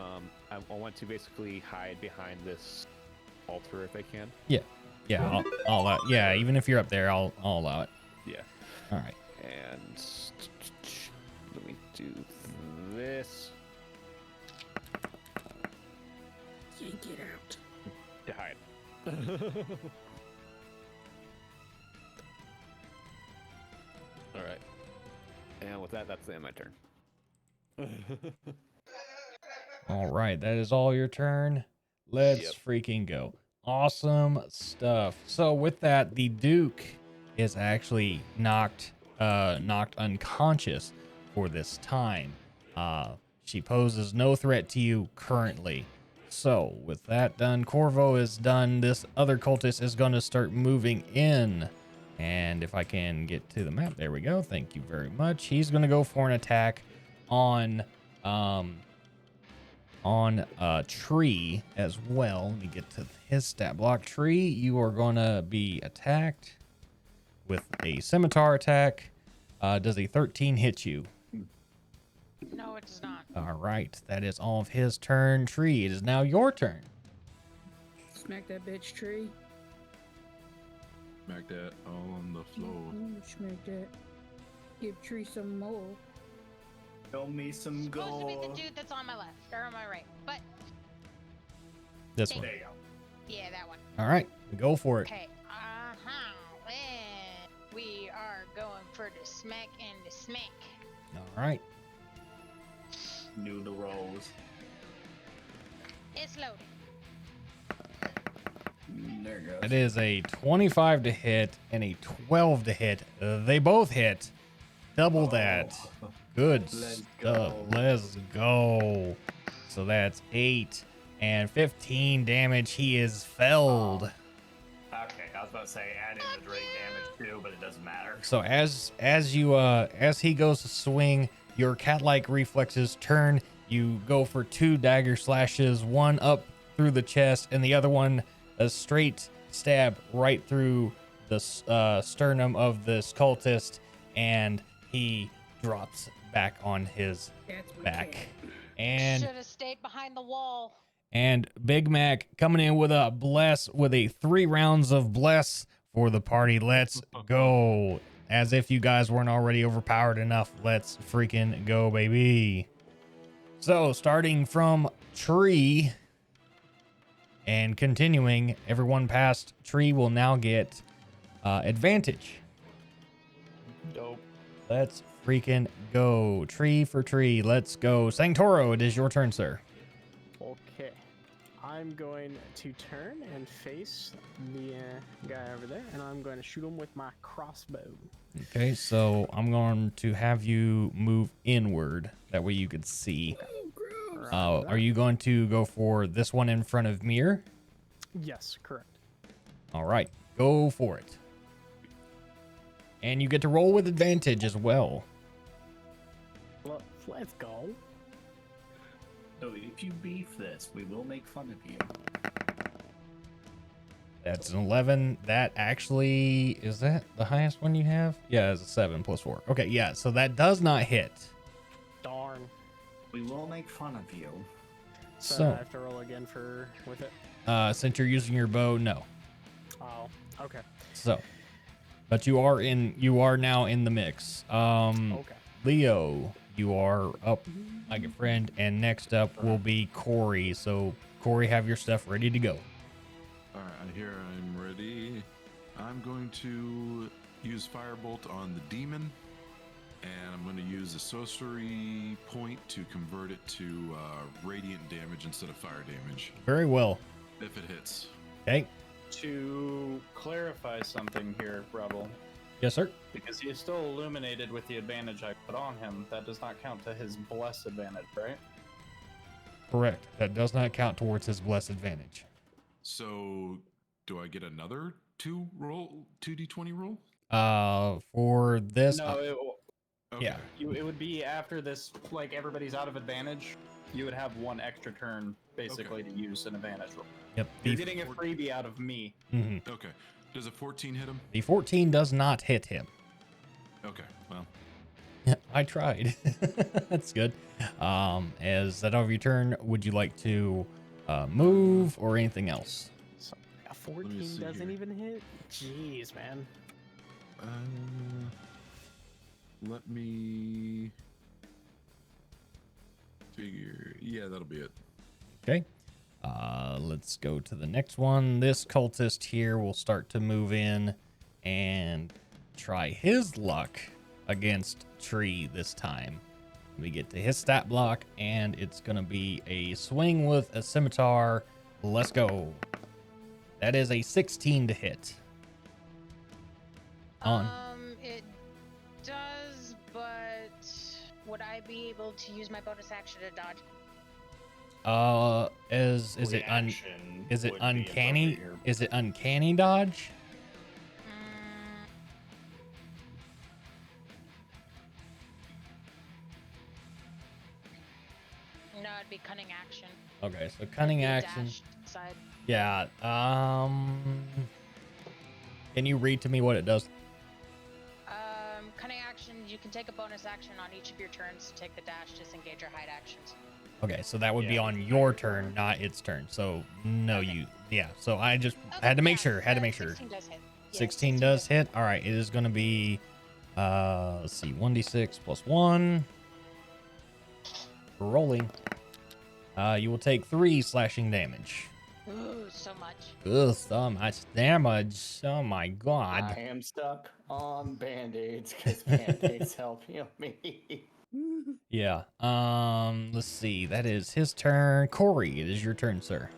I want to basically hide behind this altar if I can. Yeah, I'll allow. Yeah, even if you're up there, I'll allow it. Yeah. All right. And let me do this. Yank it out. To hide. All right. And with that, that's the end of my turn. All right, that is all your turn. Let's freaking go. Awesome stuff. So with that, the Duke is actually knocked unconscious for this time. She poses no threat to you currently. So with that done, Corvo is done. This other cultist is going to start moving in. And if I can get to the map, there we go. Thank you very much. He's going to go for an attack on a tree as well. Let me get to his stat block. Tree, you are going to be attacked with a scimitar attack. Does a 13 hit you? No, it does not. All right, that is all of his turn. Tree, it is now your turn. Smack that bitch tree. Smack that all on the floor. Smack that. Give tree some more. Show me some Supposed to be the gold. dude that's on my left or on my right, but This one. There you go. yeah, that one. All right, go for it. Okay. And we are going for the smack and the smack. All right. Knew the rolls. It's loaded. There it goes. It is a 25 to hit and a 12 to hit. They both hit. Double that. Good Let's stuff. go. Let's go. So that's 8 and 15 damage. He is felled. Okay, I was about to say add in the Drake damage too, but it doesn't matter. So as he goes to swing, your cat-like reflexes turn. You go for 2 dagger slashes, one up through the chest and the other one a straight stab right through the sternum of this cultist, and he drops back on his back. And Should have stayed behind the wall. And Big Mac coming in with a bless, with a 3 rounds of bless for the party. Let's go. As if you guys weren't already overpowered enough. Let's freaking go, baby. So starting from Tree and continuing, everyone past Tree will now get advantage. Dope. Let's freaking go. Tree for Tree. Let's go. Sangtoro, it is your turn, sir. Okay. I'm going to turn and face the guy over there, and I'm going to shoot him with my crossbow. Okay, so I'm going to have you move inward. That way you could see. Are you going to go for this one in front of Mir? Yes, correct. All right, go for it. And you get to roll with advantage as well. Let's go. So if you beef this, we will make fun of you. That's an 11. That actually, is that the highest one you have? Yeah, it's a 7 plus 4. Okay, yeah, so that does not hit. Darn. We will make fun of you. So I have to roll again with it. Since you're using your bow, no. Oh, okay. So, but you are now in the mix. Okay. Leo, you are up like a friend, and next up will be Corey. So, Corey, have your stuff ready to go. All right, here I'm ready. I'm going to use Firebolt on the demon, and I'm going to use a sorcery point to convert it to radiant damage instead of fire damage. Very well. If it hits. Okay. To clarify something here, Rebel. Yes, sir. Because he is still illuminated with the advantage I put on him, that does not count to his blessed advantage, right? Correct. That does not count towards his blessed advantage. So, do I get another 2d20 roll? For this. No, yeah. It would be after this, like everybody's out of advantage, you would have one extra turn basically to use an advantage roll. Yep. You're getting a freebie out of me. Mm-hmm. Okay. Does a 14 hit him? The 14 does not hit him. Okay, well. I tried. That's good. As that over your turn, would you like to move or anything else? So, a 14 doesn't even hit? Jeez, man. Let me figure. Yeah, that'll be it. Okay. Let's go to the next one. This cultist here will start to move in and try his luck against Tree this time. We get to his stat block, and it's going to be a swing with a scimitar. Let's go. That is a 16 to hit. It does, but would I be able to use my bonus action to dodge? Is it uncanny? Is it uncanny dodge? No, it'd be cunning action. Okay, so cunning action. Side. Yeah. Can you read to me what it does? Cunning action, you can take a bonus action on each of your turns to take the dash, disengage, or hide actions. Okay, so that would be on your turn, not its turn. So no, yeah. So I just had to make sure. 16 does hit. 16 does hit. All right, it is going to be, let's see, 1d6 plus 1. Rolling. You will take 3 slashing damage. Ooh, so much. Ugh, so much damage. Oh my god. I am stuck on band-aids because band-aids help heal me. Yeah. Let's see. That is his turn. Corey, it is your turn, sir.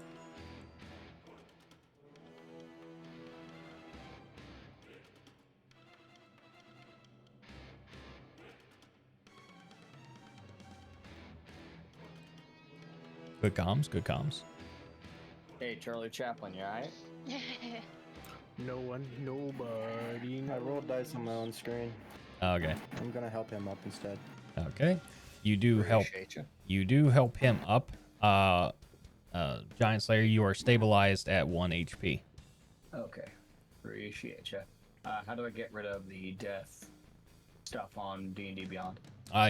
Good comms, good comms. Hey, Charlie Chaplin, you alright? No one, nobody. I rolled dice on my own screen. Okay. I'm gonna help him up instead. Okay. You do help. You do help him up. Giant Slayer, you are stabilized at 1 HP. Okay. Appreciate you. How do I get rid of the death stuff on D&D Beyond?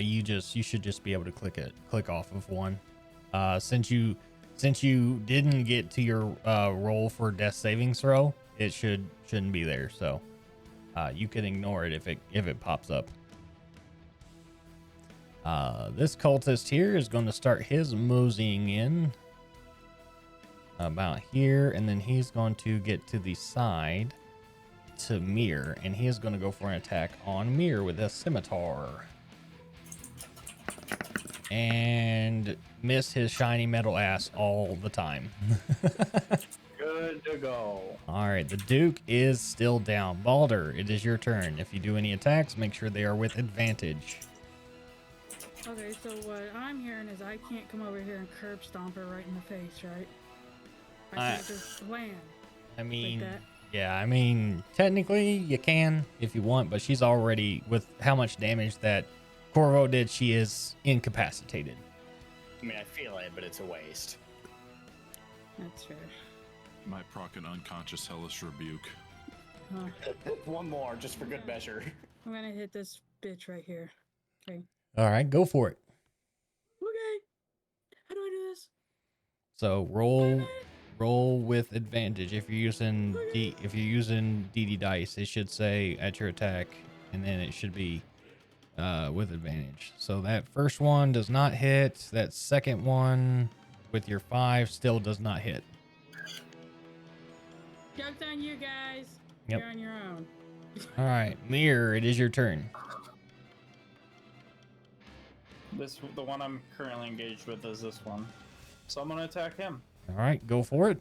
You should just be able to click off of one. Since you didn't get to your roll for death saving throw, it shouldn't be there. So you can ignore it if it pops up. This cultist here is going to start his moseying in about here, and then he's going to get to the side to Mir, and he is going to go for an attack on Mir with a scimitar. And miss his shiny metal ass all the time. Good good to go. All right, the Duke is still down. Balder, it is your turn. If you do any attacks, make sure they are with advantage. Okay, so what I'm hearing is I can't come over here and curb stomp her right in the face, right? I can't just land. I mean, like that. yeah, I mean, technically you can if you want, but she's already, with how much damage that Corvo did, she is incapacitated. I mean, I feel it, but it's a waste. That's fair. Might proc an unconscious hellish rebuke. One more, just for good measure. I'm gonna hit this bitch right here. Okay. All right, go for it. Okay. How do I do this? So roll with advantage. If you're using DD dice, it should say at your attack, and then it should be with advantage. So that first one does not hit. That second one with your 5 still does not hit. Joke's on you guys. Yep. You're on your own. All right, Mirror, it is your turn. The one I'm currently engaged with is this one. So I'm gonna attack him. All right, go for it.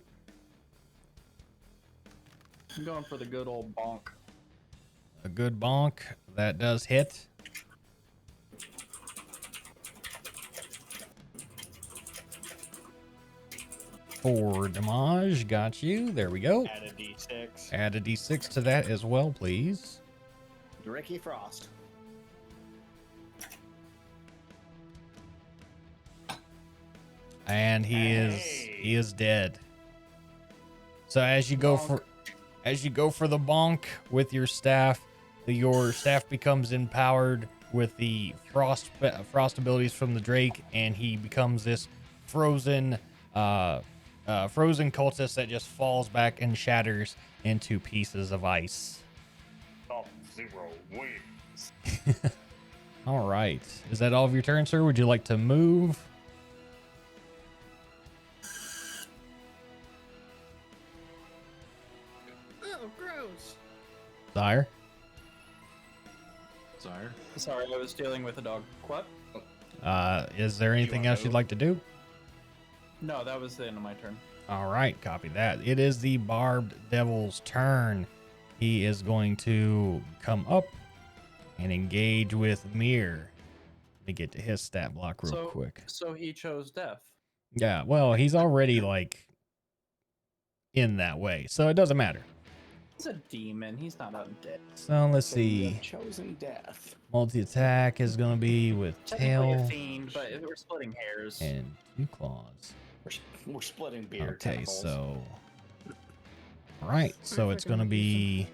I'm going for the good old bonk. A good bonk. That does hit. Four damage. Got you. There we go. Add a d6. Add a d6 to that as well, please. Ricky Frost. And he is dead. So as you go for the bonk with your staff becomes empowered with the frost abilities from the Drake, and he becomes this frozen cultist that just falls back and shatters into pieces of ice. Sub-Zero wins. All right. Is that all of your turn, sir? Would you like to move? Oh, gross. Sire? Sorry, I was dealing with a dog. What? Is there anything else you'd like to do? No, that was the end of my turn. All right, copy that. It is the Barbed Devil's turn. He is going to come up and engage with Mir. Let me get to his stat block real quick. So he chose death. Yeah, well, he's already like in that way, so it doesn't matter. He's a demon. He's not undead. So let's So you see. have chosen death. Multi-attack is going to be with Technically a tail fiend, but we're splitting hairs. and 2 claws. We're splitting beer. Okay, tentacles. so all right, so it's going to be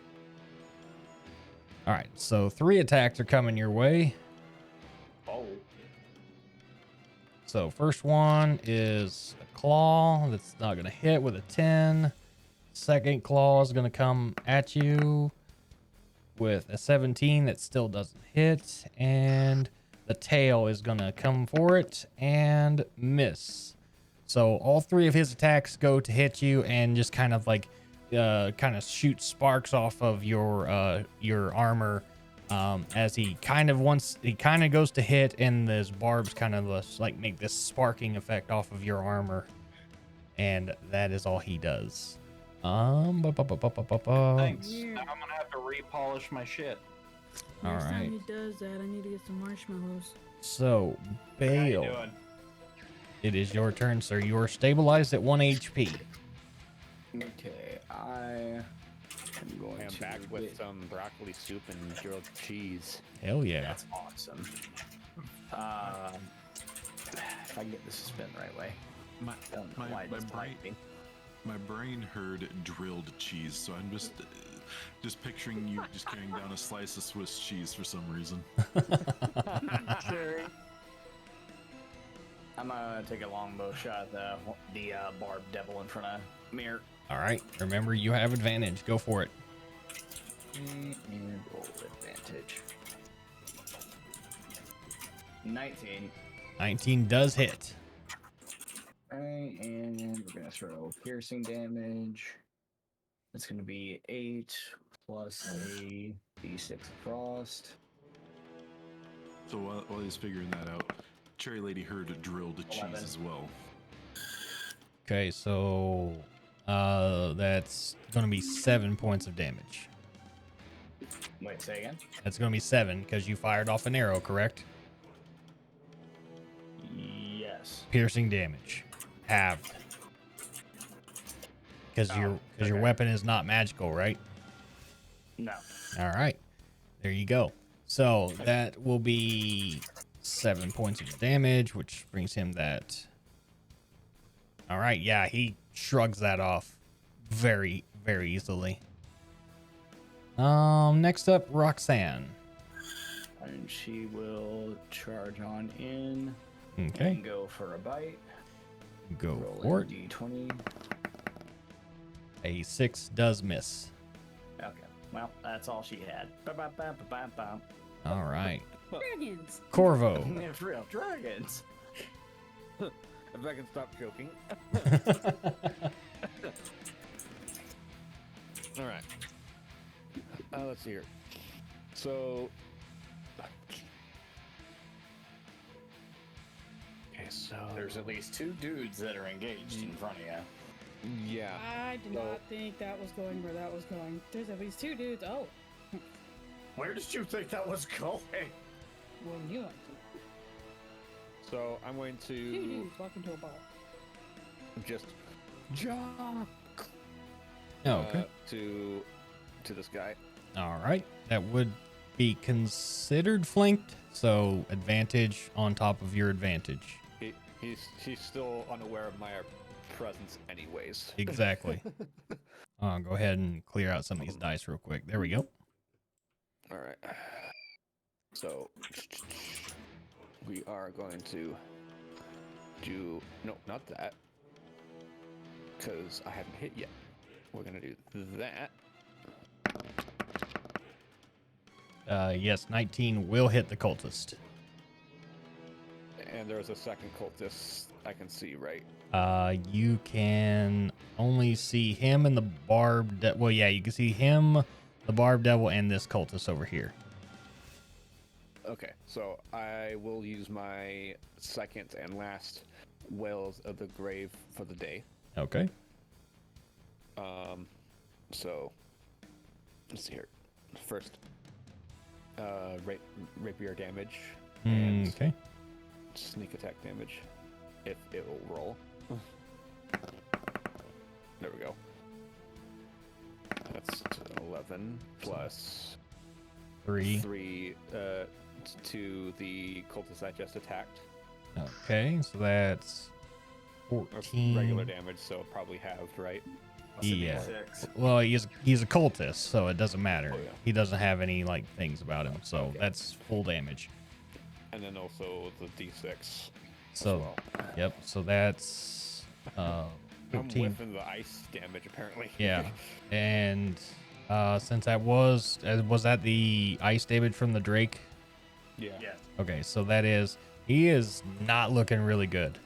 all right. So 3 attacks are coming your way. Oh. So first one is a claw that's not going to hit with a 10. Second claw is going to come at you with a 17 that still doesn't hit, and the tail is going to come for it and miss. So all 3 of his attacks go to hit you and just kind of like shoot sparks off of your armor as he kind of goes to hit, and those barbs kind of like make this sparking effect off of your armor, and that is all he does. Thanks. Yeah. Now I'm gonna have to repolish my shit. All Next right. time he does that, I need to get some marshmallows. So How you Bale, doing? it is your turn, sir. You are stabilized at 1 HP. Okay, I am going I'm to back with get- some broccoli soup and grilled cheese. Hell yeah. That's awesome. If I can get this to spin the right way. My Don't know why it doesn't like me. brain heard drilled cheese, so I'm just picturing you just carrying down a slice of Swiss cheese for some reason. Sure. I'm gonna take a longbow shot at the barbed devil in front of Mir. All right. Remember, you have advantage. Go for it. And roll advantage. 19. 19 does hit. Alright, and we're gonna throw piercing damage. It's gonna be 8 plus a d6 frost. So while he's figuring that out, Cherry Lady heard drilled cheese 11. as well. Okay, so That's going to be 7 points of damage. Wait, say again? That's going to be 7 because you fired off an arrow, correct? Yes. Piercing damage. Halved. Because your weapon is not magical, right? No. All right. There you go. So that will be 7 points of damage, which brings him that. All right. Yeah, he shrugs that off very, very easily. Next up, Roxanne. And she will charge on in. Okay. And go for a bite. Go Roll for in it. D20. A 6 does miss. Okay. Well, that's all she had. Ba-ba-ba-ba-ba-ba. All right. Dragons. Corvo. Yeah, for real. Dragons. If I can stop joking. All right. Let's see here. So. Okay, so There's at least 2 dudes that are engaged in front of you. Yeah. I did not think that was going where that was going. There's at least 2 dudes. Oh. Where did you think that was going? Well, you went So I'm going to. 2 to dudes walk into a bar. just jump Oh, okay. to this guy. All right. That would be considered flanked, so advantage on top of your advantage. He's still unaware of my presence, anyways. Exactly. Go ahead and clear out some of these dice real quick. There we go. All right. So we are going to do not that, because I haven't hit yet. We're gonna do that. Yes, 19 will hit the cultist. And there's a second cultist I can see, right? You can only see him and the barbed. Well, yeah, you can see him, the barbed devil, and this cultist over here. Okay, so I will use my second and last Wells of the Grave for the day. Okay. So let's see here. First, rapier damage and Okay. sneak attack damage, if it will roll. There we go. That's 11 plus 3 to the cultist I just attacked. Okay, so that's Or 14. regular damage, so probably halved, right? Yeah. Well, he's a cultist, so it doesn't matter. Oh, yeah. He doesn't have any things about him, so that's full damage. And then also the D6. So, well. Yep. So that's I'm 14. whiffing the ice damage apparently. Yeah, and since that was that the ice damage from the Drake? Yeah. Okay, so he is not looking really good.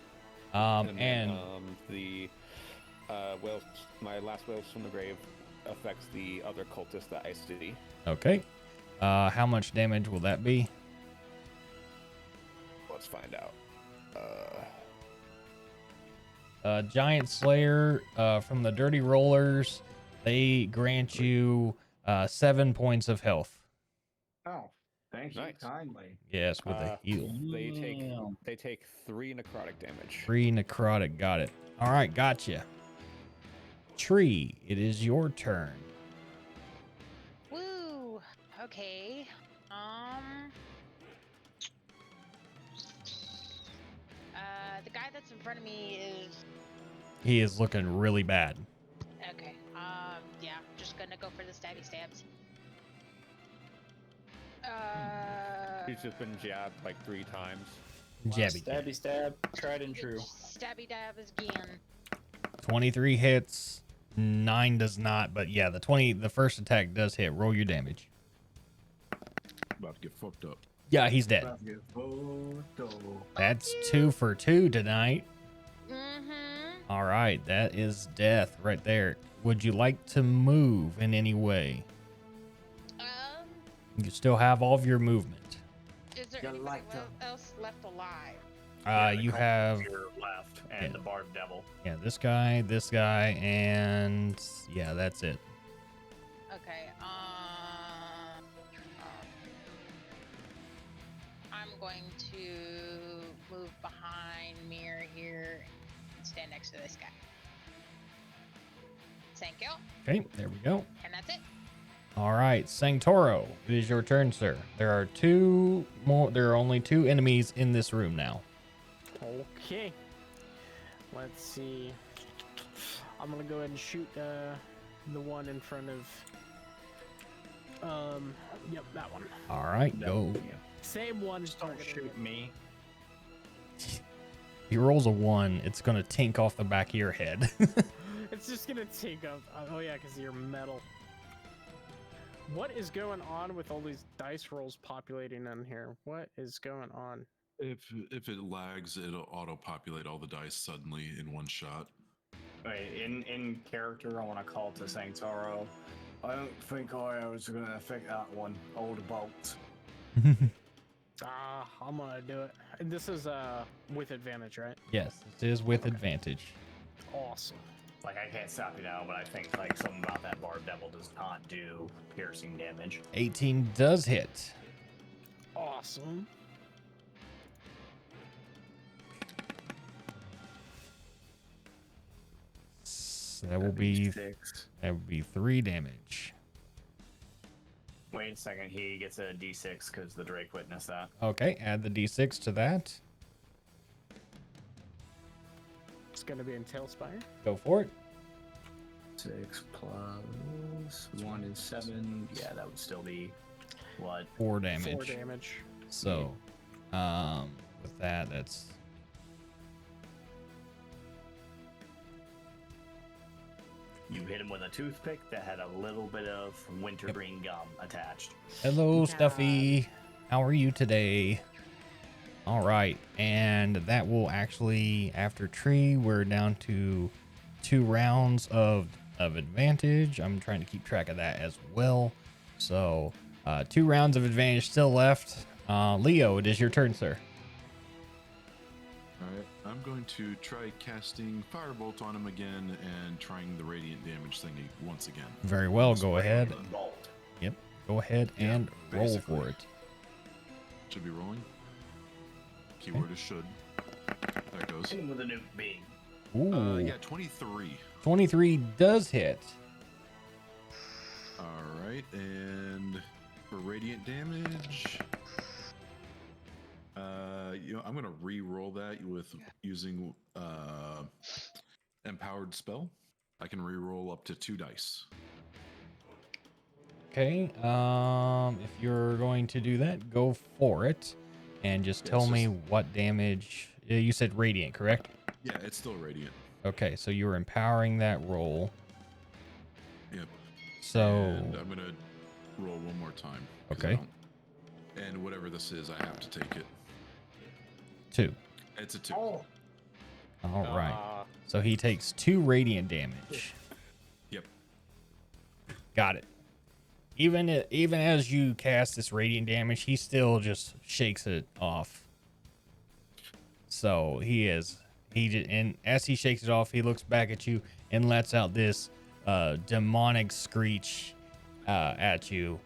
And the Wales, my last Wales from the Grave affects the other cultist that I see. okay, how much damage will that be? Let's find out. Giant Slayer from the Dirty Rollers, they grant you 7 points of health. Oh, thank you Nice. kindly. Yes, with a heal. They take 3 necrotic damage. 3 necrotic, got it. All right, gotcha. Tree, it is your turn. Woo. Okay. The guy that's in front of me is. He is looking really bad. Okay. Yeah. I'm just gonna go for the stabby stabs. He's just been jabbed like 3 times. Jabby. Stabby stab, tried and true. Stabby dab again. 23 hits, 9 does not, but yeah, the first attack does hit. Roll your damage. About to get fucked up. Yeah, he's dead. That's 2 for 2 tonight. Mm-hmm. All right, that is death right there. Would you like to move in any way? You still have all of your movement. Is there anybody else left alive? You the have to your left and yeah. the barbed devil. Yeah, this guy, and yeah, that's it. Okay. I'm going to move behind Mir here and stand next to this guy. Thank you. Okay, there we go. And that's it. All right, Sangtoro, it is your turn, sir. There are two more. There are only two enemies in this room now. Okay. Let's see. I'm gonna go ahead and shoot the one in front of. Yep, that one. All right, go. Same one. Just don't shoot me. If he rolls a 1, it's gonna tink off the back of your head. It's just gonna take up. Oh yeah, because you're metal. What is going on with all these dice rolls populating in here? What is going on? If it lags, it'll auto-populate all the dice suddenly in one shot. Wait, in character, I want to call to Sangtoro. I don't think I was going to affect that one. Hold the bolt. I'm gonna do it. And this is with advantage, right? Yes, it is with advantage. Awesome. Like, I can't stop you now, but I think like something about that Barb Devil does not do piercing damage. 18 does hit. Awesome. So that will be 3 damage. Wait a second, he gets a D6 because the Drake witnessed that. Okay, add the d6 to that. It's gonna be in Tailspire. Go for it. 6 plus 1 is 7. Yeah, that would still be what? 4 damage. 4 damage. So, with that, that's You hit him with a toothpick that had a little bit of wintergreen gum attached. hello, Stuffy. How are you today? All right, and that will actually, after tree, we're down to 2 rounds of advantage. I'm trying to keep track of that as well. So, 2 rounds of advantage still left. Leo, it is your turn, sir. Alright, I'm going to try casting Firebolt on him again and trying the radiant damage thingy once again. Very well, go ahead. Bolt. Yep, go ahead and roll basically. for it. Should be rolling. Keyword is should. There it goes. With a nuke beam. Ooh, Yeah, 23. 23 does hit. Alright, and for radiant damage, I'm gonna re-roll that with using empowered spell. I can re-roll up to 2 dice. Okay, if you're going to do that, go for it. And just tell me what damage. You said radiant, correct? Yeah, it's still radiant. Okay, so you're empowering that roll. Yep. So And I'm gonna roll one more time. 'cause I Okay. don't- And whatever this is, I have to take it. 2. It's a 2. Oh. All right. So he takes 2 radiant damage. Yep. Got it. Even as you cast this radiant damage, he still just shakes it off. So and as he shakes it off, he looks back at you and lets out this demonic screech at you,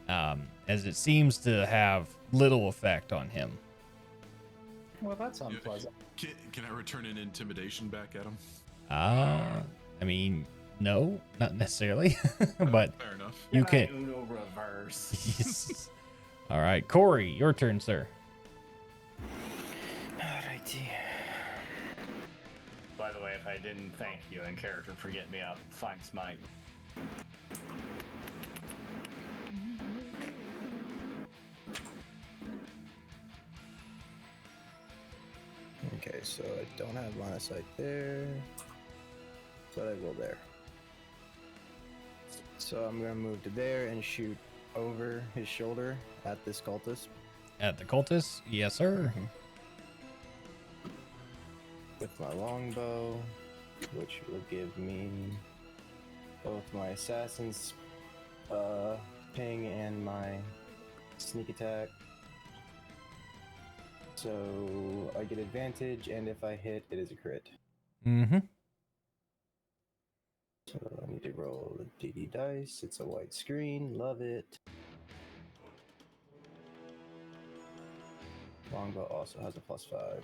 as it seems to have little effect on him. Well, that's unpleasant. Can I return an intimidation back at him? I mean, no, not necessarily, but Fair enough. you can. Uno reverse. All right, Corey, your turn, sir. Alrighty. By the way, if I didn't thank you in character for getting me up, fine smite. Okay, so I don't have line of sight there, but I will there. So I'm gonna move to there and shoot over his shoulder at this cultist. At the cultist, yes, sir. With my longbow, which will give me both my assassin's ping and my sneak attack. So I get advantage, and if I hit, it is a crit. Mm-hmm. So I need to roll the DD dice. It's a white screen. Love it. Longbow also has a +5.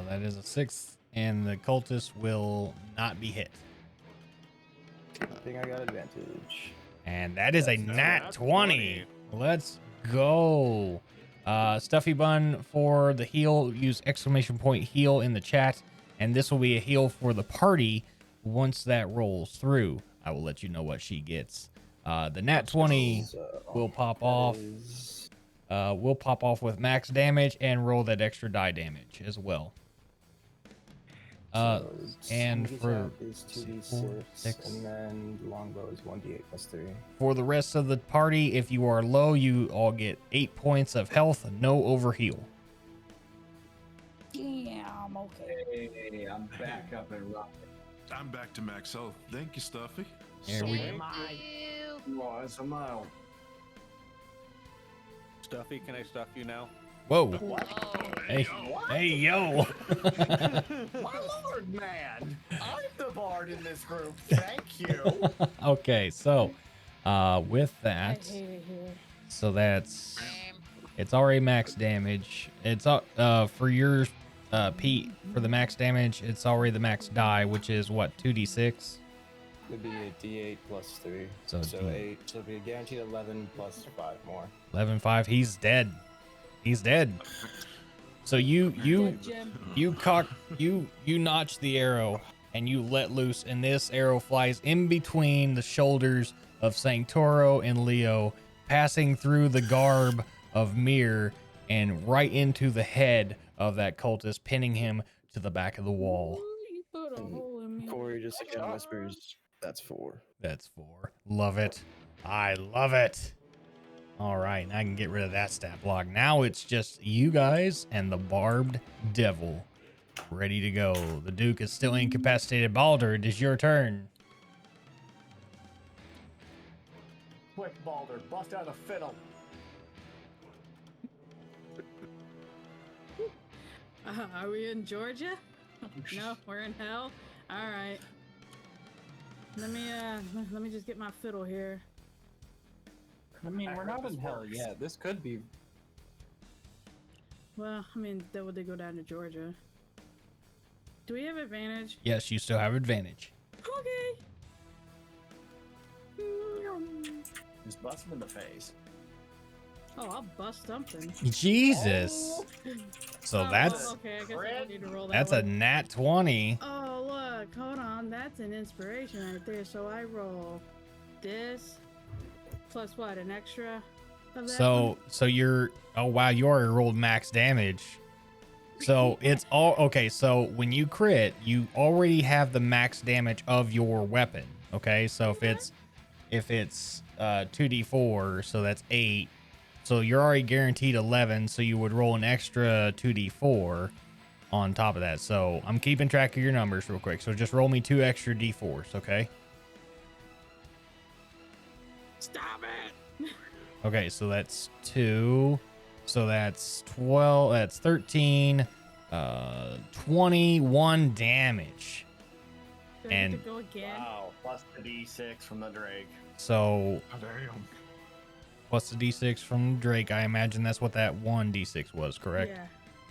That is a 6, and the cultist will not be hit. I think I got advantage. And that is a That's nat 20. Let's go. Stuffy Bun for the heal. Use ! heal in the chat. And this will be a heal for the party once that rolls through. I will let you know what she gets. The nat 20 will pop off. Will pop off with max damage and roll that extra die damage as well. And for is 2d6, 4, 6. and then longbow is 1d8 +3. For the rest of the party, if you are low, you all get 8 points of health, no overheal. Damn, okay. Hey, I'm back up and running. I'm back to max health. Thank you, Stuffy. There we go. Was a mile. Stuffy, can I stuff you now? Whoa. Hey, Hey, yo. my lord, man! I'm the bard in this group. Thank you. Okay, so with I that, hate it here. so it's already max damage. It's for your Pete, for the max damage, it's already the max die, which is what, 2d6? It'd be a d8 +3. So So D- 8. So it'd be a guaranteed 11 +5 more. 11, 5. He's dead. He's dead. So you notch the arrow and you let loose, and this arrow flies in between the shoulders of Sanctoro and Leo, passing through the garb of Mir and right into the head of that cultist, pinning him to the back of the wall. You put a hole in me. Corey just again whispers, "That's 4." That's 4. Love it. I love it. All right, I can get rid of that stat block. Now it's just you guys and the barbed devil ready to go. The Duke is still incapacitated. Baldur, it is your turn. Quick, Baldur, bust out a fiddle. Are we in Georgia? No, we're in hell. All right. Let me just get my fiddle here. I mean, we're not in hell yet. This could be. Well, I mean, that would they go down to Georgia? Do we have advantage? Yes, you still have advantage. Okay. Just bust him in the face. Oh, I'll bust something. Jesus. So Oh, that's okay. I guess I don't need to roll that. that's a one. nat 20. Oh, look, hold on. That's an inspiration right there. So I roll this plus what? An extra of that? So you're, oh wow, you already rolled max damage. So it's all okay. So when you crit, you already have the max damage of your weapon. Okay, so if it's 2d4, so that's 8. So you're already guaranteed 11. So you would roll an extra 2d4 on top of that. So I'm keeping track of your numbers real quick. So just roll me 2 extra d4s, okay? Stop it! Okay, so that's 2. So that's 12. That's 13. 21 damage. Do I get to go again? Wow, plus the d6 from the Drake. So Oh, damn. plus the d6 from Drake. I imagine that's what that 1d6 was, correct? Yeah.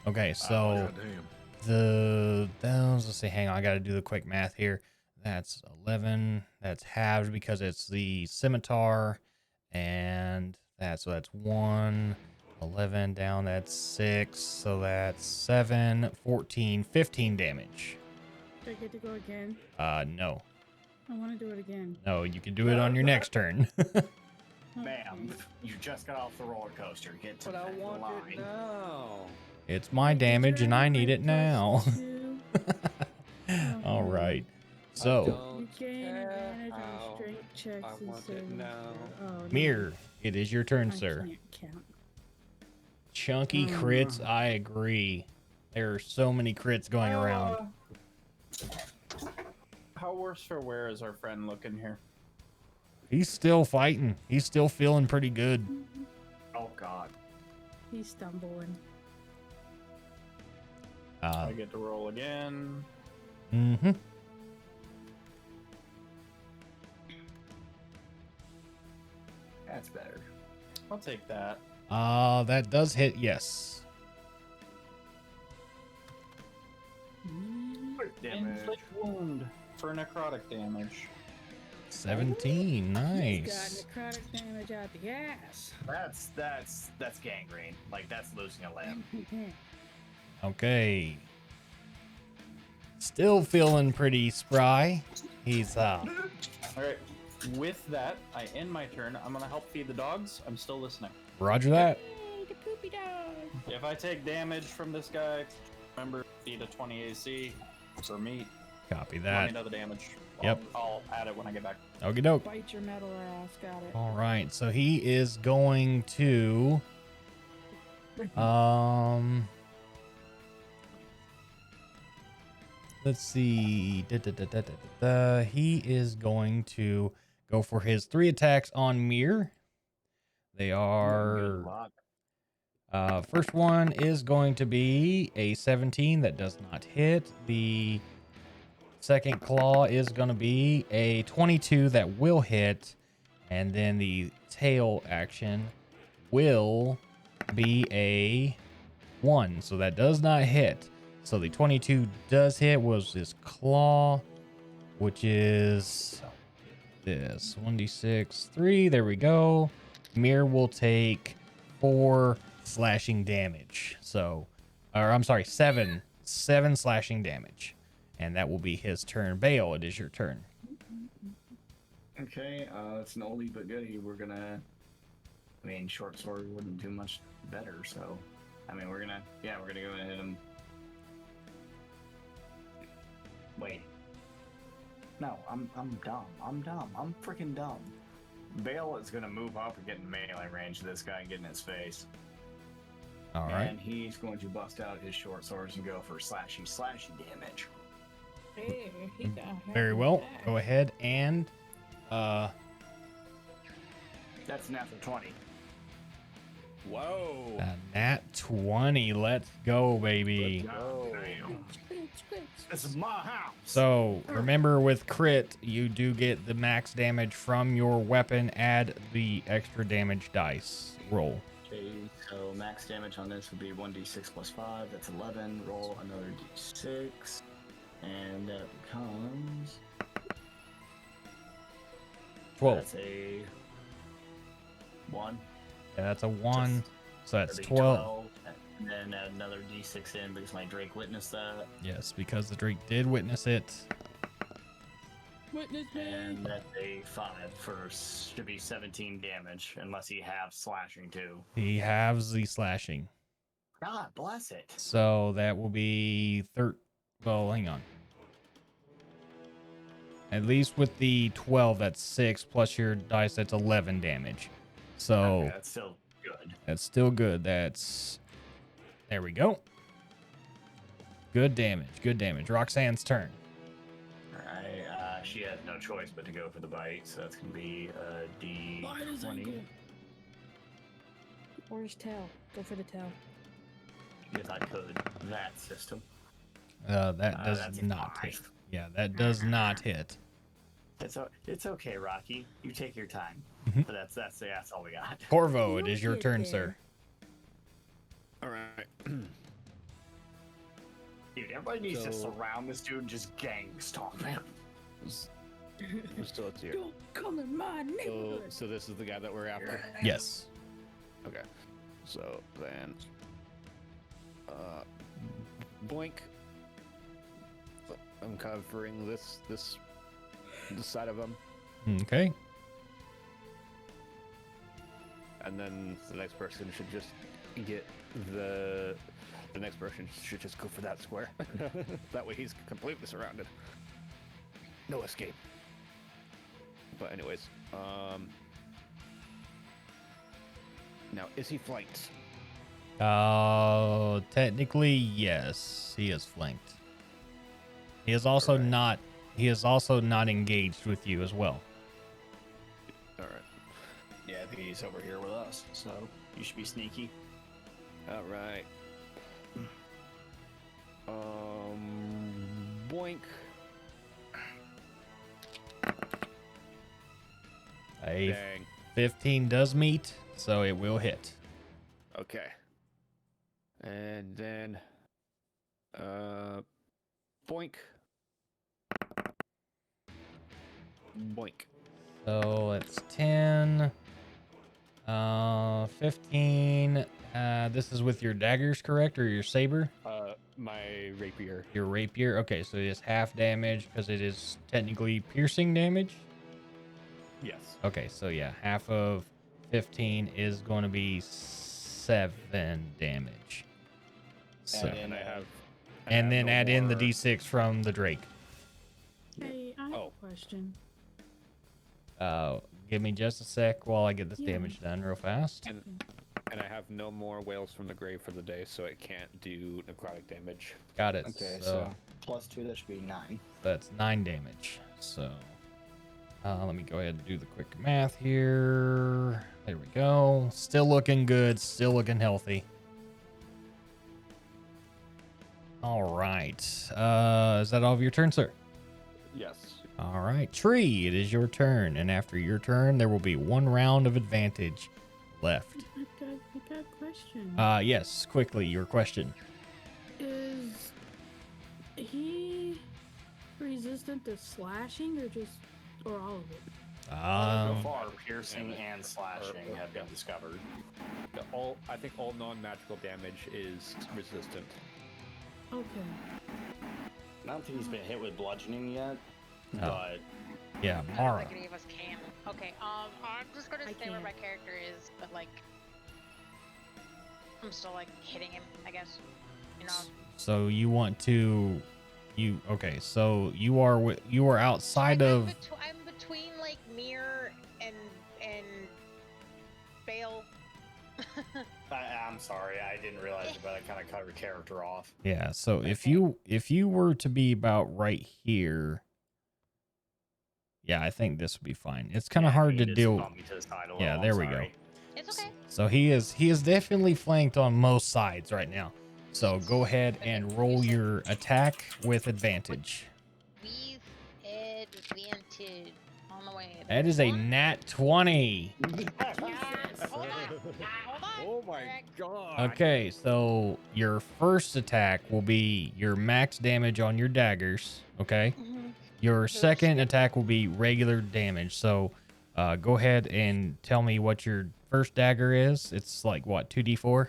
Okay, so let's see. Hang on, I got to do the quick math here. That's 11. That's halved because it's the scimitar, and that's 1. 11 down, that's 6, so that's 7, 14, 15 damage. Do I get to go again? No. I want to do it again. No, you can do it on your next turn. Ma'am, you just got off the roller coaster. Get to But I the want line. it now. It's my damage and I need it now. All right. So, You gain advantage on strength checks I and want it saving now. throw. Oh, no. Mir, it is your turn, I sir. can't count. Chunky crits, I agree. There are so many crits going around. How worse for wear is our friend looking here? He's still fighting. He's still feeling pretty good. Oh God. He's stumbling. I get to roll again. Mm-hmm. That's better. I'll take that. That does hit, yes. Inflict wound for necrotic damage. 17, He's nice. got necrotic damage out the ass. That's gangrene. Like that's losing a limb. Okay. Still feeling pretty spry. He's All right. With that, I end my turn. I'm gonna help feed the dogs. I'm still listening. Roger that. Hey, the poopy dog. If I take damage from this guy, remember feed a 20 AC for meat. Copy Let that. me know the damage. Yep. I'll add it when I get back. Okie doke. Bite your metal ass. Got it. All right, so he is going to let's see. He is going to go for his 3 attacks on Mir. They are first one is going to be a 17 that does not hit. The second claw is going to be a 22 that will hit. And then the tail action will be a 1. So that does not hit. So the 22 does hit, was his claw, which is this 1d6 3. There we go. Mir will take 4 slashing damage. So, or I'm sorry, 7 slashing damage. And that will be his turn. Bale, it is your turn. Okay, it's an oldie but goodie. We're gonna. I mean, short sword wouldn't do much better, so. I mean, we're gonna go and hit him. Wait. No, I'm dumb. I'm freaking dumb. Bale is gonna move up and get in melee range of this guy and get in his face. All right. And he's going to bust out his short swords and go for slashy damage. Hey, he got Very well. Go ahead and That's natural 20. Whoa. nat 20. Let's go, baby. This is my house. So remember, with crit, you do get the max damage from your weapon. Add the extra damage dice roll. Okay, so max damage on this would be 1d6 plus 5. That's 11. Roll another d6. And that becomes 12. That's a 1. Yeah, that's a 1. So that's That'd be 12. And then add another d6 in because my Drake witnessed that. Yes, because the Drake did witness it. Witness And that's a 5 for should be 17 damage unless he has slashing too. He has the slashing. God bless it. So that will be well, hang on. At least with the 12, that's 6 plus your dice, that's 11 damage. So Okay, that's still good. That's still good. There we go. Good damage. Good damage. Roxanne's turn. Alright, she has no choice but to go for the bite, so that's gonna be a d20. Or his tail. Go for the tail. If I could. That system. That does that's not 5. hit. Yeah, that does not hit. It's okay, Rocky. You take your time. Mhm. But that's all we got. Corvo, it is your turn, sir. All right. Dude, everybody needs to So- surround this dude and just gang stomp him. We're still at tier. Don't come in my neighborhood. So this is the guy that we're after? Yes. Okay. So then, blink. I'm covering this side of him, Okay. and then the next person should just get the next person should just go for that square. That way he's completely surrounded. No escape. But anyways, now is he flanked? Technically, yes, he is flanked. He is also not engaged with you as well. All right. Yeah, I think he's over here with us, so you should be sneaky. All right. Boink. A Dang. 15 does meet, so it will hit. Okay. And then, boink. Boink. So it's 10, 15. This is with your daggers, correct, or your saber? My rapier. Your rapier. Okay, so it is half damage because it is technically piercing damage. Yes. Okay, so yeah, half of 15 is going to be 7 damage. So, And I have. and then add in the d6 from the Drake. Hey, I have a question. Give me just a sec while I get this Yeah. damage done real fast. And I have no more whales from the grave for the day, so it can't do necrotic damage. Got it. Okay, so +2, that should be 9. that's 9 damage. So let me go ahead and do the quick math here. There we go. Still looking good. Still looking healthy. All right. Is that all of your turn, sir? Yes. All right. Tree, it is your turn. And after your turn, there will be 1 round of advantage left. I got a question. Yes. Quickly, your question. Is he resistant to slashing or all of it? So far, piercing and slashing have been discovered. I think all non-magical damage is resistant. Okay. I don't think he's been hit with bludgeoning yet, Oh. but Yeah, I don't Mara. think any of us can. Okay, I'm just gonna stay where my character is, but like, I'm still like hitting him, I guess. You know. So you want to, okay? So you are outside of. I'm between like Mir and Bale. I'm sorry, I didn't realize it, but I kind of cut her character off. Yeah. So if you were to be about right here, yeah, I think this would be fine. It's kind of hard to deal. Yeah, there we go. It's okay. So he is definitely flanked on most sides right now. So go ahead and roll your attack with advantage. We've advantage on the way. That is a nat 20. Hold on. Oh my god. Okay, so your first attack will be your max damage on your daggers, okay? Your second attack will be regular damage. So go ahead and tell me what your first dagger is. It's like what, 2d4?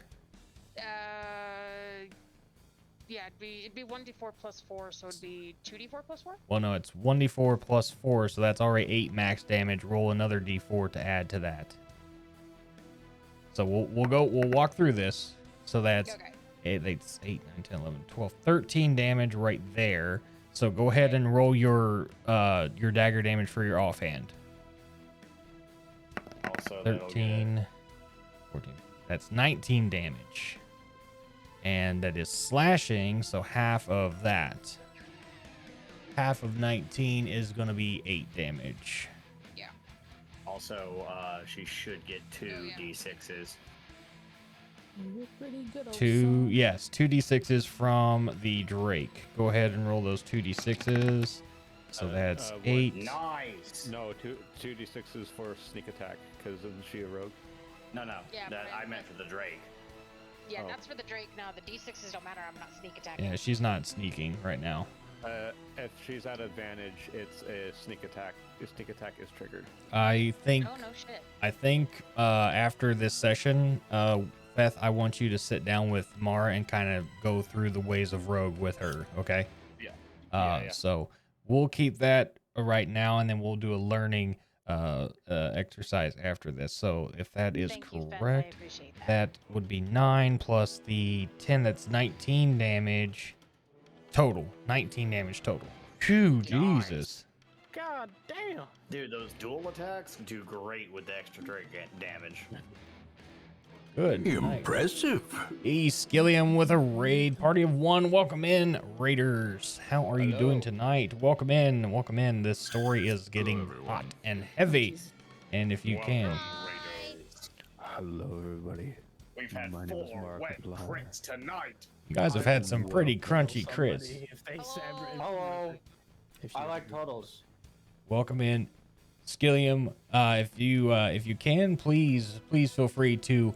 Yeah, it'd be 1d4 plus 4, so it'd be 2d4 plus 4? Well, no, it's 1d4 plus 4, so that's already 8 max damage. Roll another d4 to add to that. So we'll walk through this. So that's 8, 9, 10, 11, 12, 13 damage right there. So go ahead and roll your dagger damage for your offhand. Also, 13, 14. That's 19 damage. And that is slashing, so half of that. Half of 19 is going to be 8 damage. Yeah. Also, she should get 2 d6s. You're pretty good. Old 2 son. yes, 2d6s from the Drake. Go ahead and roll those 2d6s. So that's 8. Nice. No, 2d6s for sneak attack, because isn't she a rogue? No, Yeah, that but I meant for the Drake. Yeah, Oh. that's for the Drake now. The d6s don't matter. I'm not sneak attacking. Yeah, she's not sneaking right now. If she's at advantage, it's a sneak attack. If sneak attack is triggered. I think Oh, no shit. I think after this session, Beth, I want you to sit down with Mara and kind of go through the ways of rogue with her, okay? Yeah. Yeah. So we'll keep that right now, and then we'll do a learning exercise after this. So if that is Thank you, Beth. I correct, appreciate that. that would be 9 plus the 10. That's 19 damage total. 19 damage total. Phew, Jesus. God damn. Dude, those dual attacks do great with the extra Drake damage. Good. Impressive. Skillium with a raid. Party of 1. Welcome in, Raiders. How are you doing tonight? Welcome in. Welcome in. This story is getting hot and heavy. And if you can, Hello, everybody. We've had My name is 4 wet Markiplier. crits tonight. you guys have had some pretty crunchy crits. Somebody, if they said, Hello. if I you- like turtles. Welcome in, Skillium. If you can, please feel free to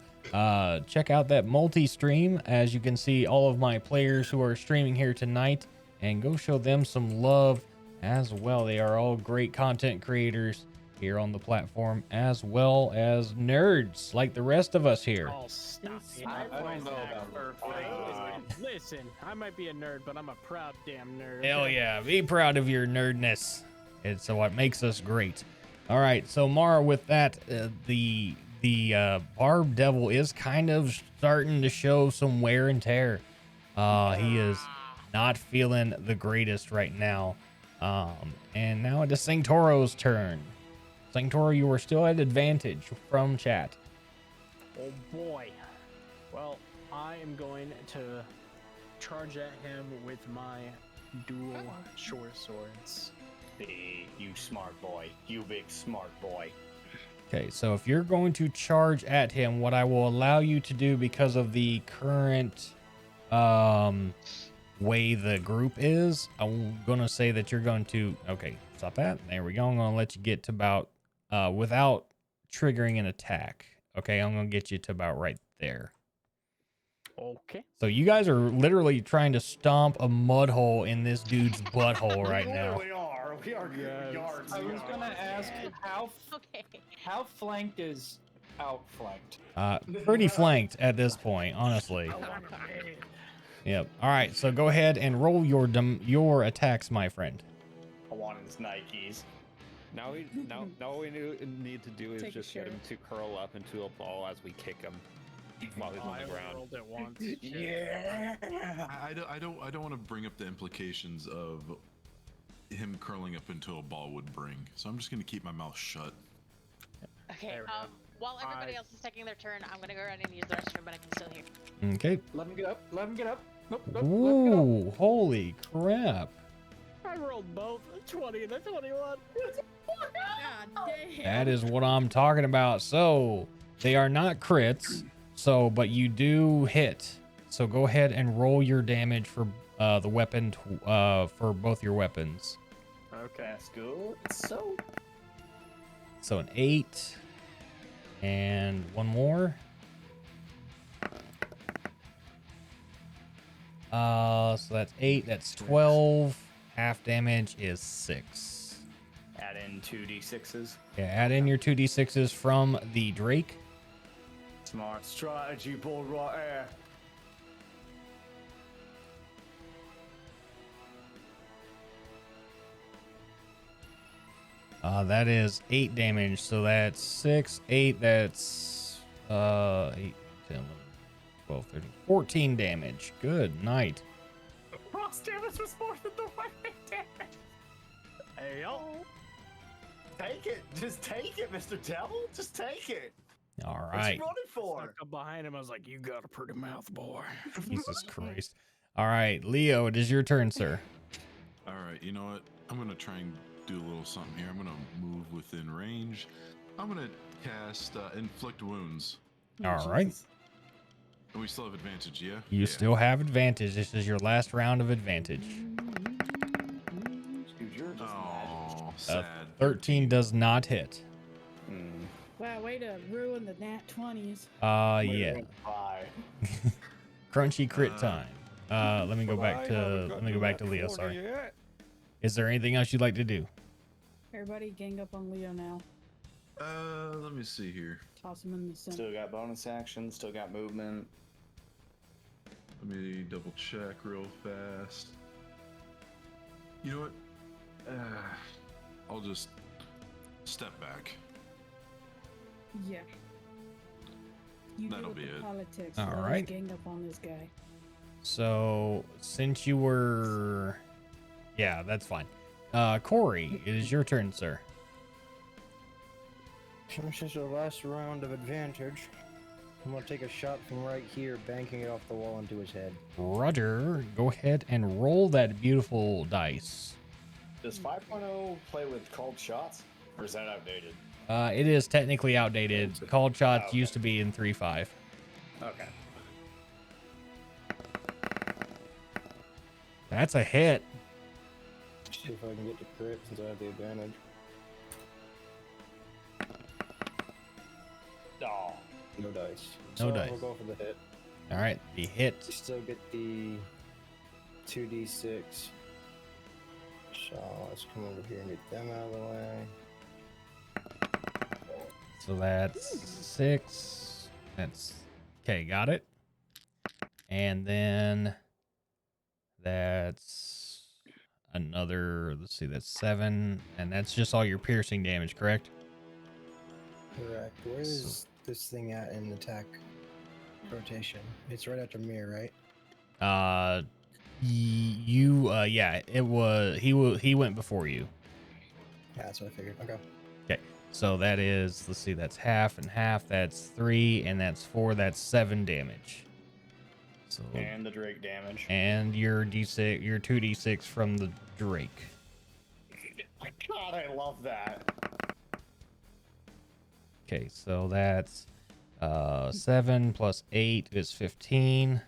check out that multi-stream. As you can see, all of my players who are streaming here tonight, and go show them some love as well. They are all great content creators here on the platform, as well as nerds like the rest of us here. Oh, stop it. I don't know about Listen, I might be a nerd, but I'm a proud damn nerd. Hell okay? yeah, be proud of your nerdness. It's what makes us great. All right, so Mara, with that, the Barb Devil is kind of starting to show some wear and tear. He is not feeling the greatest right now. And now it is Sanctoro's turn. Sanctoro, you are still at advantage from chat. Oh boy. Well, I am going to charge at him with my dual short swords. You smart boy. You big smart boy. Okay, so if you're going to charge at him, what I will allow you to do, because of the current way the group is, I'm going to say that you're going to, okay, stop that. There we go. I'm going to let you get to about, without triggering an attack. Okay, I'm going to get you to about right there. Okay. So you guys are literally trying to stomp a mud hole in this dude's butthole right now. We are. We are yards. I was gonna ask how Okay. how flanked is outflanked. Pretty flanked at this point, honestly. Yep. All right, so go ahead and roll your attacks, my friend. I want his Nikes. Now we need to do is Take a just get him to curl up into a ball as we kick him while he's on I the ground. rolled it once. Yeah. I don't want to bring up the implications of him curling up into a ball would bring, so I'm just gonna keep my mouth shut. Okay. There we go. While everybody else is taking their turn, I'm gonna go around and use the restroom, but I can still hear. Okay. Let him get up. Let him get up. Nope. Nope. Let him get up. Ooh, holy crap. I rolled both a 20 and a 21. God damn. That is what I'm talking about. So they are not crits, but you do hit. So go ahead and roll your damage for the weapon for both your weapons. Okay. That's good. So an 8 and one more. So that's 8. That's 12. Half damage is 6. Add in 2d6s. Yeah, add in your 2d6s from the Drake. Smart strategy, boy, right here. That is 8 damage. So that's 6, 8. That's 8, 10, 11, 12, 13, 14 damage. Good night. Frost damage was more than the weapon damage. Hey, yo. Take it. Just take it, Mr. Devil. Just take it. All What right. you running for? Snuck up behind him. I was like, you got a pretty mouth, boy. Jesus Christ. All right, Leo, it is your turn, sir. All right, you know what? I'm gonna try and do a little something here. I'm gonna move within range. I'm gonna cast inflict wounds. All right. And we still have advantage, yeah? You Yeah. still have advantage. This is your last round of advantage. Dude, you're just Oh, sad. 13 does not hit. Wow, way to ruin the nat 20s. Yeah. Bye. Crunchy crit time. Let me go back to Leo, sorry. Is there anything else you'd like to do? Everybody gang up on Leo now. Let me see here. Toss him in the center. Still got bonus action. Still got movement. Let me double check real fast. You know what? I'll just step back. Yeah. You That'll do be the it. politics. All Let us right. gang up on this guy. So, since you were... Yeah, that's fine. Corey, it is your turn, sir. This is our last round of advantage. I'm gonna take a shot from right here, banking it off the wall into his head. Roger, go ahead and roll that beautiful dice. Does 5.0 play with called shots? Or is that outdated? It is technically outdated. Called shots okay. used to be in 3.5. Okay. That's a hit. See if I can get the crit since I have the advantage. Oh. No dice. No So dice. We'll go for the hit. All right, the hit. Still get the 2d6. So let's come over here and get them out of the way. So that's 6. That's okay. Got it. And then that's another. Let's see. That's 7, and that's just all your piercing damage, correct? Correct. Where is this thing at in attack rotation? It's right after Mir, right? Yeah, it was. He went before you. Yeah, that's what I figured. Okay. Okay. So that is, let's see, that's half and half. That's 3, and that's 4. That's 7 damage. So And the Drake damage. and your d6, your 2d6 from the Drake. My God, I love that. Okay, so that's 7 plus 8 is 15.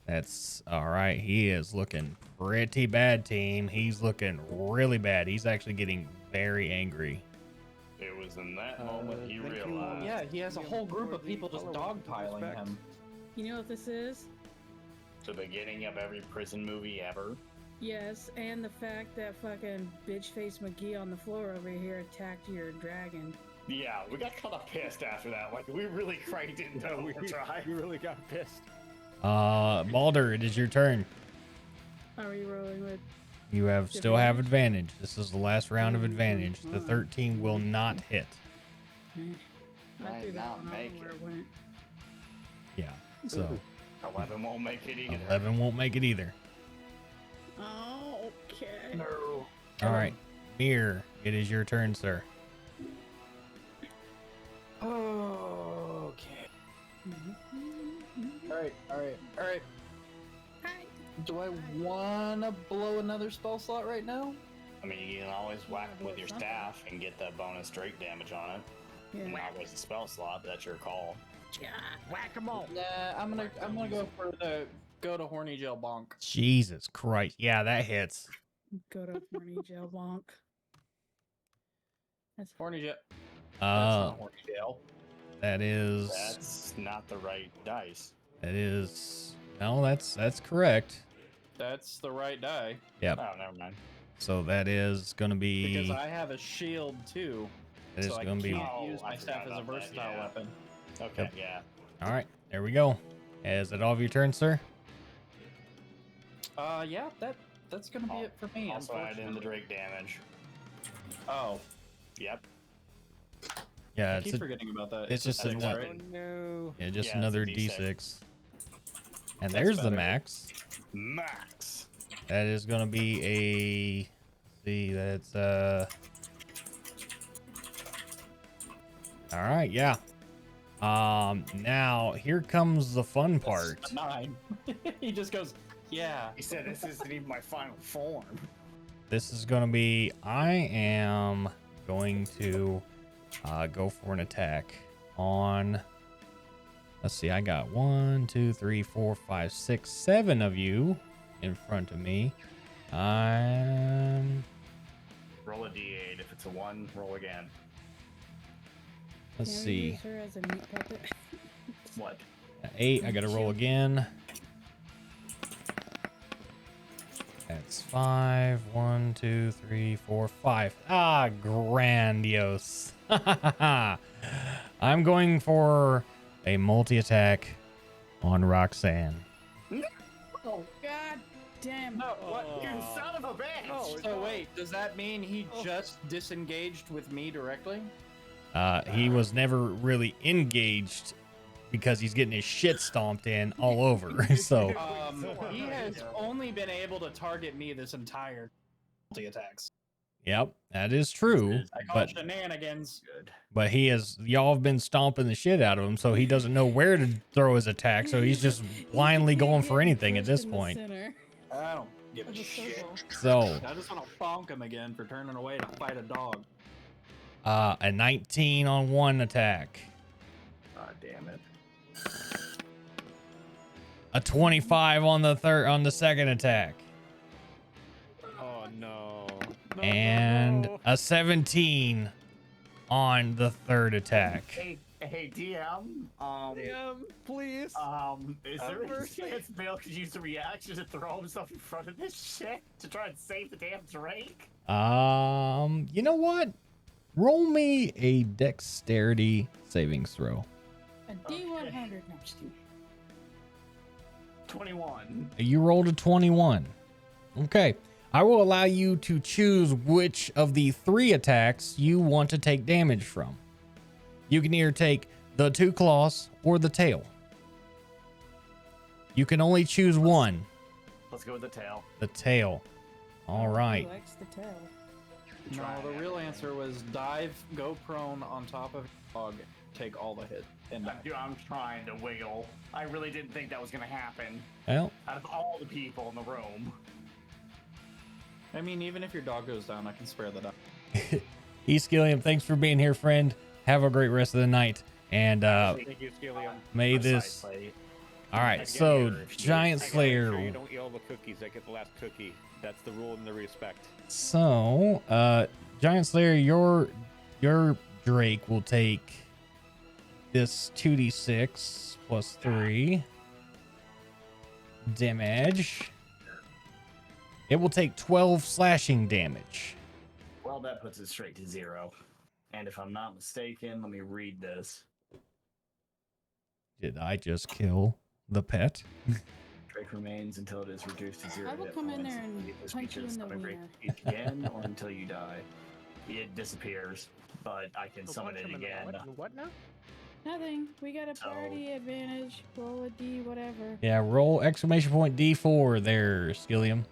That's all right. He is looking pretty bad, team. He's looking really bad. He's actually getting very angry. It was in that moment he realized. Yeah, he has a whole group of people just dogpiling him. You know what this is? The beginning of every prison movie ever. Yes, and the fact that fucking bitch face McGee on the floor over here attacked your dragon. Yeah, we got kind of pissed after that. Like, we really cranked it into overdrive. We really got pissed. Baldur, it is your turn. Are we rolling with? You have still have advantage. This is the last round of advantage. The 13 will not hit. I threw that one out where it went. Yeah. So 11 won't make it either. 11 won't make it either. Oh, okay. No. All right, Mir, it is your turn, sir. Okay. Alright. Do I want to blow another spell slot right now? I mean, you can always whack with your staff and get that bonus Drake damage on it. Yeah. And not waste the spell slot, but that's your call. Whack 'em all. Nah, I'm gonna go for the go to horny gel bonk. Jesus Christ. Yeah, that hits. Go to horny gel bonk. That's Horny gel. That's not Uh, horny gel. that is That's not the right dice. no, that's correct. That's the right die. Yep. Oh, never mind. So that is gonna be Because I have a shield too. That is so I gonna be- can't Oh, use I my staff forgot as a about that, versatile yeah. weapon. Okay, Yep. yeah. all right. There we go. Is it all of your turn, sir? Yeah, that's gonna be it for me. Also add in the unfortunately. Drake damage. Oh, Yep. Yeah, I it's keep forgetting about that. it's just a a six, one- right? No. yeah, just Yeah, it's a another D6. D6. And That's there's the better. max. Max. That is gonna be a. See, that's All right, yeah. Now here comes the fun part. That's a 9. He just goes, yeah. He said this isn't even my final form. This is gonna be. I am going to go for an attack on. Let's see. I got 1, 2, 3, 4, 5, 6, 7 of you in front of me. I'm. Roll a d8. If it's a 1, roll again. Let's Can we see. use her as a meat puppet? What? 8. I gotta roll again. That's 5. 1, 2, 3, 4, 5. Ah, grandiose. I'm going for a multi-attack on Roxanne. Oh, god damn. No, what? You son of a bitch! Oh, so wait, does that mean he just disengaged with me directly? He was never really engaged because he's getting his shit stomped in all over. So He has only been able to target me this entire multi-attacks. yep, that is true. I call But it shenanigans. But y'all have been stomping the shit out of him, so he doesn't know where to throw his attack, so he's just blindly going for anything at this point. I don't give a shit. So, I just want to bonk him again for turning away to fight a dog. A 19 on one attack. God damn it. A 25 on the second attack. Oh no. And a 17 on the third attack. Hey, DM. DM, please. Is there any chance Bale could use a reaction to throw himself in front of this shit to try and save the damn Drake? You know what? Roll me a dexterity savings throw. A D100. No, I'm just kidding. 21. You rolled a 21. Okay. I will allow you to choose which of the 3 attacks you want to take damage from. You can either take the 2 claws or the tail. You can only choose one. Let's go with the tail. The tail. All right. Who likes the tail? No, the real answer was dive, go prone on top of your dog, take all the hit, and die. Dude, I'm trying to wiggle. I really didn't think that was gonna happen. Well, Out of all the people in the room. I mean, even if your dog goes down, I can spare the dog. Skillium, thanks for being here, friend. Have a great rest of the night. And Thank you, Skillium. may this. All right, so Giant Slayer. Sure you don't eat all the cookies. I get the last cookie. That's the rule and the respect. So, Giant Slayer, your Drake will take this 2d6 plus 3 damage. It will take 12 slashing damage. Well, that puts it straight to 0. And if I'm not mistaken, let me read this. Did I just kill the pet? Drake remains until it is reduced to 0 I will hit come in points. there and This punch feature you in is the summon Drake wiener. again or until you die. It disappears, but I can summon it again. What now? Nothing. We got a party advantage. Roll a D, whatever. Yeah, roll exclamation point D4 there, Skillium.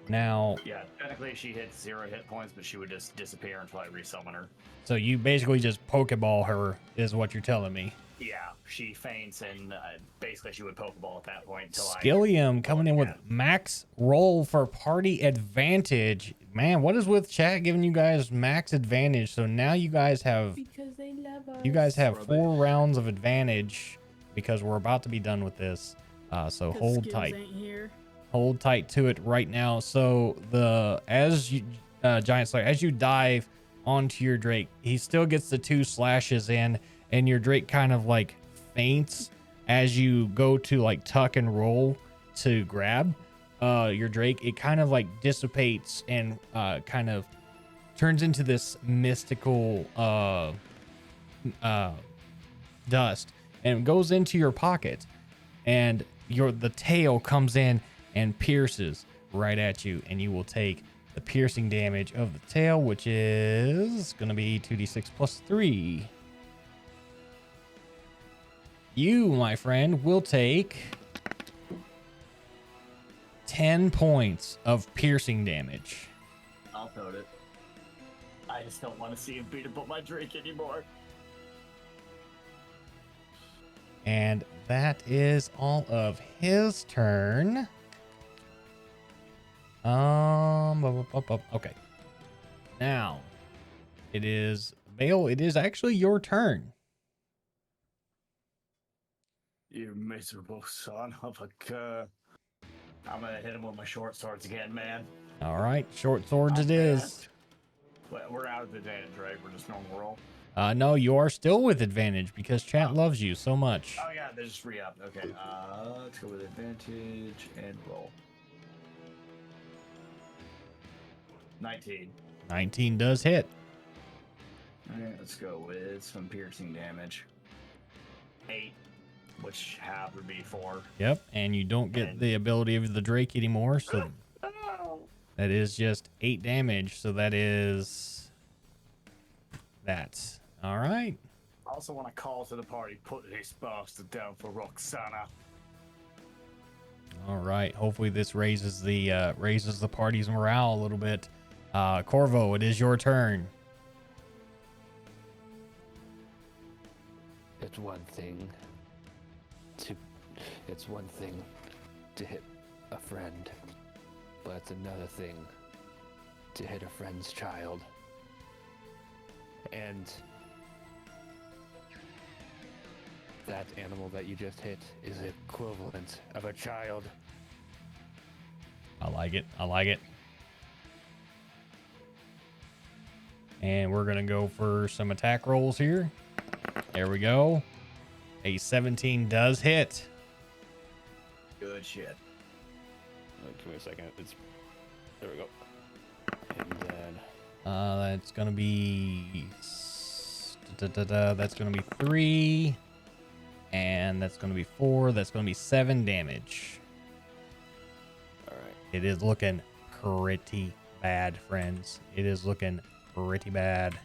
Now, Yeah, technically she hits 0 hit points, but she would just disappear until I resummon her. so you basically just Pokeball her, is what you're telling me. Yeah, she faints, and basically she would Pokeball at that point until Skillium coming in with max roll for party advantage. Man, what is with chat giving you guys max advantage? So now you guys have Because they love us. you guys have 4 rounds of advantage because we're about to be done with this. So 'Cause hold Skills tight. ain't here. Hold tight to it right now. So Giant Slayer, as you dive onto your Drake, he still gets the 2 slashes in, and your Drake kind of like faints as you go to like tuck and roll to grab your Drake. It kind of like dissipates and kind of turns into this mystical dust and goes into your pocket, and the tail comes in and pierces right at you, and you will take the piercing damage of the tail, which is going to be 2d6 plus 3. You, my friend, will take 10 points of piercing damage. I'll note it. I just don't want to see him beat up on my Drake anymore. And that is all of his turn. Okay. Now, it is Vale. It is actually your turn. You miserable son of a cur. I'm gonna hit him with my short swords again, man. All right, short swords it is. We're out of the advantage, right? We're just normal roll. No, you are still with advantage because chat loves you so much. Oh yeah, they just re-up. Okay, let's go with advantage and roll. 19. 19 does hit. Alright, let's go with some piercing damage. 8, which half would be 4. Yep, and you don't get the ability of the Drake anymore, so that is just 8 damage. So that is that. All right. I also want to call to the party, put this bastard down for Roxana. All right. Hopefully this raises the party's morale a little bit. Corvo, it is your turn. It's one thing to hit a friend, but it's another thing to hit a friend's child. And that animal that you just hit is the equivalent of a child. I like it. I like it. And we're going to go for some attack rolls here. There we go. A 17 does hit. Good shit. Give me a second. There we go. And then that's going to be that's going to be 3, and that's going to be 4. That's going to be 7 damage. All right. It is looking pretty bad, friends. It is looking pretty bad.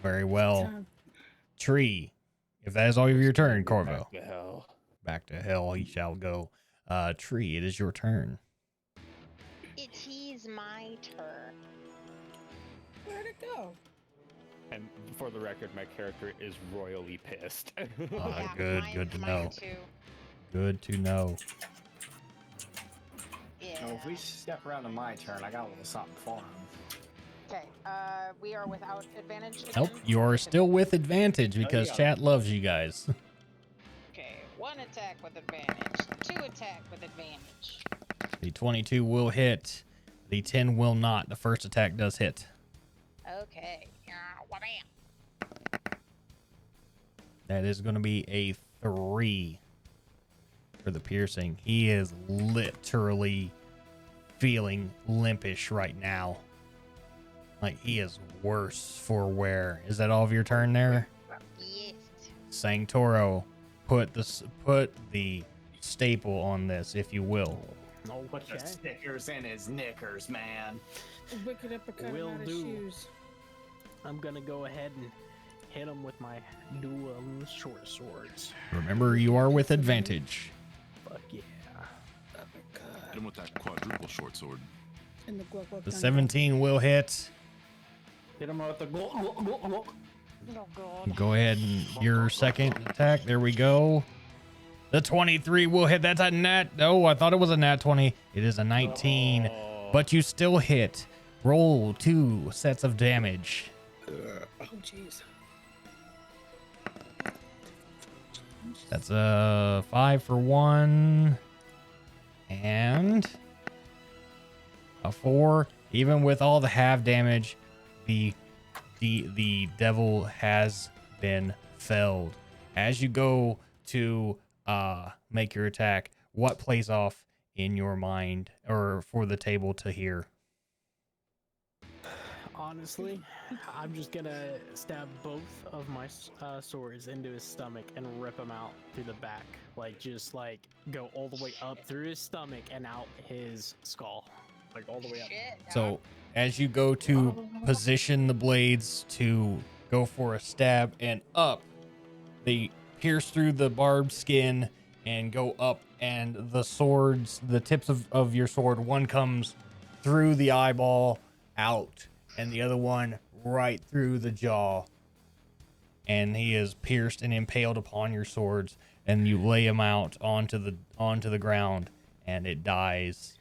Very well. Tree, if that is all of your turn, Corvo. Back to hell. Back to hell he shall go. Tree, it is your turn. It is my turn. Where'd it go? And for the record, my character is royally pissed. Yeah, Good to mine know. too. Good to know. Yeah. Oh, if we step around to my turn, I got a little something for him. Okay, we are without advantage again? Nope, you are still with advantage because yeah. chat loves you guys. Okay, 1 attack with advantage, 2 attack with advantage. The 22 will hit. The 10 will not. The first attack does hit. Okay, wha-bam. That is going to be a 3 for the piercing. He is literally feeling limpish right now. Like, he is worse for wear. Is that all of your turn there? Yes. Sanctoro, put the staple on this, if you will. No, put the stickers in his knickers, man. Wicked uppercut Will out of do. shoes. I'm gonna go ahead and hit him with my dual short swords. Remember, you are with advantage. Fuck yeah. Hit him with that quadruple short sword. And The 17 will hit. Hit him with the Oh god. Go ahead and your second attack. There we go. The 23 will hit. That's a nat. Oh, I thought it was a nat 20. It is a 19, but you still hit. Roll 2 sets of damage. Oh, jeez. That's a 5 for 1 and a 4. Even with all the half damage, the devil has been felled. As you go to make your attack, what plays off in your mind or for the table to hear? Honestly, I'm just gonna stab both of my swords into his stomach and rip him out through the back. Like, just like go all the way up through his stomach and out his skull. Like all the way up. So as you go to position the blades to go for a stab and up, they pierce through the barbed skin and go up, and the swords, the tips of your sword, one comes through the eyeball out and the other one right through the jaw, and he is pierced and impaled upon your swords, and you lay him out onto the ground, and it dies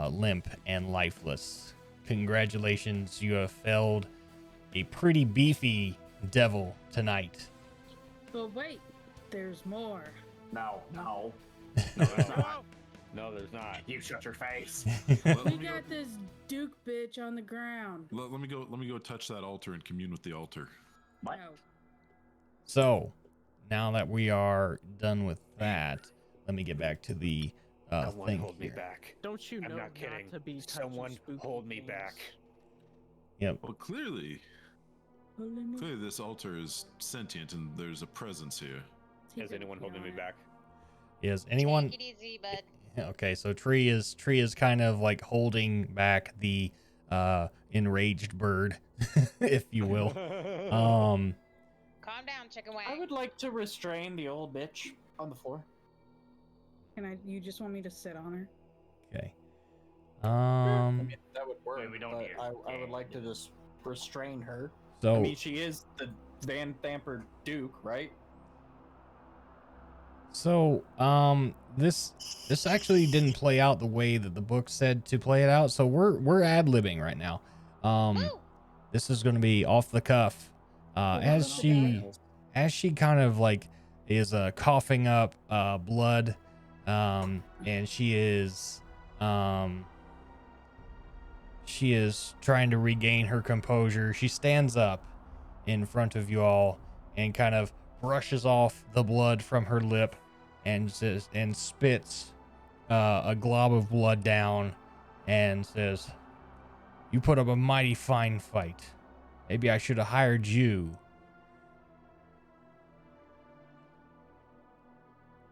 limp and lifeless. Congratulations, you have felled a pretty beefy devil tonight. But wait, there's more. No. No, there's not. No, there's not. You shut your face. We got this Duke bitch on the ground. Let me go touch that altar and commune with the altar. What? No. So now that we are done with that, let me get back to the Someone thing hold me here. back. Don't you know I'm not kidding. to be touching Someone spooky hold me things? back. Yep. Well, clearly this altar is sentient and there's a presence here. Is anyone holding me back? Is anyone? Take it easy, bud. Okay, so Tree is kind of like holding back the enraged bird, if you will. Calm down, chicken wing. I would like to restrain the old bitch on the floor. You just want me to sit on her? Okay. I mean, that would work. we don't but need her. I would like to just restrain her. So I mean, she is the Van Thamper Duke, right? So, this actually didn't play out the way that the book said to play it out. So we're ad-libbing right now. Woo! this is going to be off the cuff. As she kind of like is coughing up blood, and she is trying to regain her composure. She stands up in front of you all and kind of brushes off the blood from her lip and says, and spits a glob of blood down and says, "You put up a mighty fine fight. Maybe I should have hired you."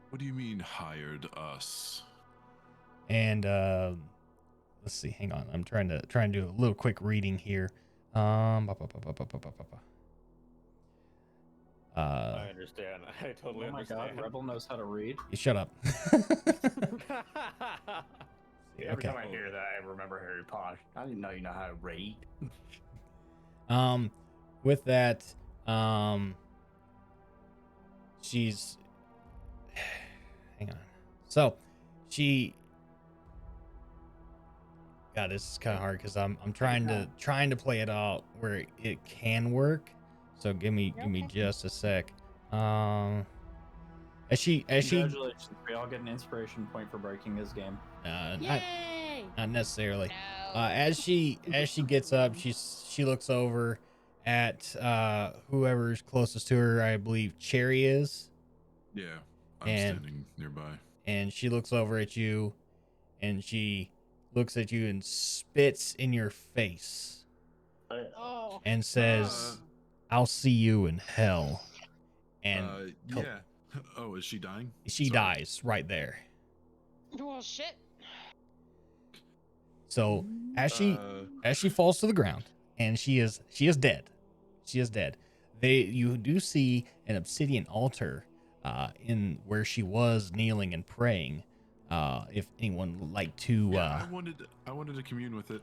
What do you mean hired us? And let's see, hang on. I'm trying to do a little quick reading here. I understand. I totally understand. Oh my god, Rebel knows how to read. You shut up. Every time I hear that, I remember Harry Potter. I didn't know you know how to read. With that, she's hang on. So she God, this is kind of hard because I'm trying to play it out where it can work. So give me just a sec. As she Congratulations, we all get an inspiration point for breaking this game. not necessarily. As she gets up, she looks over at whoever's closest to her. I believe Cherry is. Yeah, I'm standing nearby. And she looks over at you, and she looks at you and spits in your face, and says, "I'll see you in hell." And yeah. Oh, is she dying? She dies right there. Well, shit. So as she falls to the ground, and she is dead. She is dead. You do see an obsidian altar in where she was kneeling and praying. If anyone would like to I wanted to commune with it.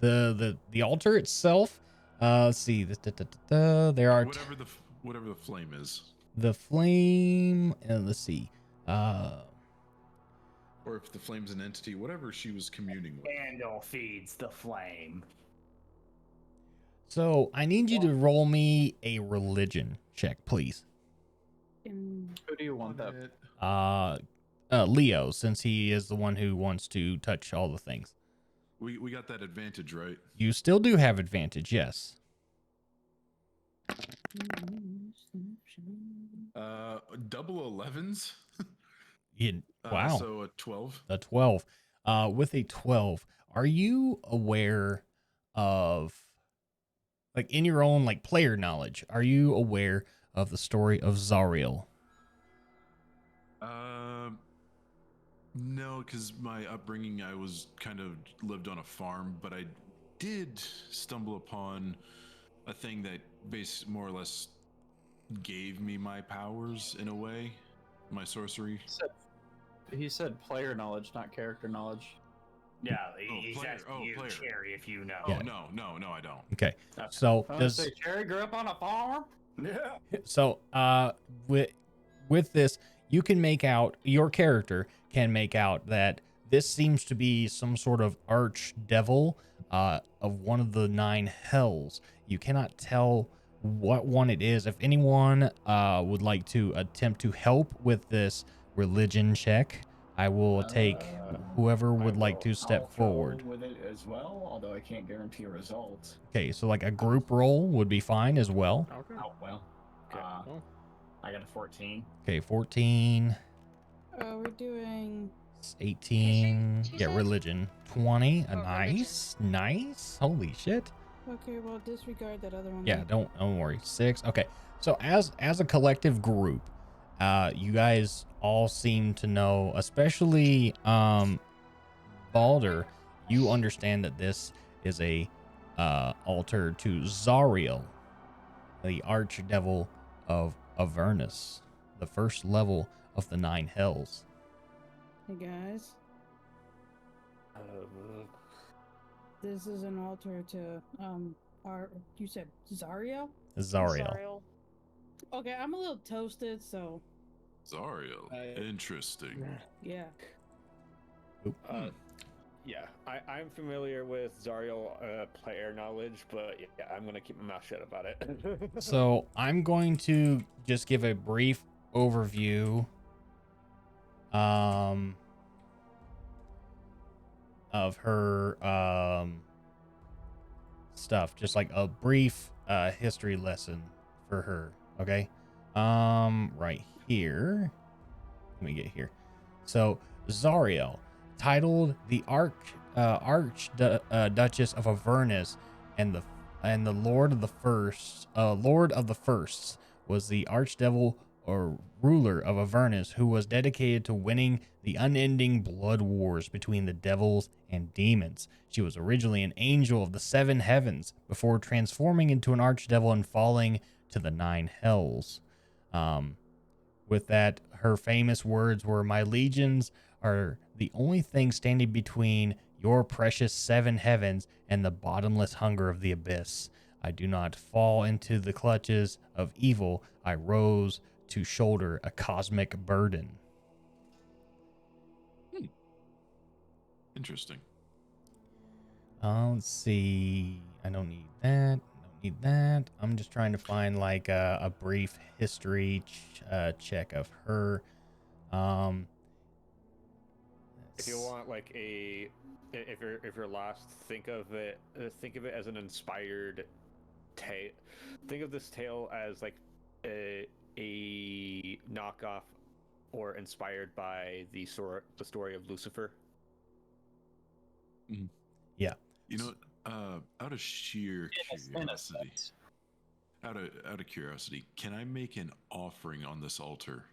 The altar itself, let's see, there are whatever the flame is. The flame, let's see, or if the flame's an entity, whatever she was communing with. Candle feeds the flame. So I need you to roll me a religion check, please. Who do you want that? Leo, since he is the one who wants to touch all the things. We got that advantage, right? You still do have advantage, yes. Double 11s. Wow. So a 12. A 12. With a 12, are you aware of, like, in your own like player knowledge, are you aware of the story of Zariel? No, because my upbringing, I was kind of lived on a farm, but I did stumble upon a thing that more or less gave me my powers in a way, my sorcery. He said player knowledge, not character knowledge. Yeah, he's asking you, Cherry, if you know. Oh, no, I don't. Okay, so does say Cherry grew up on a farm? Yeah. So with this, you can make out, your character can make out that this seems to be some sort of archdevil of one of the 9 hells. You cannot tell what one it is. If anyone would like to attempt to help with this religion check, I will take whoever would like to step forward. With it as well, although I can't guarantee a result. Okay, so like a group roll would be fine as well. Okay. Oh well. I got a 14. Okay, 14. We're doing 18. Yeah, religion. 20. Nice. Holy shit. Okay, well, disregard that other one. Yeah, then. don't worry. 6. Okay. So as a collective group, you guys all seem to know, especially Balder, you understand that this is a altar to Zariel, the archdevil of Avernus, the first level of the 9 hells. Hey guys, this is an altar to you said Zariel? Zariel. Okay, I'm a little toasted, so. Zariel, interesting. Yeah. Yeah, I'm familiar with Zariel player knowledge, but yeah, I'm gonna keep my mouth shut about it. So I'm going to just give a brief overview of her stuff, just like a brief history lesson for her. Okay. Right here. Let me get here. So Zariel, titled the Duchess of Avernus, and the Lord of the Firsts, was the archdevil or ruler of Avernus, who was dedicated to winning the unending blood wars between the devils and demons. She was originally an angel of the seven heavens before transforming into an archdevil and falling to the nine hells. With that, her famous words were, "My legions are the only thing standing between your precious seven heavens and the bottomless hunger of the abyss. I do not fall into the clutches of evil. I rose to shoulder a cosmic burden." Interesting. Let's see. I don't need that. Don't need that. I'm just trying to find like a brief history check of her. If you want like if you're lost, think of it as an inspired tale. Think of this tale as like a knockoff or inspired by the story of Lucifer. Mm. Yeah. You know, out of sheer curiosity, out of curiosity, can I make an offering on this altar?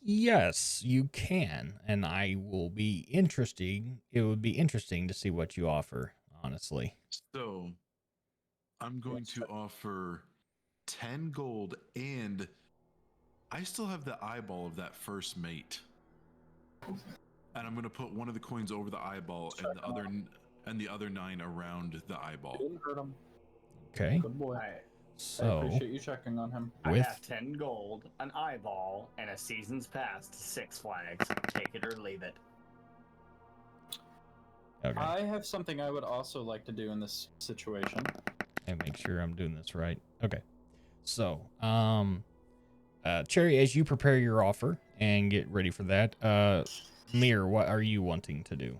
Yes, you can, and I will be interesting. It would be interesting to see what you offer, honestly. So, I'm going to offer 10 gold, and I still have the eyeball of that first mate. And I'm going to put one of the coins over the eyeball and the other 9 around the eyeball. Didn't hurt him. Okay. Good boy. So, I appreciate you checking on him. I have 10 gold, an eyeball, and a season's pass to Six Flags. Take it or leave it. Okay. I have something I would also like to do in this situation. And make sure I'm doing this right. Okay. So, Cherry, as you prepare your offer and get ready for that, Mir, what are you wanting to do?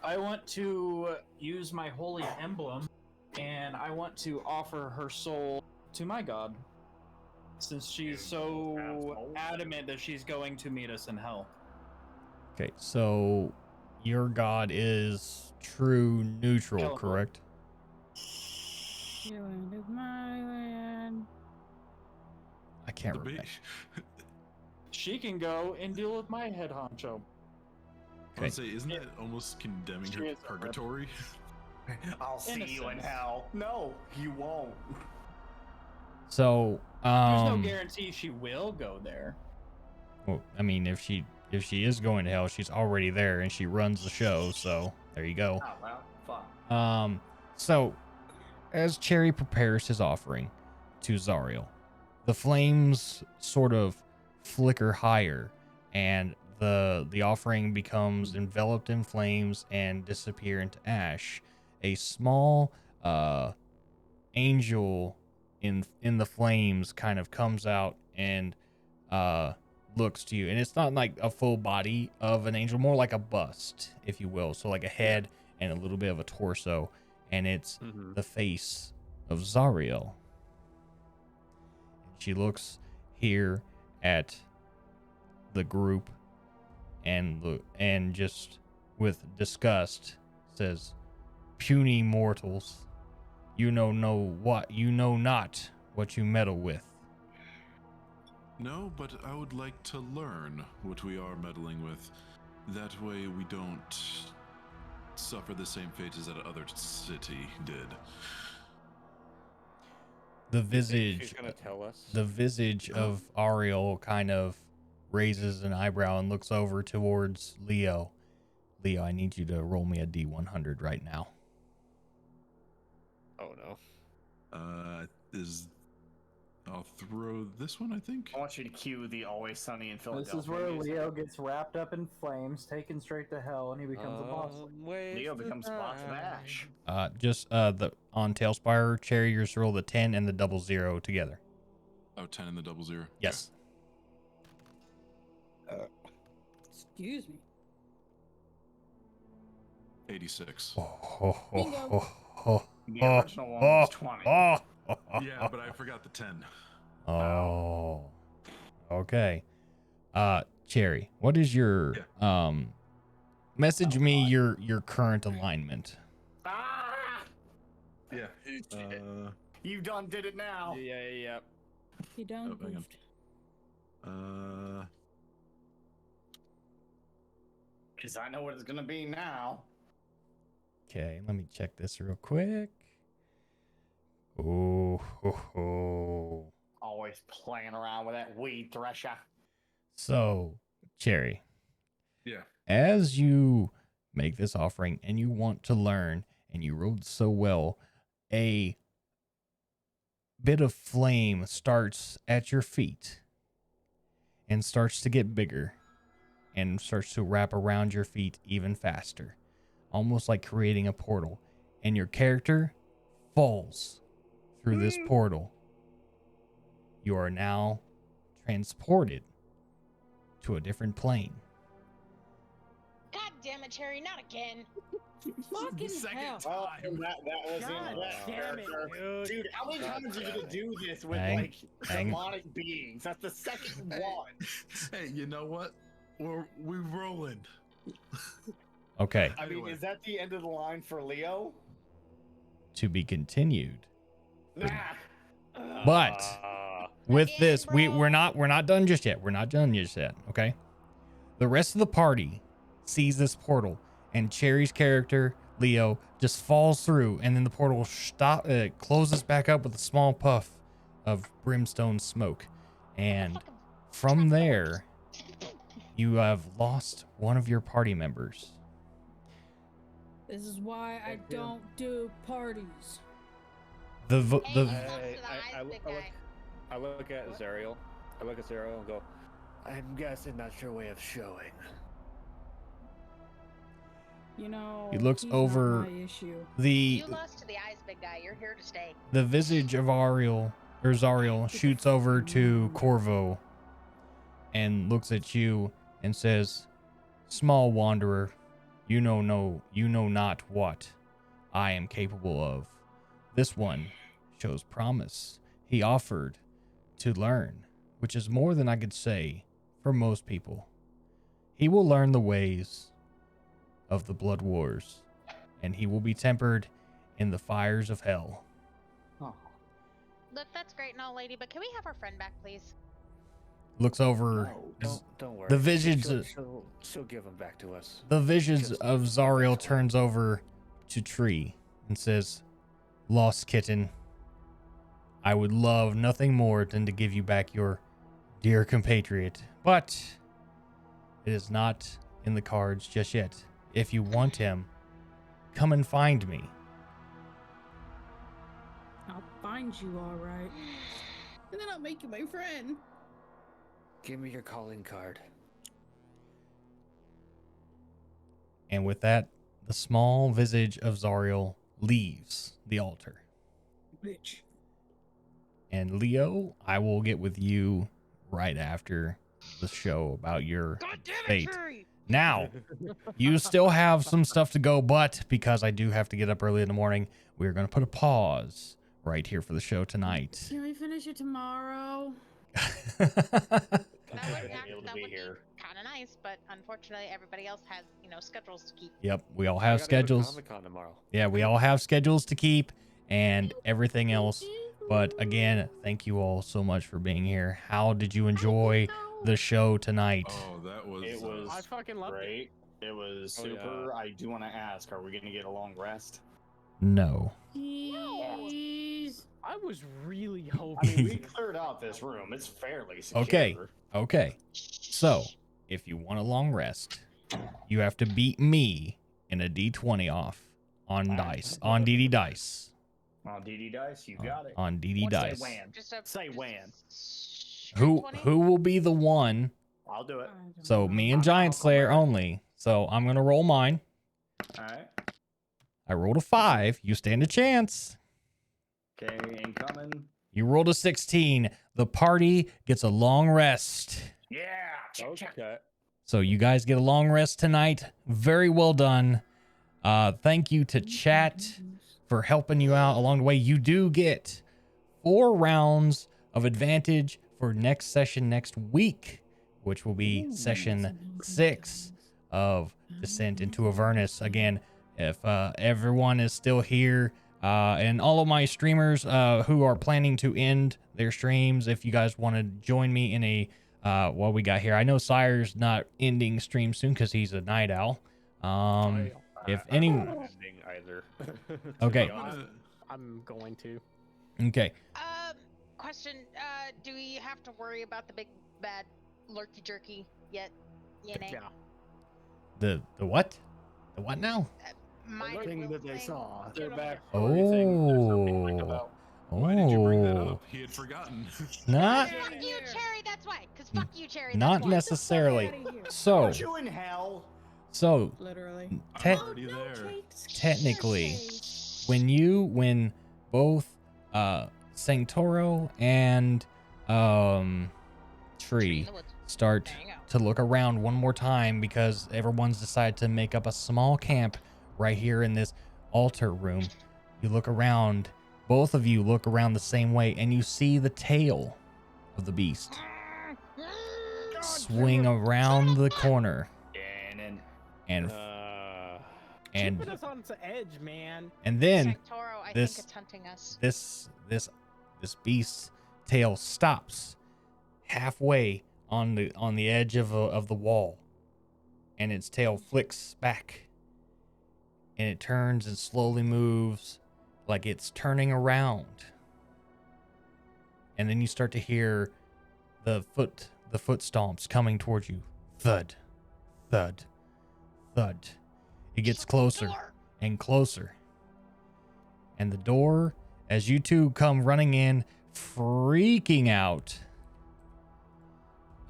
I want to use my holy emblem, and I want to offer her soul to my god, since she's so adamant that she's going to meet us in hell. Okay, so your god is true neutral, Hell. correct? Your land is my land. I can't remember. She can go and deal with my head honcho. I would say, isn't that almost condemning her to purgatory? I'll see you in hell. No, you won't. So, There's no guarantee she will go there. well, I mean, if she is going to hell, she's already there and she runs the show, so there you go. Oh, well, fun. So as Cherry prepares his offering to Zariel, the flames sort of flicker higher, and the offering becomes enveloped in flames and disappear into ash. A small angel in the flames kind of comes out and looks to you, and it's not like a full body of an angel, more like a bust, if you will, so like a head and a little bit of a torso, and it's the face of Zariel. She looks here at the group and just with disgust says, "Puny mortals, you know not what you meddle with." No, but I would like to learn what we are meddling with. That way we don't suffer the same fate as that other city did. The visage, She's gonna tell us. the visage of Ariel kind of raises an eyebrow and looks over towards Leo. Leo, I need you to roll me a D100 right now. Oh no. Is I'll throw this one, I think. I want you to cue the Always Sunny in Philadelphia. This is where music. Leo gets wrapped up in flames, taken straight to hell, and he becomes a boss. Leo becomes Boss Bash. Just the on Tailspire, Cherry, you just roll the 10 and the 00 together. Oh, 10 and the 00. Yes. Excuse me. 86. The original one was 20. Yeah, but I forgot the 10. Oh. Okay. Cherry, what is your message me your current alignment? Ah! Yeah. You done did it now. Yeah. He done hang on. goofed. Because I know what it's gonna be now. Okay, let me check this real quick. Oh, Always playing around with that weed thresher. So, Cherry. Yeah. As you make this offering and you want to learn, and you rolled so well, a bit of flame starts at your feet and starts to get bigger and starts to wrap around your feet even faster, almost like creating a portal. And your character falls through this portal. You are now transported to a different plane. God damn it, Cherry, not again. Fucking hell. Well, that was God in that damn it, character. Dude, how many times are you gonna do this with Hang- like hang- demonic beings? That's the second one. Hey, you know what? We're rolling. Okay, I mean, is that the end of the line for Leo? to be continued. Nah. But with Again, this, bro. we're not done just yet. We're not done just yet. Okay. The rest of the party sees this portal, and Cherry's character Leo just falls through, and then the portal closes back up with a small puff of brimstone smoke, and from there, you have lost one of your party members. This is why I don't do parties. The Hey, the you lost to the eyes, big guy. I look at Zariel. I look at Zariel and go, I'm guessing that's your way of showing. You know, He looks he's over not my issue. the You lost to the eyes, big guy. You're here to stay. the visage of Zariel shoots over to Corvo and looks at you and says, "Small wanderer, you know not what I am capable of. This one shows promise. He offered to learn, which is more than I could say for most people. He will learn the ways of the blood wars, and he will be tempered in the fires of hell." Look, that's great and all, lady, but can we have our friend back, please? Looks over Don't worry. the visions. She'll give them back to us. The visions of Zariel turns over to Tree and says, "Lost kitten, I would love nothing more than to give you back your dear compatriot, but it is not in the cards just yet. If you want him, come and find me." I'll find you, all right. And then I'll make you my friend. Give me your calling card. And with that, the small visage of Zariel leaves the altar. Bitch. And Leo, I will get with you right after the show about your fate. Now, you still have some stuff to go, but because I do have to get up early in the morning, we're going to put a pause right here for the show tonight. Can we finish it tomorrow? That would be kind of nice, but unfortunately, everybody else has, schedules to keep. Yep, we all have schedules. Comic-Con tomorrow. Yeah, we all have schedules to keep and everything else. But again, thank you all so much for being here. How did you enjoy the show tonight? Oh, that was. It was I fucking loved great. It was Oh, super. yeah. I do want to ask, are we going to get a long rest? No. Please. I was really I hoping. mean, we cleared out this room. It's fairly secure. Okay. So, if you want a long rest, you have to beat me in a D20 off on dice, on DD dice. On DD dice, you got it. On DD dice. Say Wan. Say Wan. Who will be the one? I'll do it. So me and Giant Slayer only. So I'm gonna roll mine. All right. I rolled a 5. You stand a chance. Okay, incoming. You rolled a 16. The party gets a long rest. Yeah. Okay. So you guys get a long rest tonight. Very well done. Thank you to chat for helping you out along the way. You do get 4 rounds of advantage for next session next week, which will be session 6 of Descent into Avernus. Again, if everyone is still here, and all of my streamers who are planning to end their streams, if you guys want to join me in a what we got here. I know Sire's not ending stream soon because he's a night owl. If anyone, ending either. okay, I'm going to. Okay. Question. Do we have to worry about the big bad lurky jerky yet? Yeah. The what? The what now? My thing that they saw. They're back. Oh. Why did you bring that up? He had forgotten. Not. Fuck you, Cherry. That's why. Cause fuck you, Cherry. Not that's why. necessarily. So. Put you in hell. So. Literally. I'm already there. Technically, when both Sanctoro and Tree start to look around one more time because everyone's decided to make up a small camp right here in this altar room. You look around, both of you look around the same way, and you see the tail of the beast swing around the corner. And keeping us on the edge, man. And then Sanctoro, I this think it's hunting us. this beast's tail stops halfway on the edge of the wall, and its tail flicks back, and it turns and slowly moves like it's turning around. And then you start to hear the foot stomps coming towards you. Thud, thud, thud. It gets closer and closer. And the door, as you two come running in, freaking out.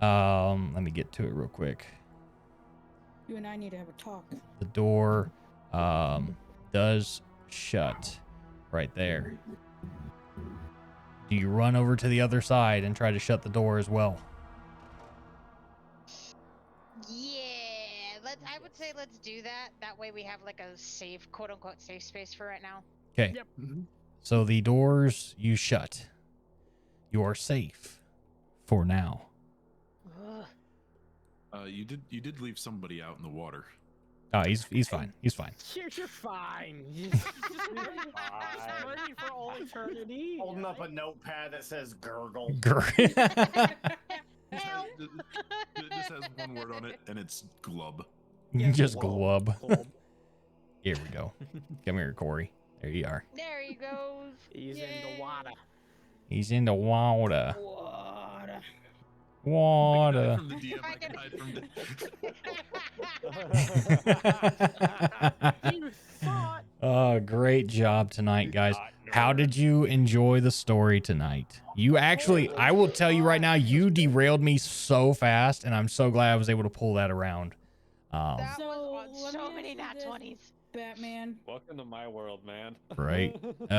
Let me get to it real quick. You and I need to have a talk. The door does shut right there. Do you run over to the other side and try to shut the door as well? I would say let's do that. That way we have like a safe, quote unquote, safe space for right now. Okay. Yep. So the doors you shut. You are safe for now. You did leave somebody out in the water. Oh, he's fine. He's fine. You're fine. Just ready for all eternity. Holding up a notepad that says gurgle. It just has one word on it, and it's glub. Just glub. Here we go. Come here, Corey. There you are. There he goes. He's in the water. He's in the water. Water. Water. From the DM, I can hide from You thought. Oh, great job tonight, guys. How did you enjoy the story tonight? You actually, I will tell you right now, you derailed me so fast, and I'm so glad I was able to pull that around. That was on so many nat 20s. Batman. Welcome to my world, man. Right.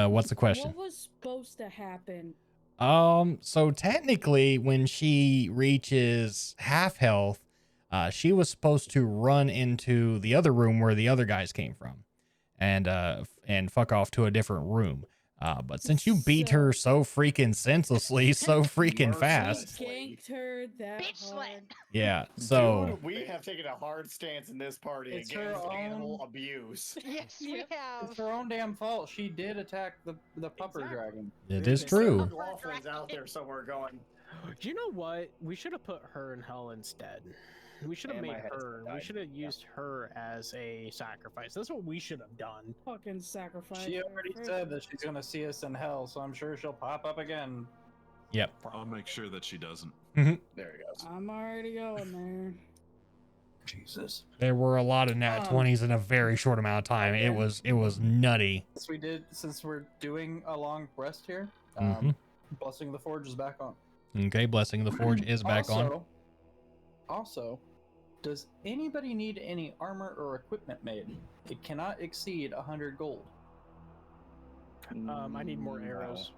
What's the question? What was supposed to happen? So technically, when she reaches half health, she was supposed to run into the other room where the other guys came from, and fuck off to a different room. But since you beat her so freaking senselessly, so freaking fast, Ganked her that hard. yeah. So Dude, we have taken a hard stance in this party It's against her animal own- abuse. Yes, we have. It's her own damn fault. She did attack the pupper dragon. it is true. Lawful's out there somewhere going. You know what? We should have put her in hell instead. We should have And my made head's her. We died. should have used her as a sacrifice. That's what we should have done. Fucking sacrifice. She her already first. said that she's gonna see us in hell, so I'm sure she'll pop up again. Yep. I'll make sure that she doesn't. There he goes. I'm already going there. Jesus. There were a lot of nat 20s in a very short amount of time. It was nutty. Since we're doing a long rest here, Mhm. Blessing of the Forge is back on. Okay, Blessing of the Forge is back on. Also, does anybody need any armor or equipment made? It cannot exceed 100 gold. I need more arrows.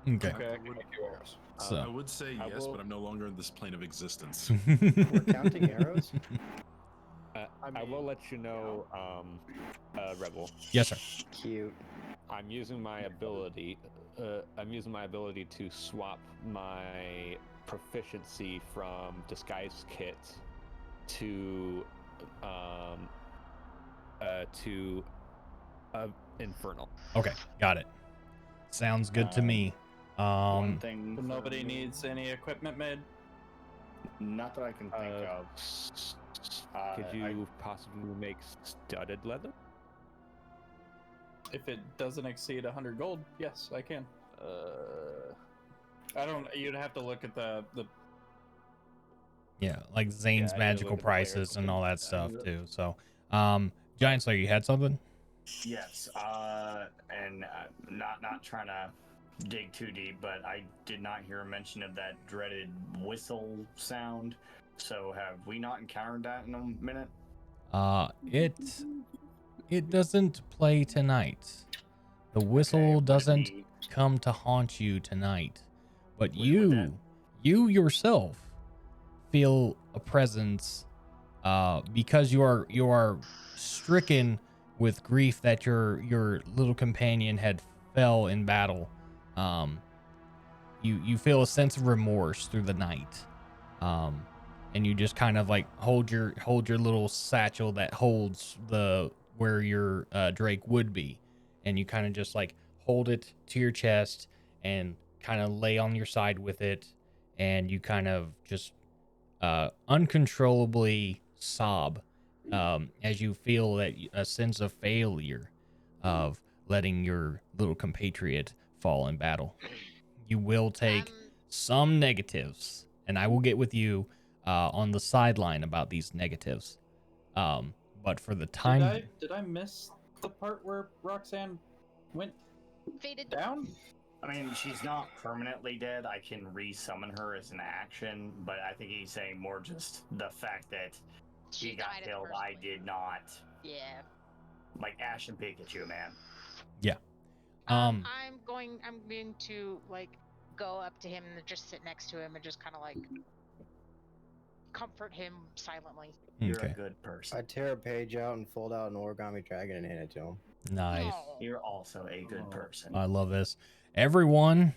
Okay. Okay, I can make you arrows. So I would say yes, but I'm no longer in this plane of existence. We're counting arrows? I will let you know, Rebel. Yes, sir. Cute. I'm using my ability. I'm using my ability to swap my proficiency from disguise kit to infernal. Okay, got it. Sounds good to me. One thing. So nobody needs any equipment made? Not that I can think of. Could you possibly make studded leather? If it doesn't exceed 100 gold, yes, I can. I don't. You'd have to look at the. Yeah, like Zane's Yeah, I magical look at the player prices and token. all that stuff too. So, Giant Slayer, you had something? Yes, and not trying to dig too deep, but I did not hear a mention of that dreaded whistle sound. So have we not encountered that in a minute? It doesn't play tonight. The whistle doesn't come to haunt you tonight, but you yourself feel a presence, because you are stricken with grief that your little companion had fell in battle. You feel a sense of remorse through the night, and you just kind of like hold your little satchel that holds where your Drake would be, and you kind of just like hold it to your chest and kind of lay on your side with it, and you kind of just uncontrollably sob as you feel that a sense of failure of letting your little compatriot fall in battle. You will take some negatives, and I will get with you on the sideline about these negatives. But for the time, Did I miss the part where Roxanne went faded down? I mean, she's not permanently dead. I can resummon her as an action, but I think he's saying more just the fact that she got killed. I did not. Yeah. Like Ash and Pikachu, man. yeah. I'm going to like go up to him and just sit next to him and just kind of like comfort him silently. You're a good person. I tear a page out and fold out an origami dragon and hand it to him. Nice. You're also a good person. I love this. Everyone,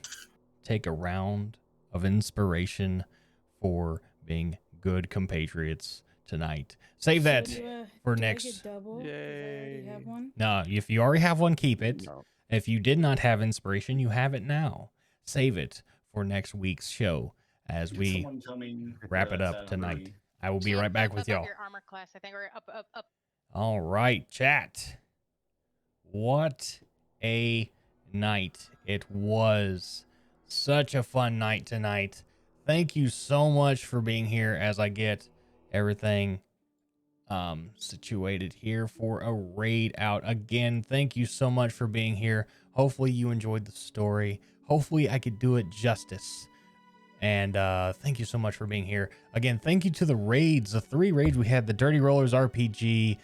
take a round of inspiration for being good compatriots tonight. Save that for next. I get double? 'Cause I already have one. No, if you already have one, keep it. If you did not have inspiration, you have it now. Save it for next week's show as we wrap it up tonight. I will be right back with y'all. Your armor class, I think, or up. All right, chat. What a night it was. Such a fun night tonight. Thank you so much for being here as I get everything situated here for a raid out. Again, thank you so much for being here. Hopefully you enjoyed the story. Hopefully I could do it justice. And thank you so much for being here. Again, thank you to the raids, the 3 raids we had, the Dirty Rollers RPG,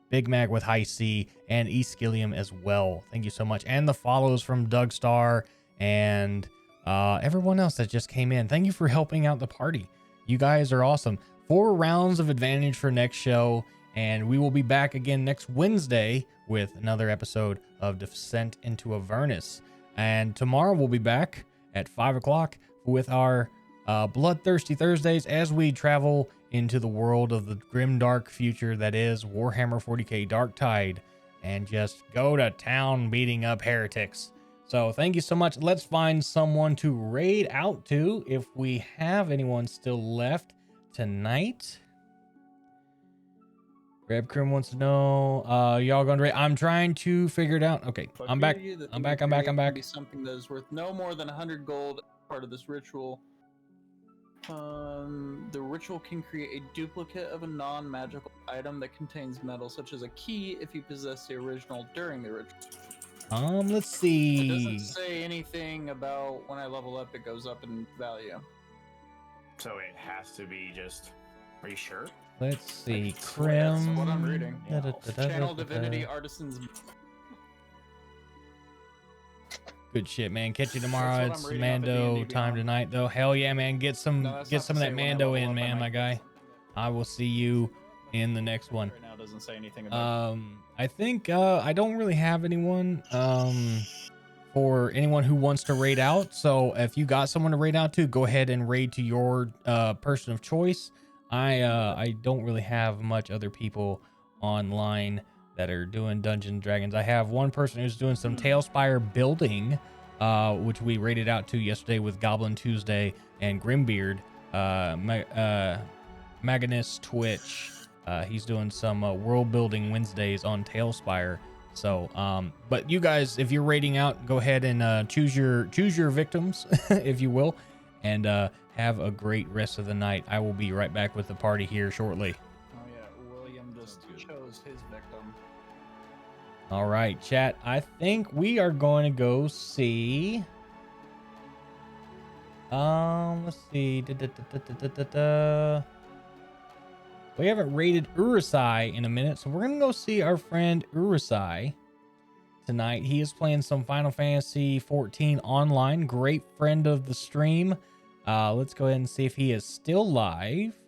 Big Mac with High C, and East Skillium as well. Thank you so much. And the follows from Doug Star and everyone else that just came in. Thank you for helping out the party. You guys are awesome. 4 rounds of advantage for next show, and we will be back again next Wednesday with another episode of Descent into Avernus. And tomorrow we'll be back at 5 o'clock with our Bloodthirsty Thursdays as we travel into the world of the grim dark future that is Warhammer 40k Dark Tide, and just go to town beating up heretics. So thank you so much. Let's find someone to raid out to if we have anyone still left tonight. Grab Crim wants to know, y'all going to raid? I'm trying to figure it out. Okay, I'm back. I'm back. Be something that is worth no more than 100 gold, part of this ritual. The ritual can create a duplicate of a non-magical item that contains metal, such as a key, if you possess the original during the ritual. Let's It see. doesn't say anything about when I level up, it goes up in value. So it has to be just. Are you sure? Let's see. That's Crim. what I'm reading. Da-da-da-da-da-da. Channel Divinity Artisans. Good shit, man. Catch you That's tomorrow. what I'm It's reading off of Mando D&D time Beyond. tonight, though. Hell yeah, man. Get some No, that's get not some to of say that when I Mando level in, up, I man, might my get guy. something. I will see you in the next one. Right now doesn't say anything about I think I don't really have anyone for anyone who wants to raid out. So if you got someone to raid out to, go ahead and raid to your person of choice. I don't really have much other people online that are doing Dungeons and Dragons. I have one person who's doing some Tailspire building, which we raided out to yesterday with Goblin Tuesday and Grimbeard. Magnus Twitch. He's doing some world building Wednesdays on Tailspire. So, but you guys, if you're raiding out, go ahead and choose your victims, if you will, and have a great rest of the night. I will be right back with the party here shortly. Oh yeah, William just chose his victim. All right, chat. I think we are going to go see. Let's see. We haven't raided Urusai in a minute, so we're gonna go see our friend Urusai tonight. He is playing some Final Fantasy 14 online. Great friend of the stream. Let's go ahead and see if he is still live.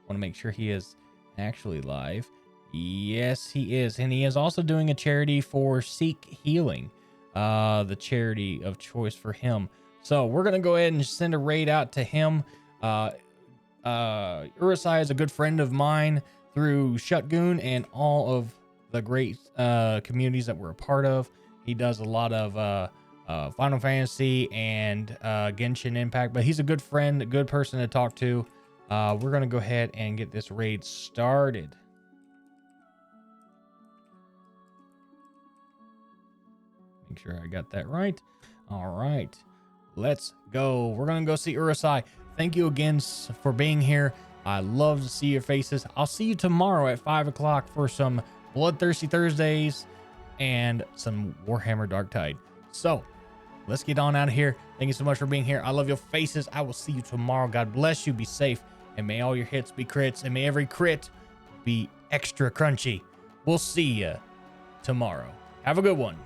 Want to make sure he is actually live. Yes, he is, and he is also doing a charity for Seek Healing, the charity of choice for him. So we're gonna go ahead and send a raid out to him. Urusai is a good friend of mine through Shutgoon and all of the great communities that we're a part of. He does a lot of Final Fantasy and Genshin Impact, but he's a good friend, a good person to talk to. We're going to go ahead and get this raid started. Make sure I got that right. All right, let's go. We're going to go see Urusai. Thank you again for being here. I love to see your faces. I'll see you tomorrow at 5 o'clock for some Bloodthirsty Thursdays and some Warhammer Darktide. So let's get on out of here. Thank you so much for being here. I love your faces. I will see you tomorrow. God bless you. Be safe. And may all your hits be crits. And may every crit be extra crunchy. We'll see you tomorrow. Have a good one.